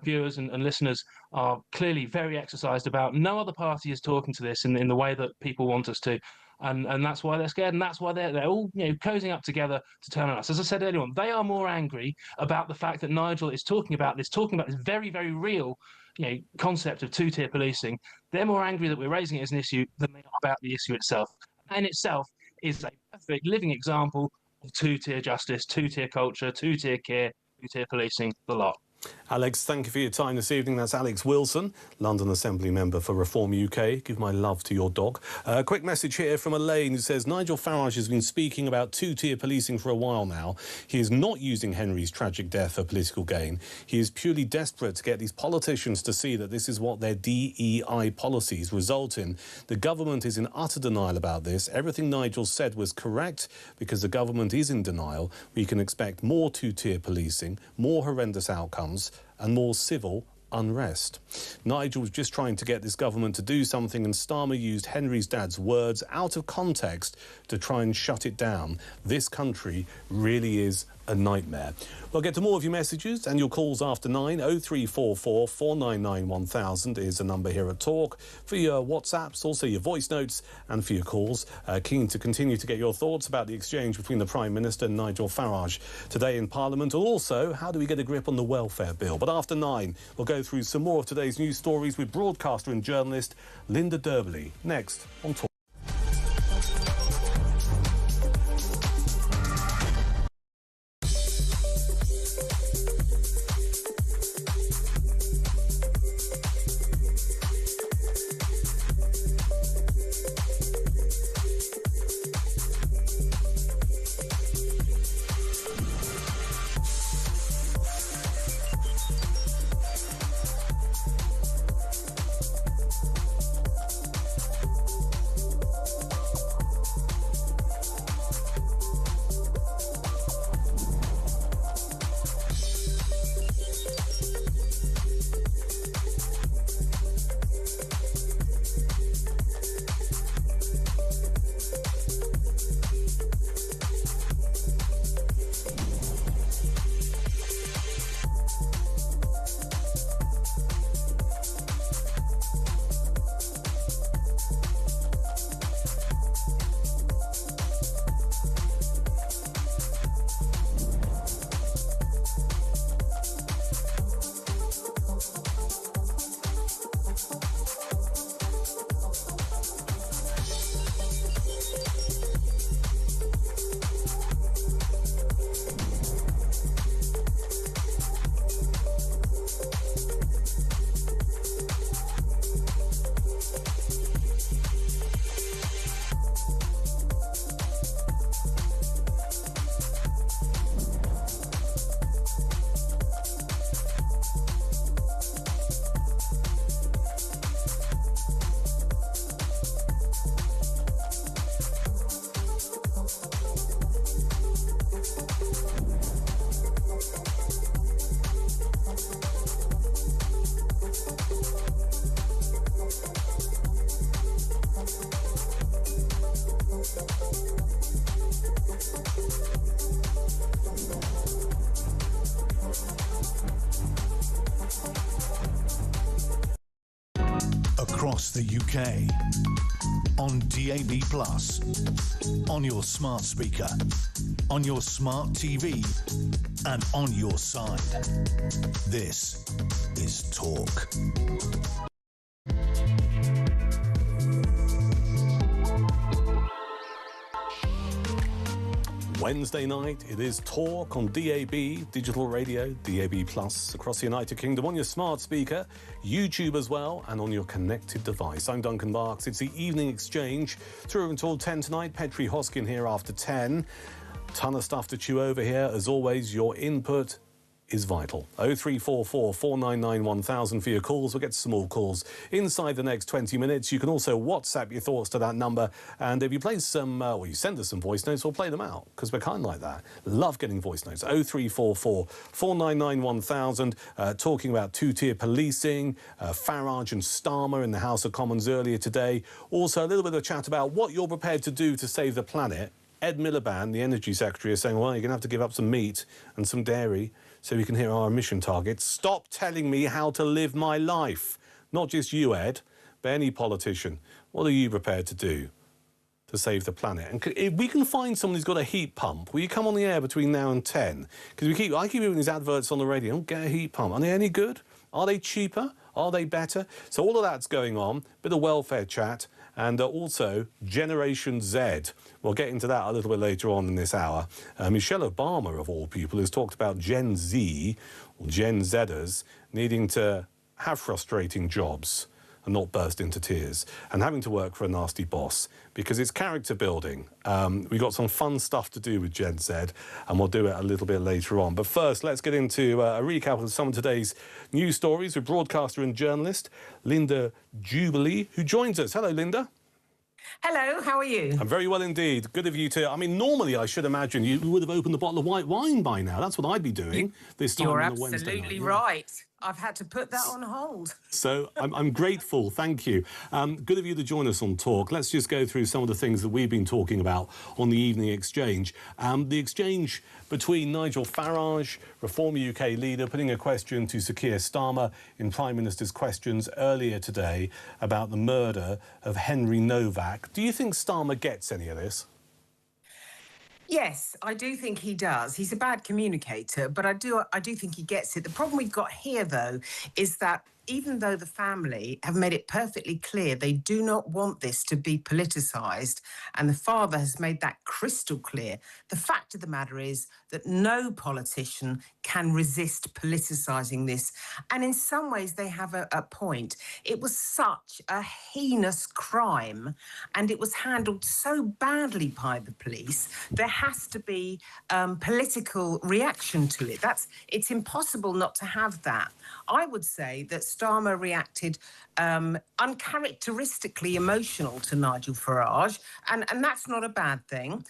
viewers and listeners are clearly very exercised about. No other party is talking to this in the way that people want us to. And that's why they're scared, and that's why they're all cozying up together to turn on us. As I said earlier on, they are more angry about the fact that Nigel is talking about this very, very real concept of two-tier policing. They're more angry that we're raising it as an issue than they are about the issue itself. And itself is a perfect living example of two-tier justice, two-tier culture, two-tier care, two-tier policing, the lot. Alex, thank you for your time this evening. That's Alex Wilson, London Assembly member for Reform UK. Give my love to your dog. A quick message here from Elaine who says, Nigel Farage has been speaking about two-tier policing for a while now. He is not using Henry's tragic death for political gain. He is purely desperate to get these politicians to see that this is what their DEI policies result in. The government is in utter denial about this. Everything Nigel said was correct because the government is in denial. We can expect more two-tier policing, more horrendous outcomes, and more civil unrest. Nigel was just trying to get this government to do something, and Starmer used Henry's dad's words out of context to try and shut it down. This country really is a nightmare. We'll get to more of your messages and your calls after 9. 0344 499 1000 is the number here at Talk. For your WhatsApps, also your voice notes, and for your calls. Keen to continue to get your thoughts about the exchange between the Prime Minister and Nigel Farage today in Parliament. Also, how do we get a grip on the welfare bill? But after 9, we'll go through some more of today's news stories with broadcaster and journalist Linda Derbley. Next on Talk. across the UK. On DAB+, on your smart speaker, on your smart TV, and on your side. This is Talk. Wednesday night, it is Talk on DAB, digital radio, DAB+, across the United Kingdom, on your smart speaker, YouTube as well, and on your connected device. I'm Duncan Barkes. It's the Evening Exchange, through until 10 tonight. Petri Hoskin here after 10. Ton of stuff to chew over here. As always, your input is vital. 0344 499 1000 for your calls. We'll get some more calls inside the next 20 minutes. You can also WhatsApp your thoughts to that number. And if you play some, well, you send us some voice notes, we'll play them out, because we're kind of like that. Love getting voice notes. 0344 499 1000, talking about two-tier policing, Farage and Starmer in the House of Commons earlier today. Also, a little bit of chat about what you're prepared to do to save the planet. Ed Miliband, the Energy Secretary, is saying, well, you're going to have to give up some meat and some dairy so we can hit our emission targets. Stop telling me how to live my life. Not just you, Ed, but any politician. What are you prepared to do to save the planet? And if we can find someone who's got a heat pump, will you come on the air between now and 10? Because I keep hearing these adverts on the radio. Don't get a heat pump. Are they any good? Are they cheaper? Are they better? So all of that's going on. Bit of welfare chat. And also Generation Z. We'll get into that a little bit later on in this hour. Michelle Obama, of all people, has talked about Gen Z, or Gen Zers, needing to have frustrating jobs and not burst into tears, and having to work for a nasty boss, because it's character building. We've got some fun stuff to do with Gen Z, and we'll do it a little bit later on. But first, let's get into a recap of some of today's news stories with broadcaster and journalist Linda Jubilee, who joins us. Hello, Linda. Hello, how are you? I'm very well indeed. Good of you to... I mean, normally I should imagine you would have opened a bottle of white wine by now. That's what I'd be doing this time on a Wednesday night. You're absolutely right. I've had to put that on hold. So I'm grateful, thank you. Good of you to join us on Talk. Let's just go through some of the things that we've been talking about on the Evening Exchange. The exchange between Nigel Farage, Reform UK leader, putting a question to Sir Keir Starmer in Prime Minister's questions earlier today about the murder of Henry Novak. Do you think Starmer gets any of this? Yes, I do think he does. He's a bad communicator, but I do think he gets it. The problem we've got here, though, is that even though the family have made it perfectly clear they do not want this to be politicised, and the father has made that crystal clear, the fact of the matter is that no politician can resist politicising this. And in some ways, they have a point. It was such a heinous crime, and it was handled so badly by the police. There has to be political reaction to it. It's impossible not to have that. I would say that Starmer reacted uncharacteristically emotional to Nigel Farage, and that's not a bad thing.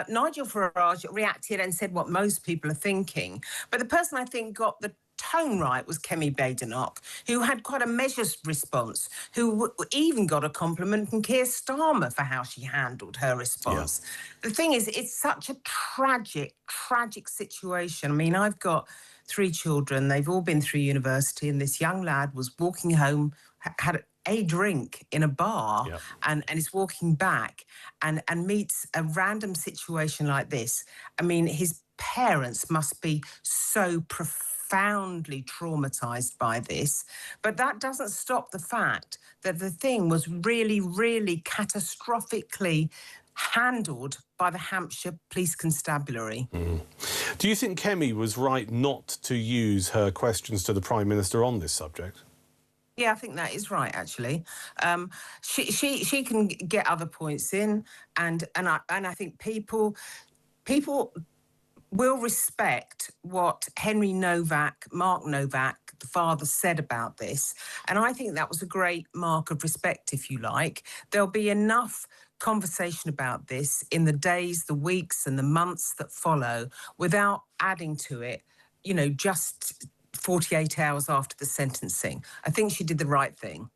Nigel Farage reacted and said what most people are thinking, but the person I think got the tone right was Kemi Badenoch, who had quite a measured response, who even got a compliment from Keir Starmer for how she handled her response. Yeah. The thing is, it's such a tragic, tragic situation. I mean, I've got 3 children. They've all been through university, and this young lad was walking home, had a drink in a bar, and is walking back and meets a random situation like this. I mean, his parents must be so profoundly traumatized by this, but that doesn't stop the fact that the thing was really, really catastrophically handled by the Hampshire Police Constabulary. Do you think Kemi was right not to use her questions to the Prime Minister on this subject? Yeah, I think that is right, actually. She can get other points in, and I think people will respect what Mark Novak, the father, said about this. And I think that was a great mark of respect, if you like. There'll be enough conversation about this in the days, the weeks and the months that follow without adding to it, just 48 hours after the sentencing. I think she did the right thing.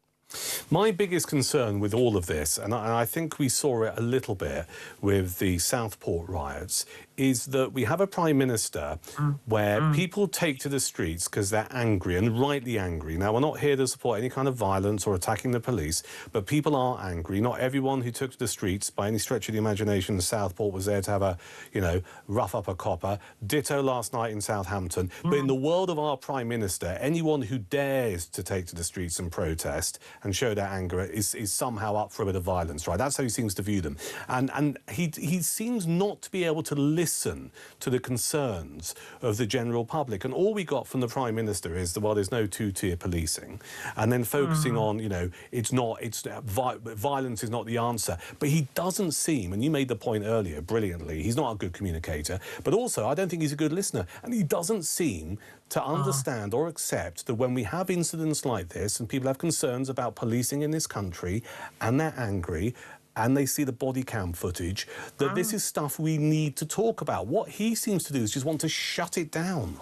My biggest concern with all of this, and I think we saw it a little bit with the Southport riots, is that we have a Prime Minister where people take to the streets because they're angry, and rightly angry. Now, we're not here to support any kind of violence or attacking the police, but people are angry. Not everyone who took to the streets, by any stretch of the imagination, in Southport was there to have a, you know, rough up a copper. Ditto last night in Southampton. But in the world of our Prime Minister, anyone who dares to take to the streets and protest and show their anger is somehow up for a bit of violence, right? That's how he seems to view them. And he seems not to be able to listen to the concerns of the general public. And all we got from the Prime Minister is that, well, there's no two-tier policing. And then focusing on, you know, violence is not the answer. But he doesn't seem, and you made the point earlier brilliantly, he's not a good communicator, but also I don't think he's a good listener. And he doesn't seem to understand or accept that when we have incidents like this and people have concerns about policing in this country and they're angry, and they see the body cam footage, that this is stuff we need to talk about. What he seems to do is just want to shut it down.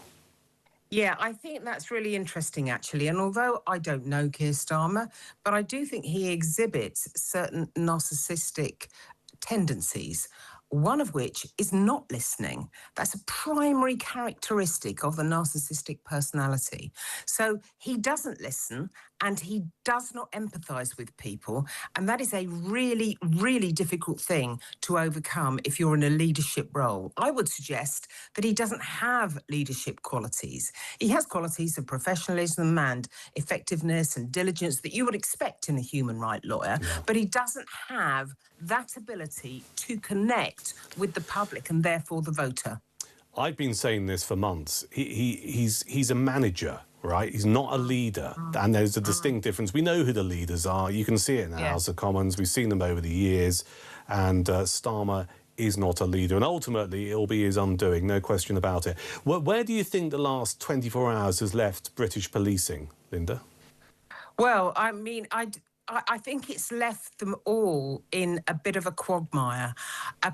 Yeah, I think that's really interesting, actually. And although I don't know Keir Starmer, but I do think he exhibits certain narcissistic tendencies, one of which is not listening. That's a primary characteristic of the narcissistic personality. So he doesn't listen and he does not empathise with people. And that is a really, really difficult thing to overcome if you're in a leadership role. I would suggest that he doesn't have leadership qualities. He has qualities of professionalism and effectiveness and diligence that you would expect in a human rights lawyer, but he doesn't have that ability to connect with the public and therefore the voter. I've been saying this for months. He's a manager, right? He's not a leader. And there's a distinct difference. We know who the leaders are. You can see it in the House of Commons. We've seen them over the years. And Starmer is not a leader. And ultimately, it'll be his undoing, no question about it. Where do you think the last 24 hours has left British policing, Linda? Well, I mean, I think it's left them all in a bit of a quagmire,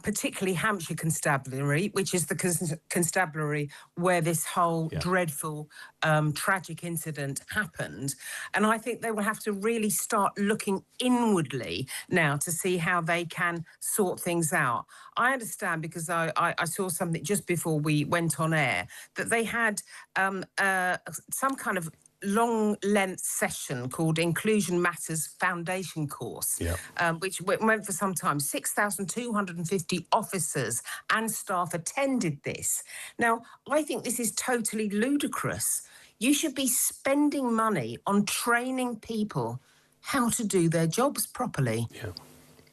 particularly Hampshire Constabulary, which is the constabulary where this whole dreadful, tragic incident happened. And I think they will have to really start looking inwardly now to see how they can sort things out. I understand, because I saw something just before we went on air, that they had some kind of long-length session called Inclusion Matters Foundation course, which went for some time. 6,250 officers and staff attended this. Now, I think this is totally ludicrous. You should be spending money on training people how to do their jobs properly.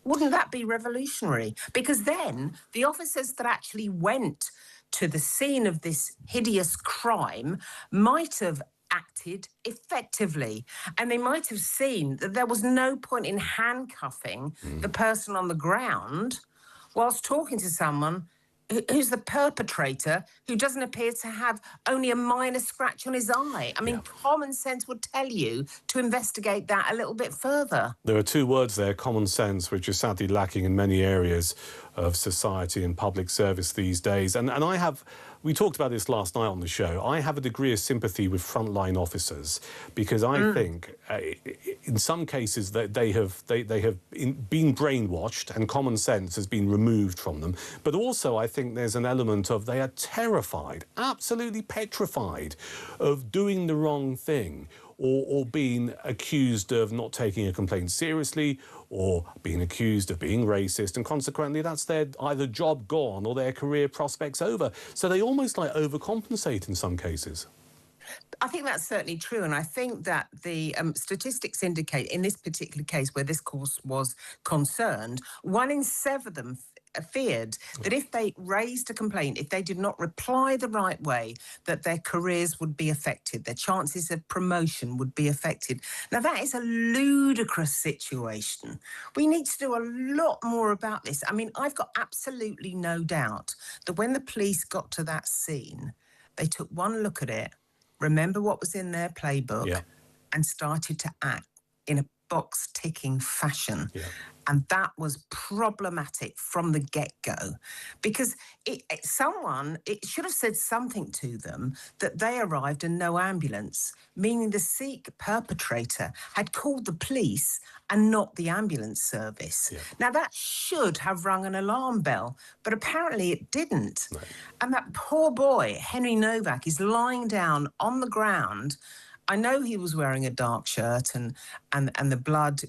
Wouldn't that be revolutionary? Because then the officers that actually went to the scene of this hideous crime might have acted effectively, and they might have seen that there was no point in handcuffing the person on the ground whilst talking to someone who's the perpetrator, who doesn't appear to have only a minor scratch on his eye. I mean, common sense would tell you to investigate that a little bit further. There are two words there, common sense, which is sadly lacking in many areas of society and public service these days. And we talked about this last night on the show. I have a degree of sympathy with frontline officers, because I think in some cases that they have been brainwashed and common sense has been removed from them. But also I think there's an element of they are terrified, absolutely petrified of doing the wrong thing, or being accused of not taking a complaint seriously, or being accused of being racist, and consequently that's their either job gone or their career prospects over. So they almost like overcompensate in some cases. I think that's certainly true, and I think that the statistics indicate in this particular case where this course was concerned, 1 in 7 of them feared that if they raised a complaint, if they did not reply the right way, that their careers would be affected, their chances of promotion would be affected. Now, that is a ludicrous situation. We need to do a lot more about this. I mean, I've got absolutely no doubt that when the police got to that scene, they took one look at it, remember what was in their playbook, and started to act in a box-ticking fashion. And that was problematic from the get-go, because it should have said something to them that they arrived and no ambulance, meaning the Sikh perpetrator had called the police and not the ambulance service. Now, that should have rung an alarm bell, but apparently it didn't. And that poor boy, Henry Novak, is lying down on the ground. I know he was wearing a dark shirt and the blood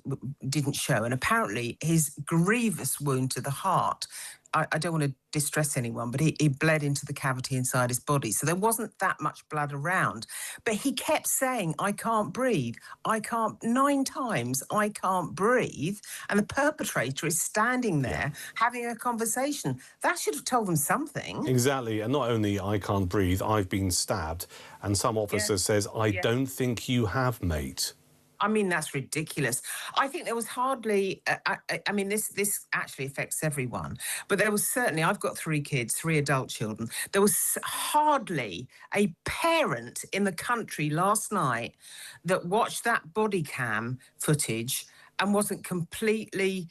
didn't show. And apparently his grievous wound to the heart, I don't want to distress anyone, but he bled into the cavity inside his body. So there wasn't that much blood around. But he kept saying, I can't breathe. 9 times, I can't breathe. And the perpetrator is standing there having a conversation. That should have told them something. Exactly. And not only I can't breathe, I've been stabbed. And some officer says, I don't think you have, mate. I mean, that's ridiculous. I think there was hardly, I mean, this actually affects everyone, but there was certainly, I've got 3 kids, 3 adult children. There was hardly a parent in the country last night that watched that body cam footage and wasn't completely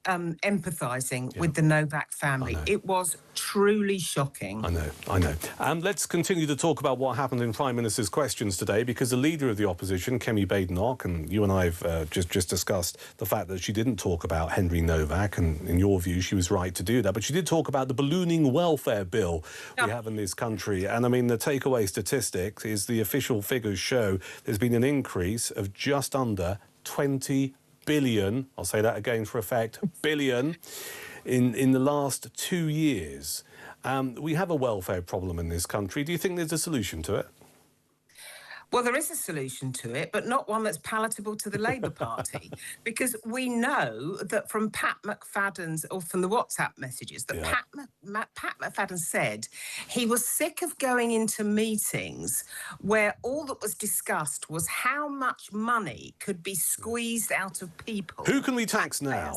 empathising with the Novak family. It was truly shocking. I know. Let's continue to talk about what happened in Prime Minister's questions today, because the leader of the opposition, Kemi Badenoch, and you and I have just discussed the fact that she didn't talk about Henry Novak, and in your view, she was right to do that. But she did talk about the ballooning welfare bill we have in this country. And I mean, the takeaway statistic is the official figures show there's been an increase of just under 20 billion, I'll say that again for effect, billion, in the last 2 years. We have a welfare problem in this country. Do you think there's a solution to it? Well, there is a solution to it, but not one that's palatable to the Labour Party, because we know that from Pat McFadden's, or from the WhatsApp messages, that Pat McFadden said he was sick of going into meetings where all that was discussed was how much money could be squeezed out of people. Who can we tax now?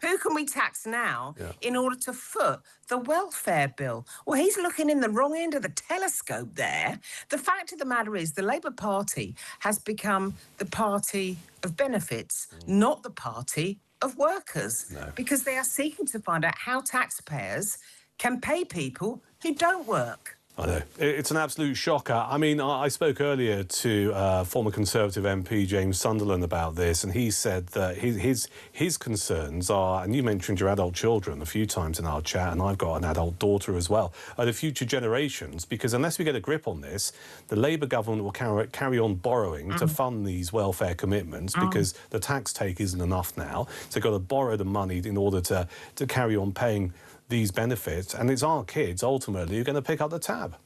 Who can we tax now in order to foot the welfare bill? Well, he's looking in the wrong end of the telescope there. The fact of the matter is the Labour Party has become the party of benefits, not the party of workers, because they are seeking to find out how taxpayers can pay people who don't work. I know. It's an absolute shocker. I mean, I spoke earlier to former Conservative MP James Sunderland about this, and he said that his concerns are, and you mentioned your adult children a few times in our chat, and I've got an adult daughter as well, are the future generations, because unless we get a grip on this, the Labour government will carry on borrowing to fund these welfare commitments, because the tax take isn't enough now. So they've got to borrow the money in order to carry on paying these benefits, and it's our kids ultimately who are going to pick up the tab.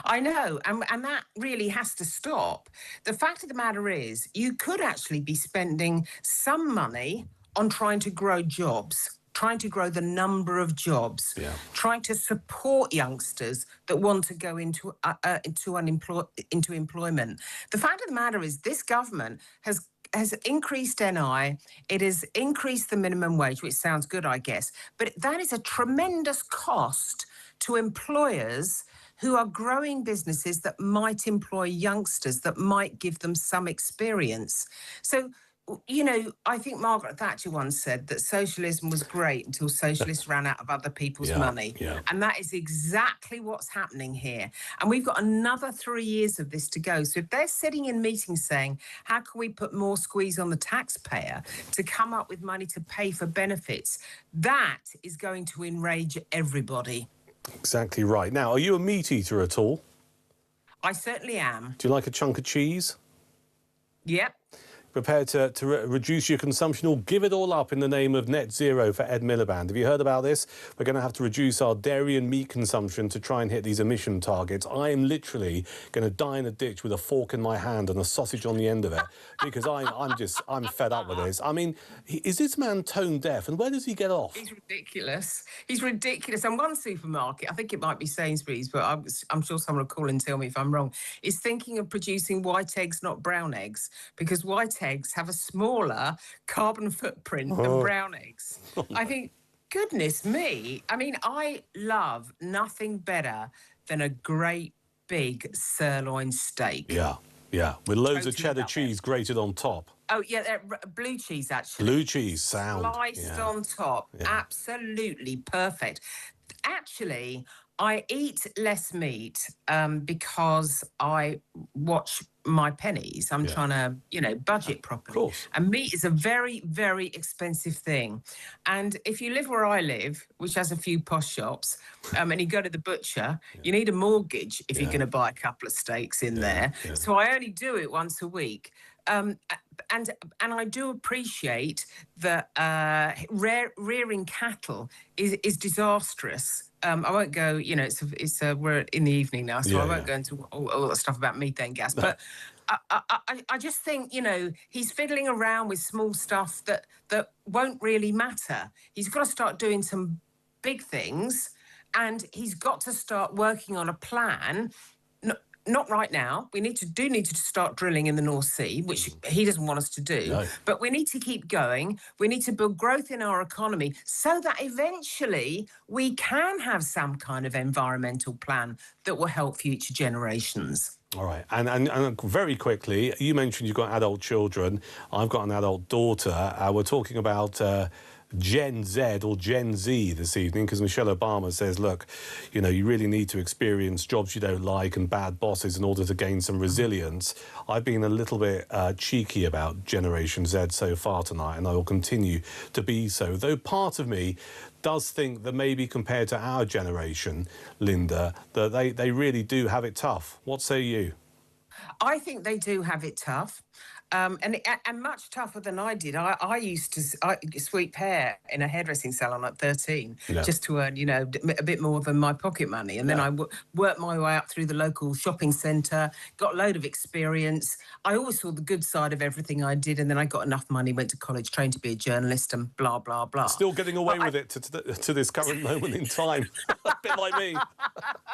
I know, and that really has to stop. The fact of the matter is, you could actually be spending some money on trying to grow jobs, trying to grow the number of jobs, trying to support youngsters that want to go into employment. The fact of the matter is, this government has increased NI, it has increased the minimum wage, which sounds good, I guess, but that is a tremendous cost to employers who are growing businesses that might employ youngsters, that might give them some experience. So, you know, I think Margaret Thatcher once said that socialism was great until socialists ran out of other people's money. And that is exactly what's happening here. And we've got another 3 years of this to go. So if they're sitting in meetings saying, how can we put more squeeze on the taxpayer to come up with money to pay for benefits, that is going to enrage everybody. Exactly right. Now, are you a meat eater at all? I certainly am. Do you like a chunk of cheese? Yep. Prepared to reduce your consumption or give it all up in the name of net zero for Ed Miliband. Have you heard about this? We're going to have to reduce our dairy and meat consumption to try and hit these emission targets. I am literally going to die in a ditch with a fork in my hand and a sausage on the end of it, because I'm fed up with this. I mean, is this man tone deaf, and where does he get off? He's ridiculous. He's ridiculous. And one supermarket, I think it might be Sainsbury's, but I'm sure someone will call and tell me if I'm wrong, is thinking of producing white eggs, not brown eggs, because white eggs have a smaller carbon footprint than brown eggs. I think, goodness me. I mean, I love nothing better than a great big sirloin steak. Yeah, with loads of cheddar cheese grated on top. Oh, yeah, blue cheese, actually. Blue cheese, sound. Sliced on top. Yeah. Absolutely perfect. Actually, I eat less meat because I watch my pennies. I'm trying to, budget properly. Of course. And meat is a very, very expensive thing. And if you live where I live, which has a few posh shops, and you go to the butcher, you need a mortgage if you're going to buy a couple of steaks in there. Yeah. So I only do it once a week. And I do appreciate that rearing cattle is disastrous. I won't go, we're in the evening now, so I won't go into all that stuff about methane gas. But I just think, he's fiddling around with small stuff that won't really matter. He's got to start doing some big things, and he's got to start working on a plan. Not right now. We need to start drilling in the North Sea, which he doesn't want us to do. No. But we need to keep going. We need to build growth in our economy so that eventually we can have some kind of environmental plan that will help future generations. All right. And very quickly, you mentioned you've got adult children. I've got an adult daughter. We're talking about Gen Z or Gen Z this evening, because Michelle Obama says, look, you really need to experience jobs you don't like and bad bosses in order to gain some resilience. I've been a little bit cheeky about Generation Z so far tonight, and I will continue to be so, though part of me does think that maybe compared to our generation, Linda, that they really do have it tough. What say you? I think they do have it tough. And much tougher than I did. I used to sweep hair in a hairdressing salon at 13 just to earn, a bit more than my pocket money. And then I worked my way up through the local shopping centre, got a load of experience. I always saw the good side of everything I did, and then I got enough money, went to college, trained to be a journalist, and blah, blah, blah. Still getting away with it to this current moment in time. A bit like me.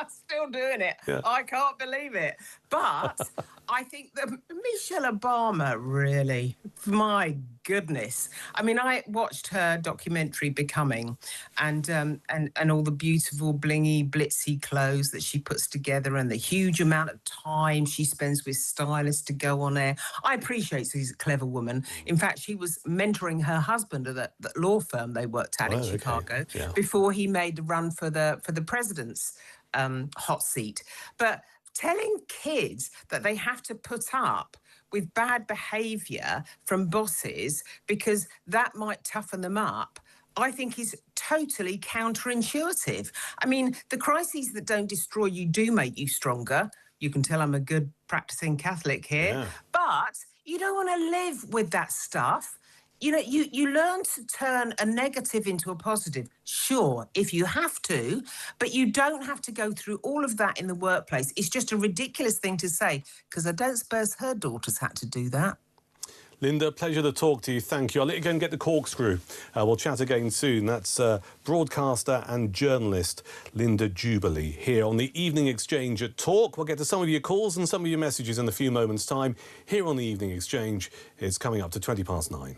Still doing it. Yeah. I can't believe it. But I think that Michelle Obama, really, my goodness. I mean, I watched her documentary Becoming, and all the beautiful blingy blitzy clothes that she puts together, and the huge amount of time she spends with stylists to go on air. I appreciate she's a clever woman. In fact, she was mentoring her husband at the law firm they worked at in Chicago before he made the run for the president's hot seat. But telling kids that they have to put up with bad behaviour from bosses because that might toughen them up, I think is totally counterintuitive. I mean, the crises that don't destroy you do make you stronger. You can tell I'm a good practising Catholic here. Yeah. But you don't want to live with that stuff. You learn to turn a negative into a positive, sure, if you have to, but you don't have to go through all of that in the workplace. It's just a ridiculous thing to say, because I don't suppose her daughters had to do that. Linda, pleasure to talk to you. Thank you. I'll let you go and get the corkscrew. We'll chat again soon. That's broadcaster and journalist Linda Jubilee here on the Evening Exchange at Talk. We'll get to some of your calls and some of your messages in a few moments' time. Here on the Evening Exchange, it's coming up to 9:20.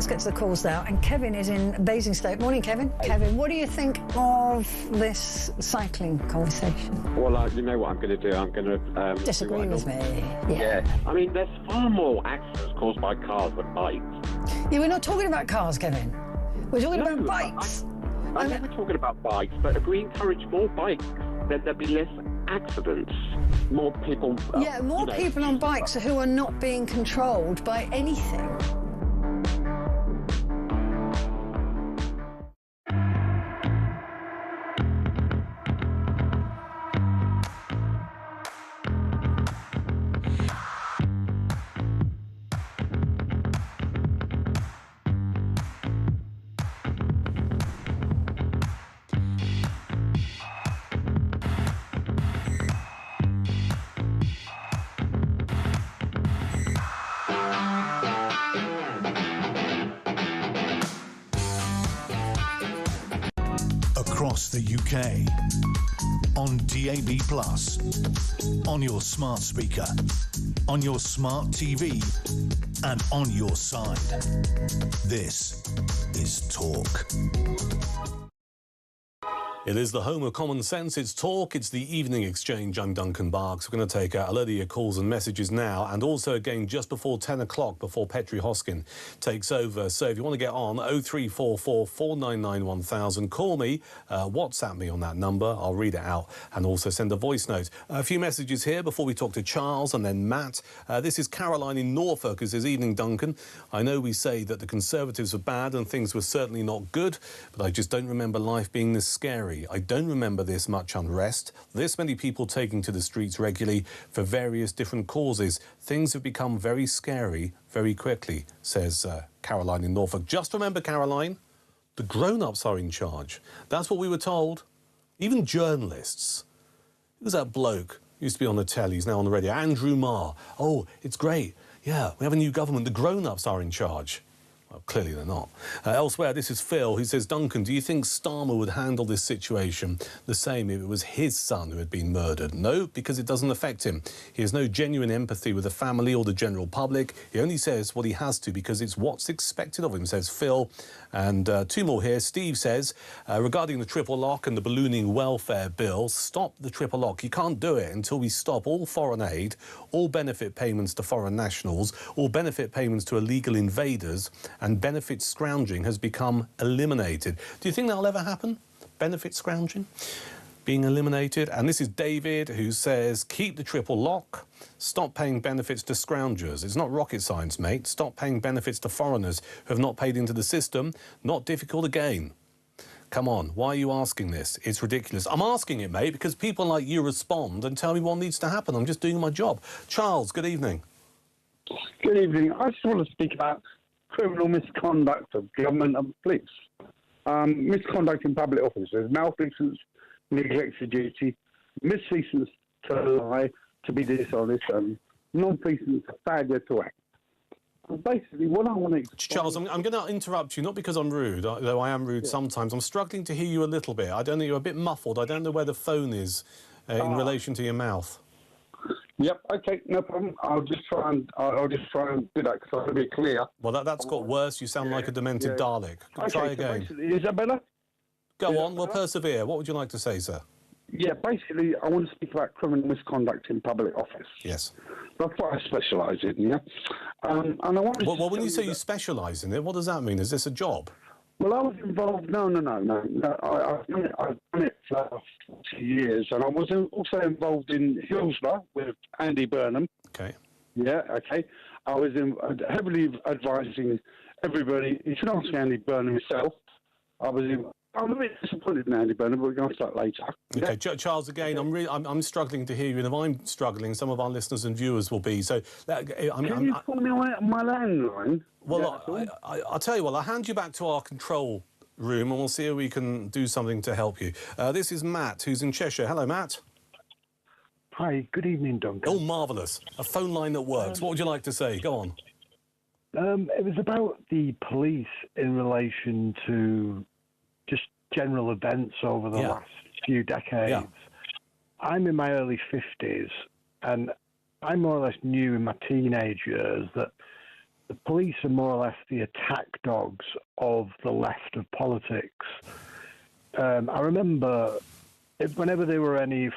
let's get to the calls now. And Kevin is in Basingstoke. Morning, Kevin. Kevin, what do you think of this cycling conversation? Well, you know what I'm going to do? I'm going to... Disagree with me. Yeah. I mean, there's far more accidents caused by cars than bikes. Yeah, we're not talking about cars, Kevin. We're talking about bikes. I know we're talking about bikes, but if we encourage more bikes, then there'll be less accidents. More people... more people on bikes who are not being controlled by anything. Across the UK, on DAB+, on your smart speaker, on your smart TV, and on your side. This is Talk. It is the home of common sense. It's Talk. It's the evening exchange. I'm Duncan Barkes. We're going to take a load of your calls and messages now, and also again just before 10 o'clock, before Petri Hoskin takes over. So if you want to get on, 0344 499 1000, call me, WhatsApp me on that number. I'll read it out, and also send a voice note. A few messages here before we talk to Charles and then Matt. This is Caroline in Norfolk, who says, evening, Duncan. I know we say that the Conservatives were bad and things were certainly not good, but I just don't remember life being this scary. I don't remember this much unrest, this many people taking to the streets regularly for various different causes. Things have become very scary very quickly, says Caroline in Norfolk. Just remember, Caroline, the grown-ups are in charge. That's what we were told. Even journalists. Who's that bloke? Used to be on the telly, he's now on the radio. Andrew Marr. Oh, it's great. Yeah, we have a new government. The grown-ups are in charge. Well, clearly they're not. Elsewhere, this is Phil, who says, Duncan, do you think Starmer would handle this situation the same if it was his son who had been murdered? No, because it doesn't affect him. He has no genuine empathy with the family or the general public. He only says what he has to because it's what's expected of him, says Phil. And two more here. Steve says, regarding the triple lock and the ballooning welfare bill, stop the triple lock. You can't do it until we stop all foreign aid, all benefit payments to foreign nationals, all benefit payments to illegal invaders, and benefit scrounging has become eliminated. Do you think that'll ever happen? Benefit scrounging being eliminated? And this is David, who says, keep the triple lock, stop paying benefits to scroungers. It's not rocket science, mate. Stop paying benefits to foreigners who have not paid into the system. Not difficult again. Come on, why are you asking this? It's ridiculous. I'm asking it, mate, because people like you respond and tell me what needs to happen. I'm just doing my job. Charles, good evening. Good evening. I just want to speak about criminal misconduct of government and police. Misconduct in public offices, malfeasance, neglect of duty, misfeasance to lie, to be dishonest, non-feasance, failure to act. And basically, what I want to explain... Charles, I'm going to interrupt you, not because I'm rude, though I am rude sometimes. I'm struggling to hear you a little bit. I don't know, you're a bit muffled. I don't know where the phone is in relation to your mouth. Yep. Okay. No problem. I'll just try and do that because I want to be clear. Well, that's got worse. You sound like a demented Dalek. Okay, try again. Is that better? Go on. We'll persevere. What would you like to say, sir? Yeah. Basically, I want to speak about criminal misconduct in public office. Yes. That's what I specialise in. Yeah. And I want. Well, when you say you specialise in it, what does that mean? Is this a job? Well, I was involved. No. I've done it for 40 years, and I was also involved in Hillsborough with Andy Burnham. Okay. Yeah. Okay. I was heavily advising everybody. You should ask Andy Burnham himself. I'm a bit disappointed in Andy Burnham, but we're going to start later. Okay, yeah. Charles, again, I'm struggling to hear you, and if I'm struggling, some of our listeners and viewers will be. So, can you call me on my landline? Well, I'll tell you what. I'll hand you back to our control room, and we'll see if we can do something to help you. This is Matt, who's in Cheshire. Hello, Matt. Hi. Good evening, Duncan. Oh, marvellous! A phone line that works. What would you like to say? Go on. It was about the police in relation to just general events over the last few decades. Yeah. I'm in my early 50s, and I more or less knew in my teenage years that the police are more or less the attack dogs of the left of politics. I remember whenever there were any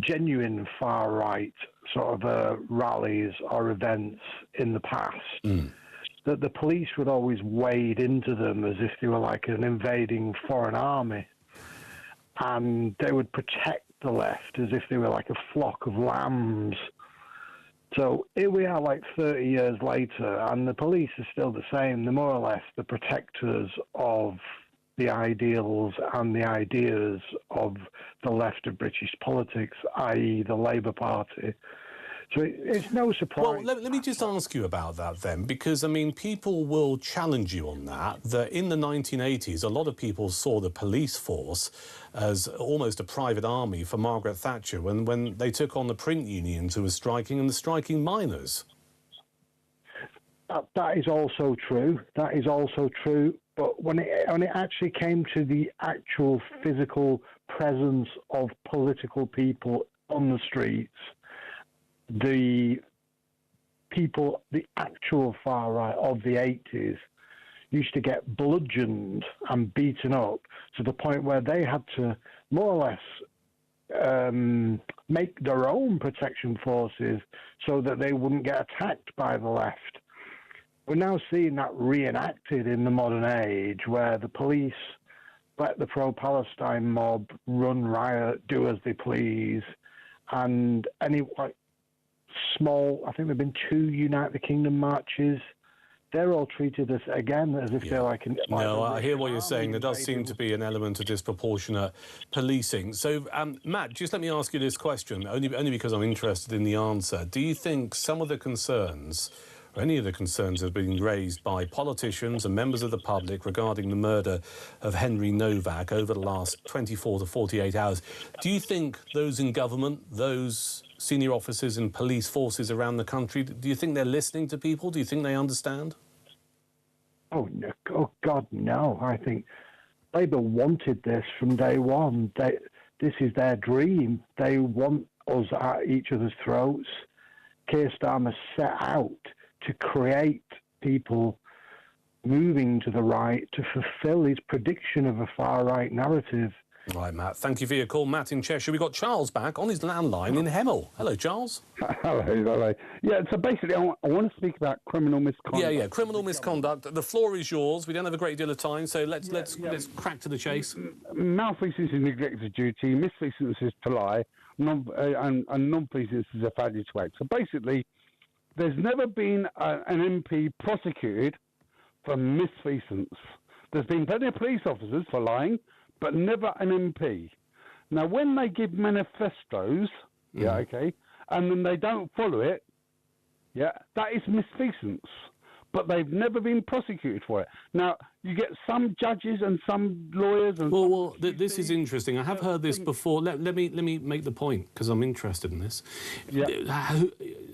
genuine far-right sort of rallies or events in the past, that the police would always wade into them as if they were like an invading foreign army. And they would protect the left as if they were like a flock of lambs. So here we are like 30 years later, and the police are still the same. They're more or less the protectors of the ideals and the ideas of the left of British politics, i.e. the Labour Party. So it's no surprise. Well, let me just ask you about that then, because, I mean, people will challenge you on that in the 1980s, a lot of people saw the police force as almost a private army for Margaret Thatcher when they took on the print unions who were striking and the striking miners. That is also true. That is also true. But when it actually came to the actual physical presence of political people on the streets, the people, the actual far right of the 80s, used to get bludgeoned and beaten up to the point where they had to more or less make their own protection forces so that they wouldn't get attacked by the left. We're now seeing that reenacted in the modern age, where the police let the pro-Palestine mob run riot, do as they please, and any small, I think there have been 2 United Kingdom marches. They're all treated as if they're like... No, I hear what you're saying. There does seem to be an element of disproportionate policing. So, Matt, just let me ask you this question, only because I'm interested in the answer. Do you think some of the concerns, or any of the concerns that have been raised by politicians and members of the public regarding the murder of Henry Novak over the last 24 to 48 hours, do you think those in government, those senior officers in police forces around the country, do you think they're listening to people? Do you think they understand? Oh, no. Oh God, no. I think Labour wanted this from day one. This is their dream. They want us at each other's throats. Keir Starmer set out to create people moving to the right to fulfil his prediction of a far-right narrative. Right, Matt, thank you for your call. Matt in Cheshire. We've got Charles back on his landline in Hemel. Hello, Charles. Hello. Yeah, so basically I want to speak about criminal misconduct. Yeah, criminal misconduct. The floor is yours. We don't have a great deal of time, so let's crack to the chase. Malfeasance is neglect of duty, misfeasance is to lie, and non-feasance is a failure to act. So basically, there's never been an MP prosecuted for misfeasance. There's been plenty of police officers for lying, but never an MP. Now, when they give manifestos, and then they don't follow it, that is misfeasance. But they've never been prosecuted for it. Now, you get some judges and some lawyers and... Well, this is interesting. I have heard this before. Let me make the point, because I'm interested in this. Yeah.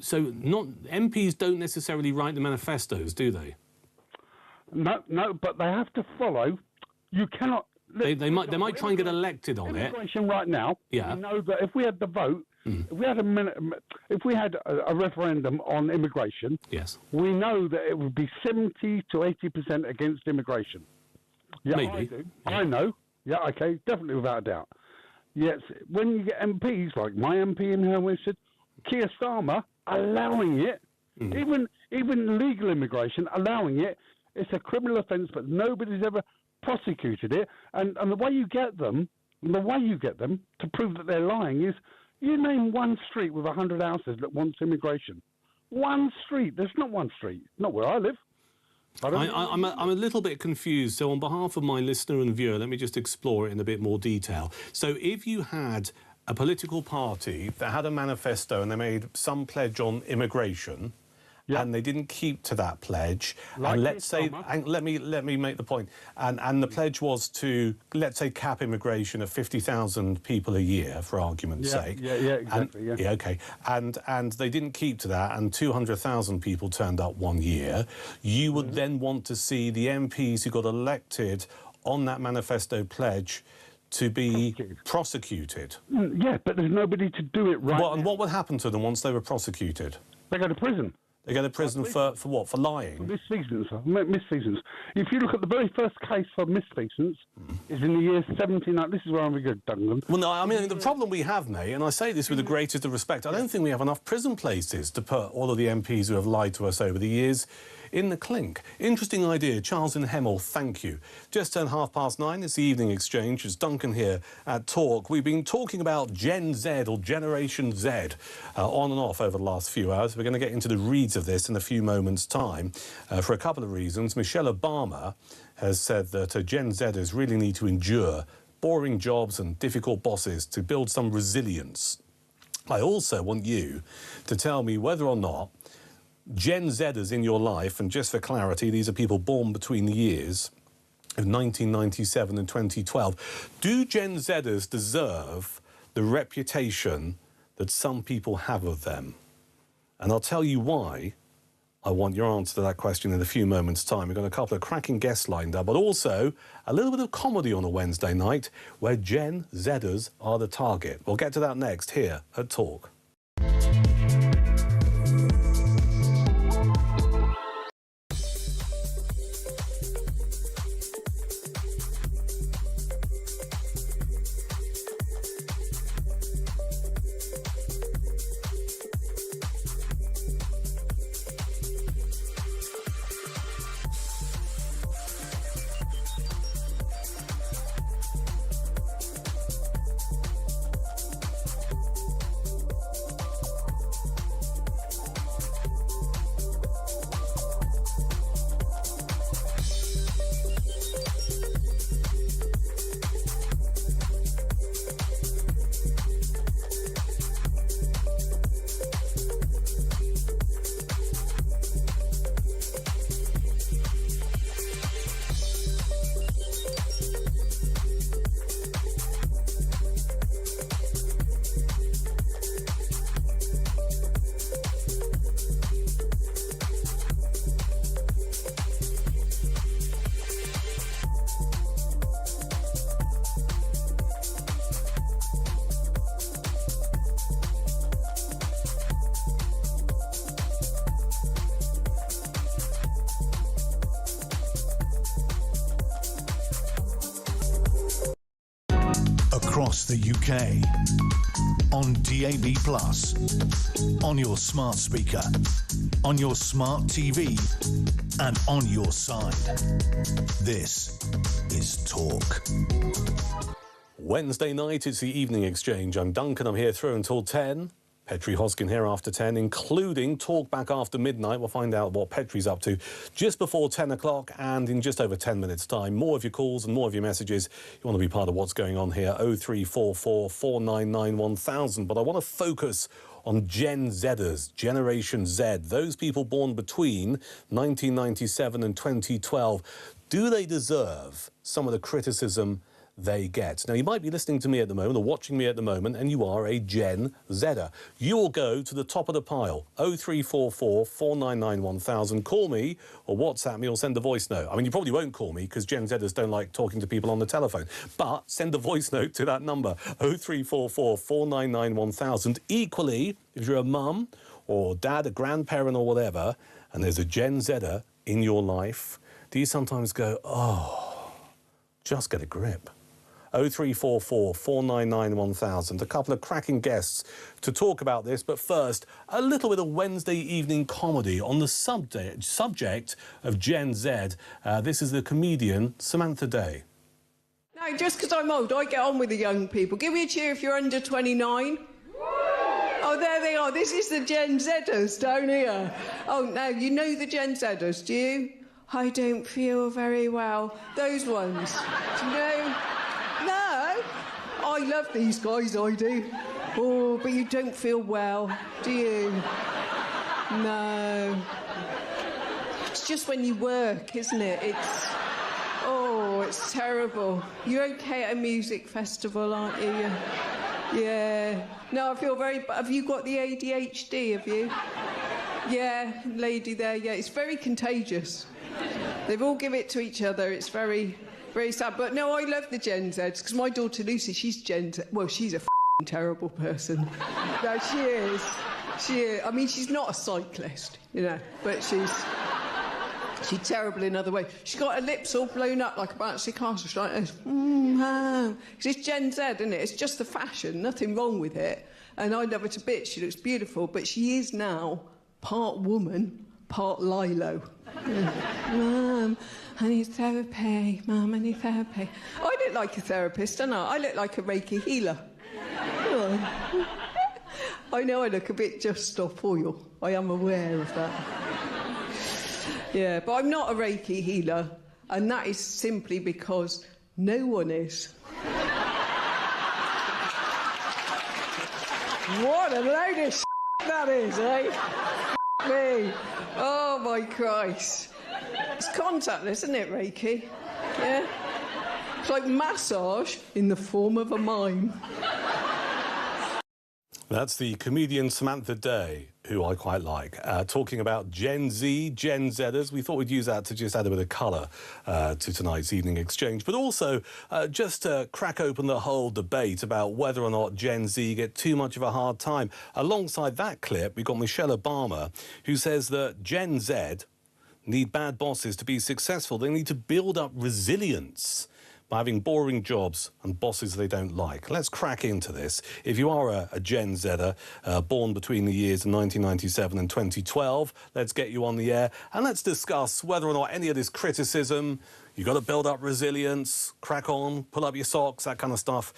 So MPs don't necessarily write the manifestos, do they? No, but they have to follow. You cannot... They might try and get elected on it. Right now, yeah. We know that if we had the vote, if we had a referendum on immigration, yes, we know that it would be 70 to 80% against immigration. Yeah, maybe. I do. Yeah. I know. Yeah, okay, definitely without a doubt. Yes, when you get MPs like my MP in Herwinstead, Keir Starmer allowing it, even legal immigration allowing it, it's a criminal offence, but nobody's ever prosecuted it, and the way you get them to prove that they're lying is you name one street with 100 houses that wants immigration. One street. There's not one street. Not where I live. I'm a little bit confused. So on behalf of my listener and viewer, let me just explore it in a bit more detail. So if you had a political party that had a manifesto and they made some pledge on immigration, and they didn't keep to that pledge, and let's say, and let me make the point, and the pledge was to, let's say, cap immigration at 50,000 people a year, for argument's sake. Yeah, exactly. Okay. And they didn't keep to that, and 200,000 people turned up one year. You would then want to see the MPs who got elected on that manifesto pledge to be prosecuted. Yeah, but there's nobody to do it right. And what would happen to them once they were prosecuted? They go to prison. They go to prison for what? For lying? Misfeasance. Misfeasance. If you look at the very first case for misfeasance, is in the year 17... This is where I'm good, Duncan. Well, no, I mean, the problem we have, mate, and I say this with the greatest of respect, I don't think we have enough prison places to put all of the MPs who have lied to us over the years in the clink. Interesting idea. Charles in Hemel, thank you. Just turned 9:30. It's the Evening Exchange. It's Duncan here at Talk. We've been talking about Gen Z or Generation Z on and off over the last few hours. We're going to get into the reads of this in a few moments' time for a couple of reasons. Michelle Obama has said that Gen Zers really need to endure boring jobs and difficult bosses to build some resilience. I also want you to tell me whether or not Gen Zers in your life, and just for clarity, these are people born between the years of 1997 and 2012. Do Gen Zers deserve the reputation that some people have of them? And I'll tell you why. I want your answer to that question in a few moments' time. We've got a couple of cracking guests lined up, but also a little bit of comedy on a Wednesday night where Gen Zers are the target. We'll get to that next here at Talk. Across the UK, on DAB+, on your smart speaker, on your smart TV, and on your side. This is Talk. Wednesday night, it's the Evening Exchange. I'm Duncan. I'm here through until 10. Petri Hoskin here after 10, including Talk back after midnight. We'll find out what Petri's up to just before 10 o'clock and in just over 10 minutes' time. More of your calls and more of your messages. You want to be part of what's going on here, 0344 499 1000. But I want to focus on Gen Zers, Generation Z, those people born between 1997 and 2012. Do they deserve some of the criticism they get? Now, you might be listening to me at the moment or watching me at the moment and you are a Gen Zer. You will go to the top of the pile, 0344 499 1000. Call me or WhatsApp me or send a voice note. I mean, you probably won't call me because Gen Zers don't like talking to people on the telephone, but send a voice note to that number, 0344 499 1000. Equally, if you're a mum or dad, a grandparent or whatever, and there's a Gen Zer in your life, do you sometimes go, oh, just get a grip? 0344 499 1000. A couple of cracking guests to talk about this, but first, a little bit of Wednesday evening comedy on the subject of Gen Z. This is the comedian Samantha Day. No, just because I'm old, I get on with the young people. Give me a cheer if you're under 29. Oh, there they are. This is the Gen Zers down here. Oh, now, you know the Gen Zers, do you? I don't feel very well. Those ones. Do you know? No, I love these guys, I do. Oh, but you don't feel well, do you? No. It's just when you work, isn't it? It's terrible. You're okay at a music festival, aren't you? Yeah. No, I feel very... Have you got the ADHD, have you? Yeah, lady there, yeah. It's very contagious. They've all give it to each other. It's very... very sad, but no, I love the Gen Zs, because my daughter Lucy, she's Gen Z. Well, she's a terrible person. No, she is. I mean, she's not a cyclist, you know, but she's terrible in other ways. She's got her lips all blown up like a bouncy castle. She's like this. It's Gen Z, isn't it? It's just the fashion, nothing wrong with it. And I love her to bits. She looks beautiful, but she is now part woman, part Lilo. Mum, I need therapy. Mum, I need therapy. I look like a therapist, don't I? I look like a Reiki healer. I know I look a bit just off oil. I am aware of that. Yeah, but I'm not a Reiki healer, and that is simply because no one is. What a load of that is, eh? Me. Oh, my Christ. It's contactless, isn't it, Reiki? Yeah? It's like massage in the form of a mime. That's the comedian Samantha Day, who I quite like, talking about Gen Z, Gen Zers. We thought we'd use that to just add a bit of colour to tonight's evening exchange, but also just to crack open the whole debate about whether or not Gen Z get too much of a hard time. Alongside that clip, we've got Michelle Obama, who says that Gen Z need bad bosses to be successful. They need to build up resilience by having boring jobs and bosses they don't like. Let's crack into this. If you are a Gen Zer, born between the years of 1997 and 2012, let's get you on the air and let's discuss whether or not any of this criticism, you've got to build up resilience, crack on, pull up your socks, that kind of stuff,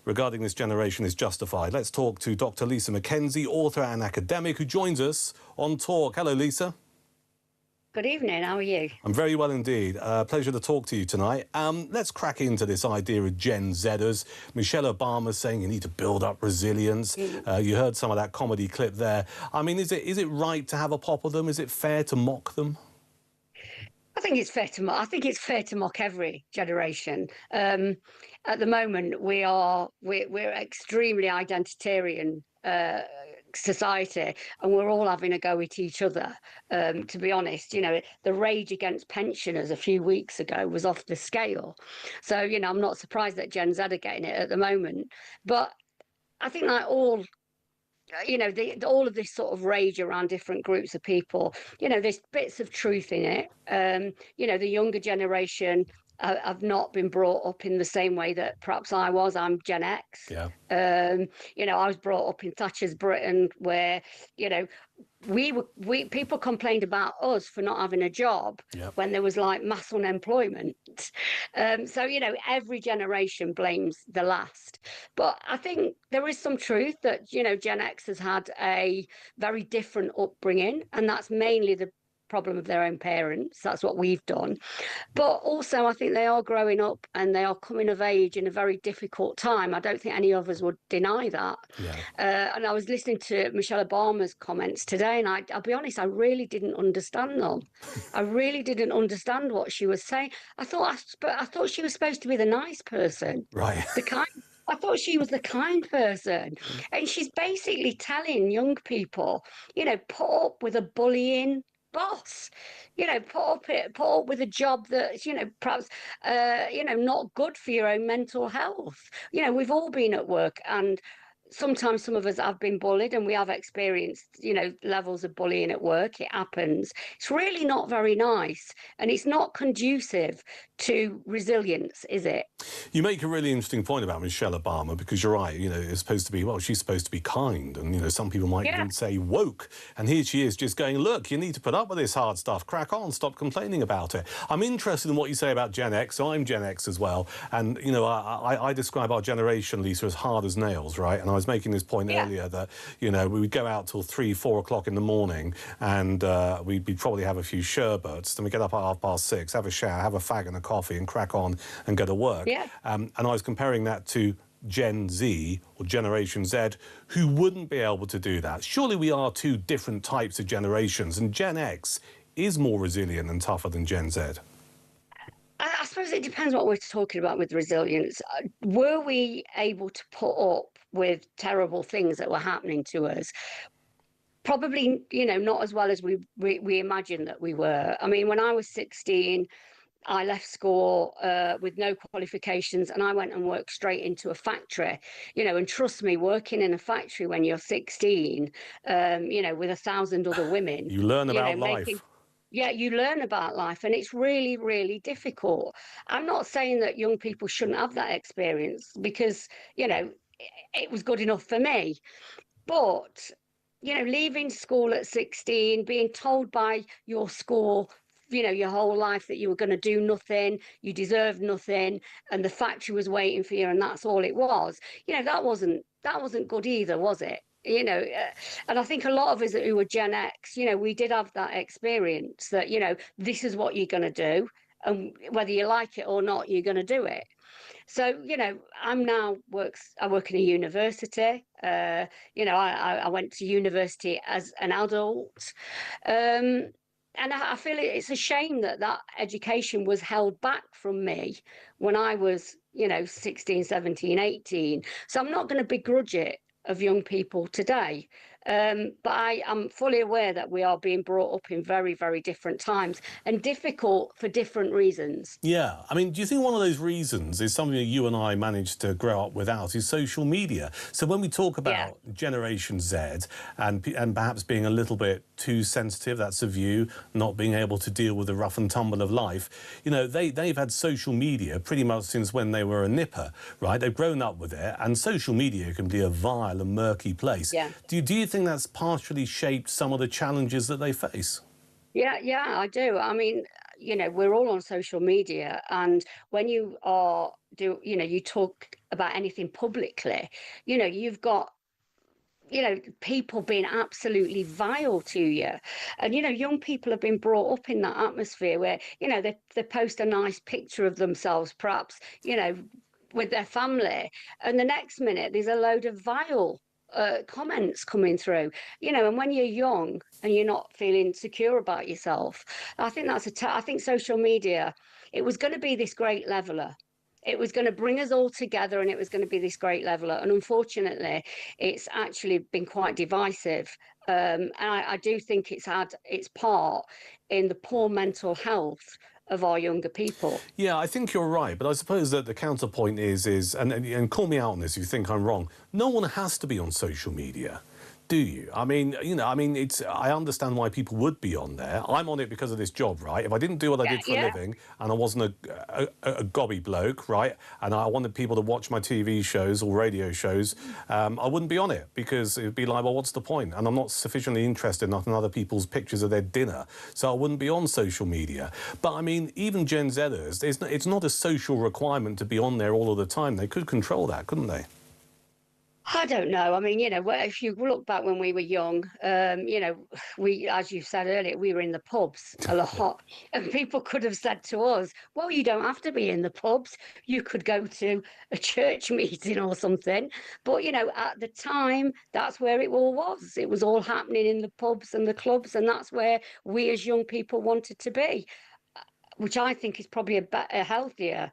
regarding this generation is justified. Let's talk to Dr. Lisa McKenzie, author and academic, who joins us on Talk. Hello, Lisa. Good evening, how are you? I'm very well indeed. Pleasure to talk to you tonight. Let's crack into this idea of Gen Zers. Michelle Obama saying you need to build up resilience. You heard some of that comedy clip there. I mean, is it right to have a pop of them? Is it fair to mock them? I think it's fair to mock. I think it's fair to mock every generation. At the moment, we're extremely identitarian society, and we're all having a go at each other. To be honest, you know, the rage against pensioners a few weeks ago was off the scale. So, you know, I'm not surprised that Gen Z are getting it at the moment. But I think like all, you know, all of this sort of rage around different groups of people, you know, there's bits of truth in it. You know, the younger generation have not been brought up in the same way that perhaps I was. I'm Gen X. Yeah. You know, I was brought up in Thatcher's Britain where, you know, people complained about us for not having a job when there was like mass unemployment. So, you know, every generation blames the last. But I think there is some truth that, you know, Gen X has had a very different upbringing, and that's mainly the problem of their own parents. That's what we've done. But also I think they are growing up and they are coming of age in a very difficult time. I don't think any of us would deny that. And I was listening to Michelle Obama's comments today, and I'll be honest, I really didn't understand them. I really didn't understand what she was saying. I thought she was supposed to be the nice person, right? I thought she was the kind person. And she's basically telling young people, you know, put up with a bullying boss, you know, put up with a job that's, you know, perhaps you know, not good for your own mental health. You know, we've all been at work, and sometimes some of us have been bullied, and we have experienced, you know, levels of bullying at work. It happens. It's really not very nice, and it's not conducive to resilience, is it? You make a really interesting point about Michelle Obama, because you're right, you know, it's supposed to be, well, she's supposed to be kind, and, you know, some people might even say woke, and here she is just going, look, you need to put up with this hard stuff, crack on, stop complaining about it. I'm interested in what you say about Gen X, so I'm Gen X as well, and, you know, I describe our generation, Lisa, as hard as nails, right? And I was making this point earlier that, you know, we would go out till 3, 4 o'clock in the morning, and we'd probably have a few sherbets, then we get up at 6:30, have a shower, have a fag and a coffee, and crack on and go to work. And I was comparing that to Gen Z or Generation Z, who wouldn't be able to do that. Surely we are two different types of generations, and Gen X is more resilient and tougher than Gen Z. I suppose it depends what we're talking about with resilience. Were we able to put up with terrible things that were happening to us? Probably, you know, not as well as we imagined that we were. I mean, when I was 16, I left school with no qualifications, and I went and worked straight into a factory, you know, and trust me, working in a factory when you're 16, you know, with 1,000 other women. You learn about life. Yeah, you learn about life, and it's really, really difficult. I'm not saying that young people shouldn't have that experience because, you know, it was good enough for me. But, you know, leaving school at 16, being told by your school, you know, your whole life that you were going to do nothing, you deserved nothing, and the factory was waiting for you, and that's all it was. You know, that wasn't good either, was it? You know, and I think a lot of us who were Gen X, you know, we did have that experience that, you know, this is what you're going to do, and whether you like it or not, you're going to do it. So, you know, I work in a university. You know, I went to university as an adult. And I feel it's a shame that education was held back from me when I was, you know, 16, 17, 18. So I'm not going to begrudge it of young people today. But I am fully aware that we are being brought up in very, very different times and difficult for different reasons. Yeah. I mean, do you think one of those reasons is something that you and I managed to grow up without is social media? So when we talk about Generation Z and perhaps being a little bit too sensitive, that's a view, not being able to deal with the rough and tumble of life, you know, they've had social media pretty much since when they were a nipper, right? They've grown up with it, and social media can be a vile and murky place. Yeah. Do you think that's partially shaped some of the challenges that they face? Yeah, I do. I mean, you know, we're all on social media, and when you you talk about anything publicly, you know, you've got, you know, people being absolutely vile to you. And, you know, young people have been brought up in that atmosphere where, you know, they post a nice picture of themselves, perhaps, you know, with their family, and the next minute there's a load of vile comments coming through, you know. And when you're young and you're not feeling secure about yourself, I think I think social media, it was going to be this great leveler. It was going to bring us all together, and it was going to be this great leveler. And unfortunately, it's actually been quite divisive. And I do think it's had its part in the poor mental health of our younger people. Yeah, I think you're right, but I suppose that the counterpoint is and call me out on this if you think I'm wrong, no one has to be on social media. Do you? I mean, you know, I understand why people would be on there. I'm on it because of this job, right? If I didn't do what I did for a living and I wasn't a gobby bloke, right, and I wanted people to watch my TV shows or radio shows, I wouldn't be on it because it'd be like, well, what's the point? And I'm not sufficiently interested enough in other people's pictures of their dinner, so I wouldn't be on social media. But I mean, even Gen Zers, it's not a social requirement to be on there all of the time. They could control that, couldn't they? I don't know. I mean, you know, if you look back when we were young, you know, we, as you said earlier, we were in the pubs a lot. And people could have said to us, well, you don't have to be in the pubs. You could go to a church meeting or something. But, you know, at the time, that's where it all was. It was all happening in the pubs and the clubs. And that's where we as young people wanted to be, which I think is probably a healthier.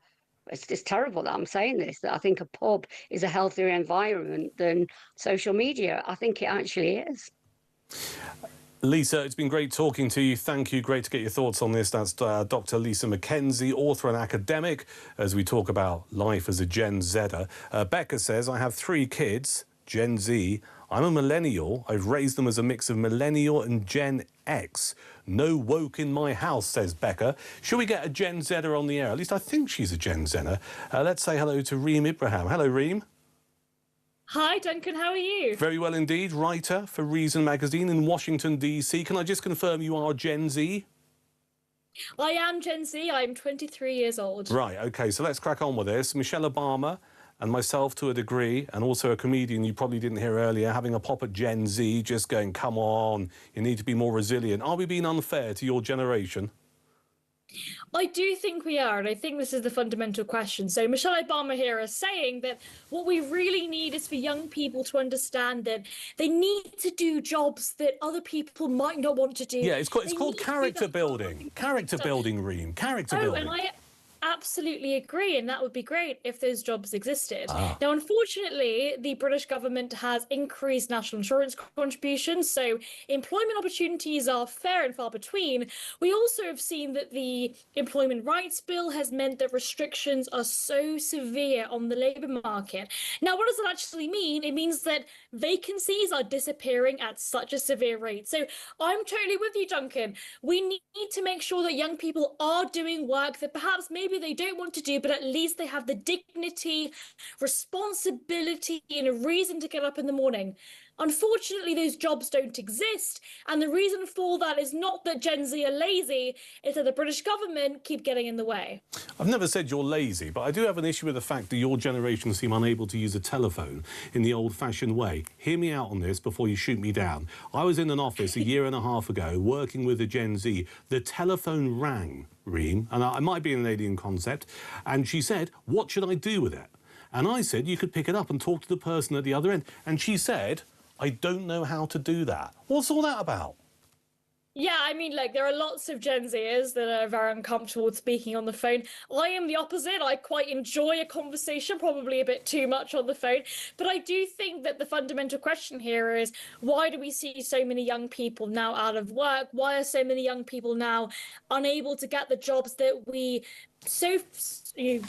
It's terrible that I'm saying this, that I think a pub is a healthier environment than social media. I think it actually is. Lisa, it's been great talking to you. Thank you. Great to get your thoughts on this. That's Dr. Lisa McKenzie, author and academic, as we talk about life as a Gen Zer. Becca says, I have 3 kids, Gen Z. I'm a millennial. I've raised them as a mix of millennial and Gen X. No woke in my house, says Becca. Should we get a Gen Zer on the air? At least I think she's a Gen Zer. Let's say hello to Reem Ibrahim. Hello, Reem. Hi, Duncan. How are you? Very well indeed. Writer for Reason magazine in Washington, D.C. Can I just confirm you are Gen Z? I am Gen Z. I'm 23 years old. Right, OK, so let's crack on with this. Michelle Obama and myself to a degree, and also a comedian you probably didn't hear earlier, having a pop at Gen Z, just going, come on, you need to be more resilient. Are we being unfair to your generation? I do think we are, and I think this is the fundamental question. So Michelle Obama here is saying that what we really need is for young people to understand that they need to do jobs that other people might not want to do. Yeah, it's called character building. Character building, Reem. Character building. absolutely agree, and that would be great if those jobs existed. Ah. Now, unfortunately, the British government has increased national insurance contributions, so employment opportunities are fair and far between. We also have seen that the Employment Rights Bill has meant that restrictions are so severe on the labour market. Now, what does that actually mean? It means that vacancies are disappearing at such a severe rate. So I'm totally with you, Duncan. We need to make sure that young people are doing work that perhaps maybe they don't want to do, but at least they have the dignity, responsibility, and a reason to get up in the morning. Unfortunately, those jobs don't exist, and the reason for that is not that Gen Z are lazy, it's that the British government keep getting in the way. I've never said you're lazy, but I do have an issue with the fact that your generation seem unable to use a telephone in the old-fashioned way. Hear me out on this before you shoot me down. I was in an office a year and a half ago working with a Gen Z. The telephone rang, Reem, and I might be an alien concept, and she said, "What should I do with it?" And I said, "You could pick it up and talk to the person at the other end." And she said, "I don't know how to do that." What's all that about? Yeah, I mean, like, there are lots of Gen Zers that are very uncomfortable with speaking on the phone. I am the opposite. I quite enjoy a conversation, probably a bit too much on the phone. But I do think that the fundamental question here is, why do we see so many young people now out of work? Why are so many young people now unable to get the jobs that we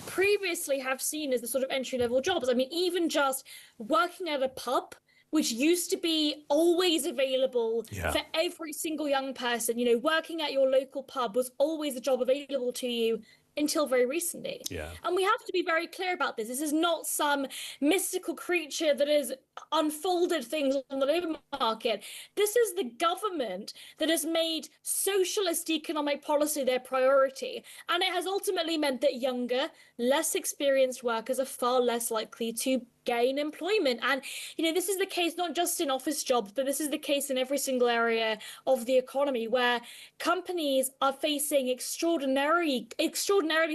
previously have seen as the sort of entry-level jobs? I mean, even just working at a pub, which used to be always available for every single young person. You know, working at your local pub was always a job available to you until very recently. And we have to be very clear about this. This is not some mystical creature that has unfolded things on the labour market. This is the government that has made socialist economic policy their priority. And it has ultimately meant that younger, less experienced workers are far less likely to gain employment. And, you know, this is the case not just in office jobs, but this is the case in every single area of the economy where companies are facing extraordinarily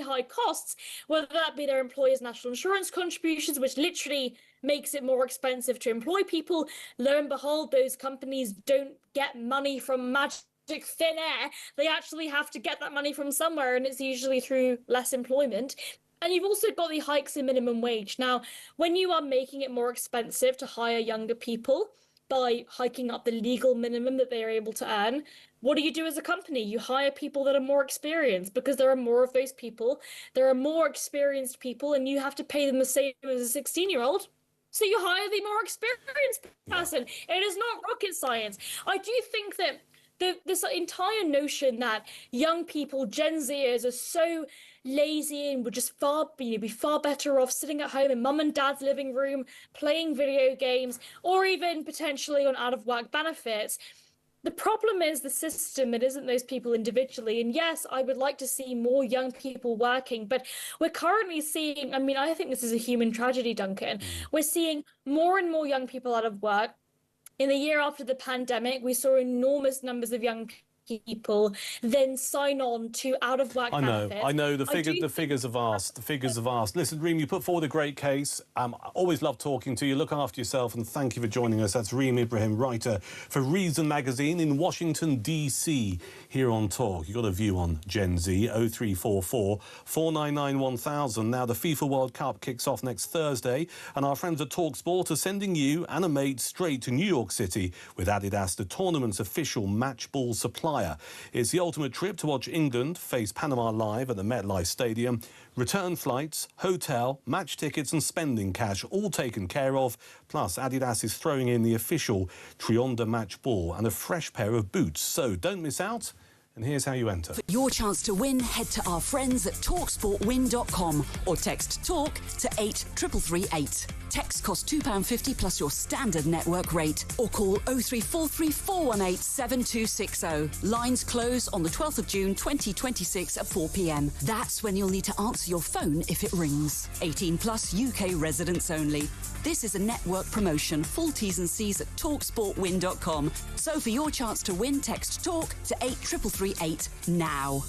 high costs, whether that be their employers' national insurance contributions, which literally makes it more expensive to employ people. Lo and behold, those companies don't get money from magic thin air. They actually have to get that money from somewhere, and it's usually through less employment. And you've also got the hikes in minimum wage. Now, when you are making it more expensive to hire younger people by hiking up the legal minimum that they are able to earn, what do you do as a company? You hire people that are more experienced because there are more of those people. There are more experienced people, and you have to pay them the same as a 16-year-old. So you hire the more experienced person. It is not rocket science. I do think that this entire notion that young people, Gen Zers, are so lazy and would just be far better off sitting at home in mum and dad's living room, playing video games, or even potentially on out-of-work benefits. The problem is the system. It isn't those people individually. And yes, I would like to see more young people working, but we're currently seeing, I mean, I think this is a human tragedy, Duncan. We're seeing more and more young people out of work. In the year after the pandemic, we saw enormous numbers of young people then sign on to out-of-work benefits. I know. The figures are vast. The figures are vast. Listen, Reem, you put forward a great case. I always love talking to you. Look after yourself, and thank you for joining us. That's Reem Ibrahim, writer for Reason magazine in Washington, D.C. here on Talk. You've got a view on Gen Z, 0344 499 1000. Now, the FIFA World Cup kicks off next Thursday, and our friends at Talk Sport are sending you and a mate straight to New York City with Adidas, the tournament's official match ball supplier. It's the ultimate trip to watch England face Panama live at the MetLife Stadium. Return flights, hotel, match tickets and spending cash all taken care of. Plus, Adidas is throwing in the official Trionda match ball and a fresh pair of boots. So don't miss out. And here's how you enter. For your chance to win, head to our friends at talksportwin.com or text TALK to 83338. Text costs £2.50 plus your standard network rate, or call 0343 418 7260. Lines close on the 12th of June 2026 at 4 p.m. That's when you'll need to answer your phone if it rings. 18 plus UK residents only. This is a network promotion. Full T's and C's at talksportwin.com. So for your chance to win, text TALK to 83338 now.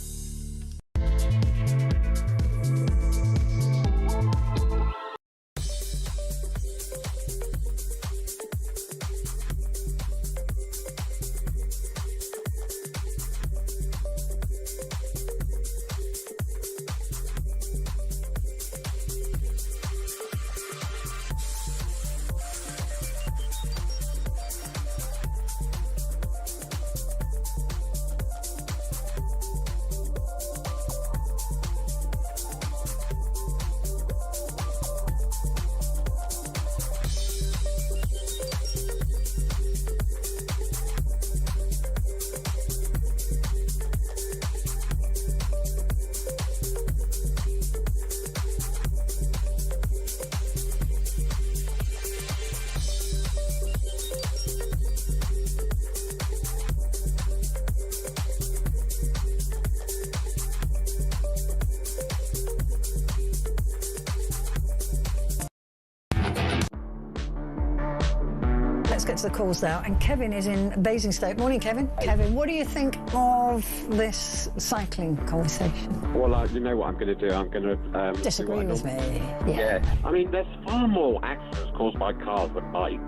get to the calls now. And Kevin is in Basingstoke. Morning, Kevin. Kevin, what do you think of this cycling conversation? Well, you know what I'm going to do? I'm going to... Disagree with me. Yeah. I mean, there's far more accidents caused by cars than bikes.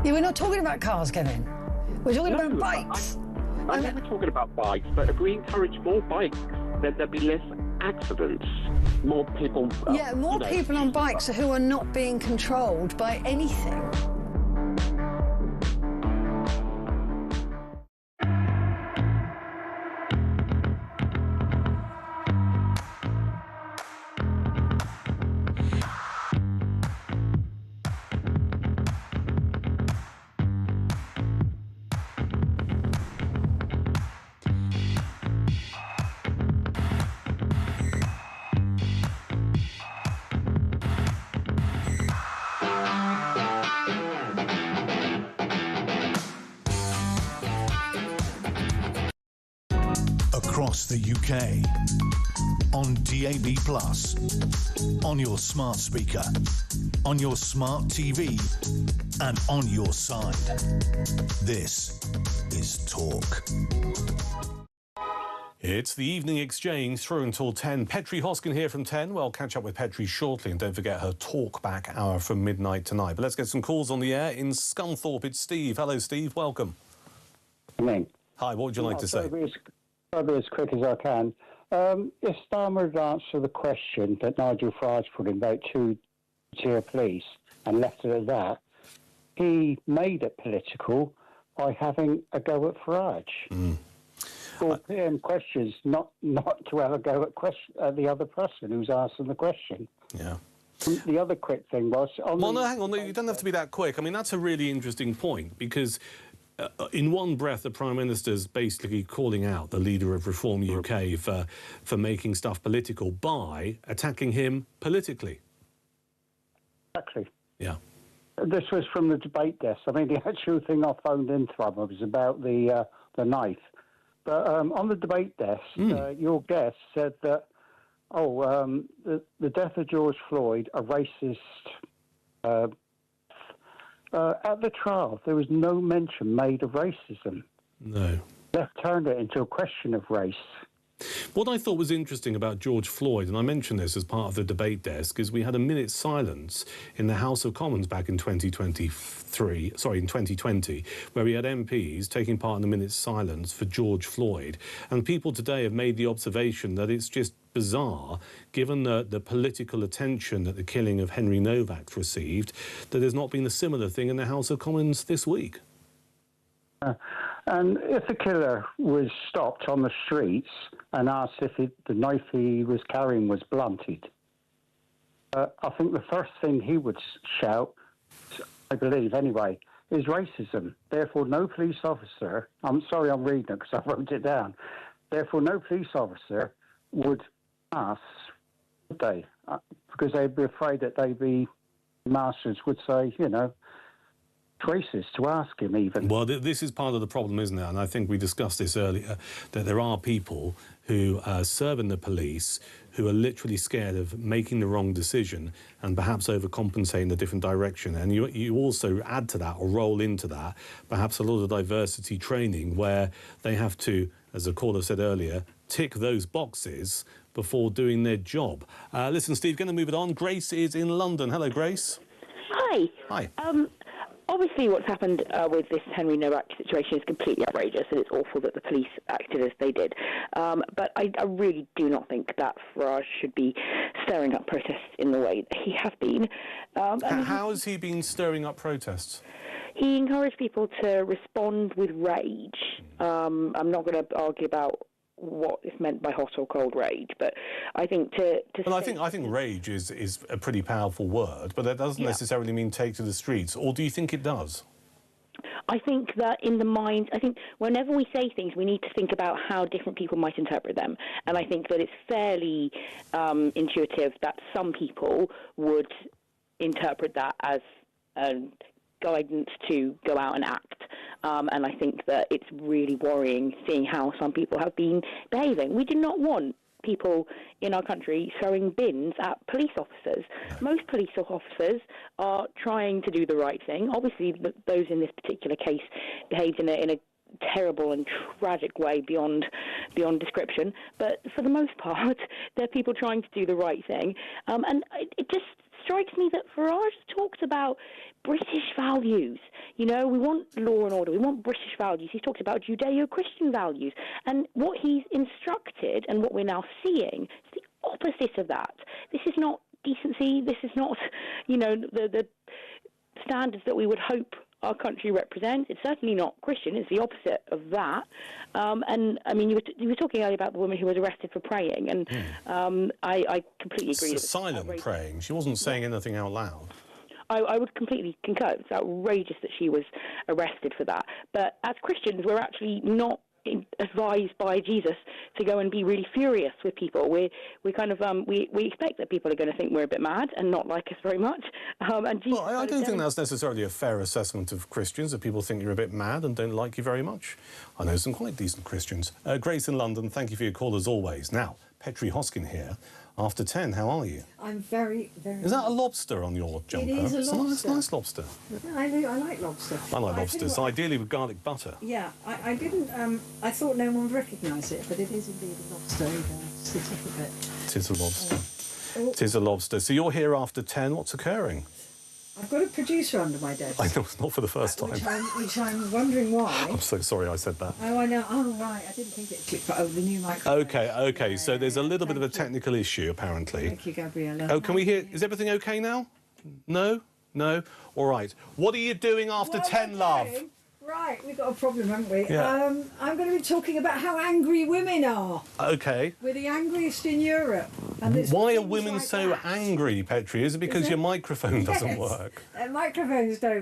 Yeah, we're not talking about cars, Kevin. We're talking about bikes. I know we're talking about bikes, but if we encourage more bikes, then there'll be less accidents. More people... Yeah, more people on bikes who are not being controlled by anything. Across the UK, on DAB+, on your smart speaker, on your smart TV, and on your side. This is Talk. It's the evening exchange through until 10. Petri Hoskin here from 10. Well, catch up with Petri shortly, and don't forget her talk back hour from midnight tonight. But let's get some calls on the air. In Scunthorpe, it's Steve. Hello, Steve. Welcome. Morning. Hi, what would you like to say? I'll be as quick as I can. If Starmer had answered the question that Nigel Farage put in about two-tier police and left it at that, he made it political by having a go at Farage. Or PM questions, not to have a go at the other person who's asking the question. Yeah. The other quick thing was... Well, no, hang on. You don't have to be that quick. I mean, that's a really interesting point, because... in one breath, the Prime Minister's basically calling out the leader of Reform UK for making stuff political by attacking him politically. Exactly. Yeah. This was from the debate desk. I mean, the actual thing I phoned in from was about the knife. But on the debate desk, your guest said that, the death of George Floyd, a racist... at the trial, there was no mention made of racism. No. Left turned it into a question of race. What I thought was interesting about George Floyd, and I mentioned this as part of the debate desk, is we had a minute's silence in the House of Commons back in 2020, where we had MPs taking part in the minute's silence for George Floyd. And people today have made the observation that it's just bizarre, given the political attention that the killing of Henry Novak received, that there's not been a similar thing in the House of Commons this week. And if the killer was stopped on the streets and asked if the knife he was carrying was blunted, I think the first thing he would shout, I believe anyway, is racism. Therefore, no police officer, I'm sorry I'm reading it because I wrote it down, therefore no police officer would ask, would they? Because they'd be afraid that masters would say, racist to ask him even. Well, this is part of the problem, isn't it? And I think we discussed this earlier, that there are people who serve in the police who are literally scared of making the wrong decision and perhaps overcompensating in a different direction. And you also add to that, or roll into that, perhaps a lot of diversity training where they have to, as the caller said earlier, tick those boxes before doing their job. Listen, Steve, going to move it on. Grace is in London. Hello, Grace. Hi. Hi. Obviously, what's happened with this Henry Novak situation is completely outrageous, and it's awful that the police acted as they did. But I really do not think that Farage should be stirring up protests in the way that he has been. How has he been stirring up protests? He encouraged people to respond with rage. I'm not going to argue about what is meant by hot or cold rage, but I think Well, I think rage is a pretty powerful word, but that doesn't necessarily mean take to the streets. Or do you think it does? I think that in the mind, I think whenever we say things, we need to think about how different people might interpret them. And I think that it's fairly intuitive that some people would interpret that as guidance to go out and act. And I think that it's really worrying seeing how some people have been behaving. We do not want people in our country throwing bins at police officers. Most police officers are trying to do the right thing. Obviously, those in this particular case behaved in a terrible and tragic way beyond description. But for the most part, they're people trying to do the right thing. And it just strikes me that Farage talks about British values. You know, we want law and order. We want British values. He's talked about Judeo-Christian values. And what he's instructed and what we're now seeing is the opposite of that. This is not decency. This is not, you know, the standards that we would hope our country represents. It's certainly not Christian. It's the opposite of that. And I mean, you were talking earlier about the woman who was arrested for praying, and I completely agree. Silent praying. She wasn't saying anything out loud. I would completely concur. It's outrageous that she was arrested for that. But as Christians, we're actually not advised by Jesus to go and be really furious with people. We kind of we expect that people are going to think we're a bit mad and not like us very much. And Jesus I don't think that's necessarily a fair assessment of Christians, that people think you're a bit mad and don't like you very much. I know some quite decent Christians. Grace in London, thank you for your call as always. Now, Petri Hoskin here. After 10, how are you? I'm very, very... Is that a lobster on your jumper? It is a lobster. It's a nice lobster. Yeah, I like lobster. I like lobsters, ideally with garlic butter. Yeah, I didn't... I thought no one would recognise it, but it is indeed a lobster. Sit up a bit. Tis a lobster. Tis a lobster. So you're here after 10. What's occurring? I've got a producer under my desk. I know, it's not for the first time. Which I'm wondering why. I'm so sorry I said that. Oh, I know. Oh, right. I didn't think it clicked. Oh, the new microphone. OK, so there's a little bit of a technical issue, apparently. Thank you, Gabriella. Oh, can we hear... Is everything OK now? No? No? All right. What are you doing after 10, love? Right, we've got a problem, haven't we? Yeah. I'm going to be talking about how angry women are. OK. We're the angriest in Europe. And why are women so angry, Petri? Is it because your microphone doesn't work? Microphones don't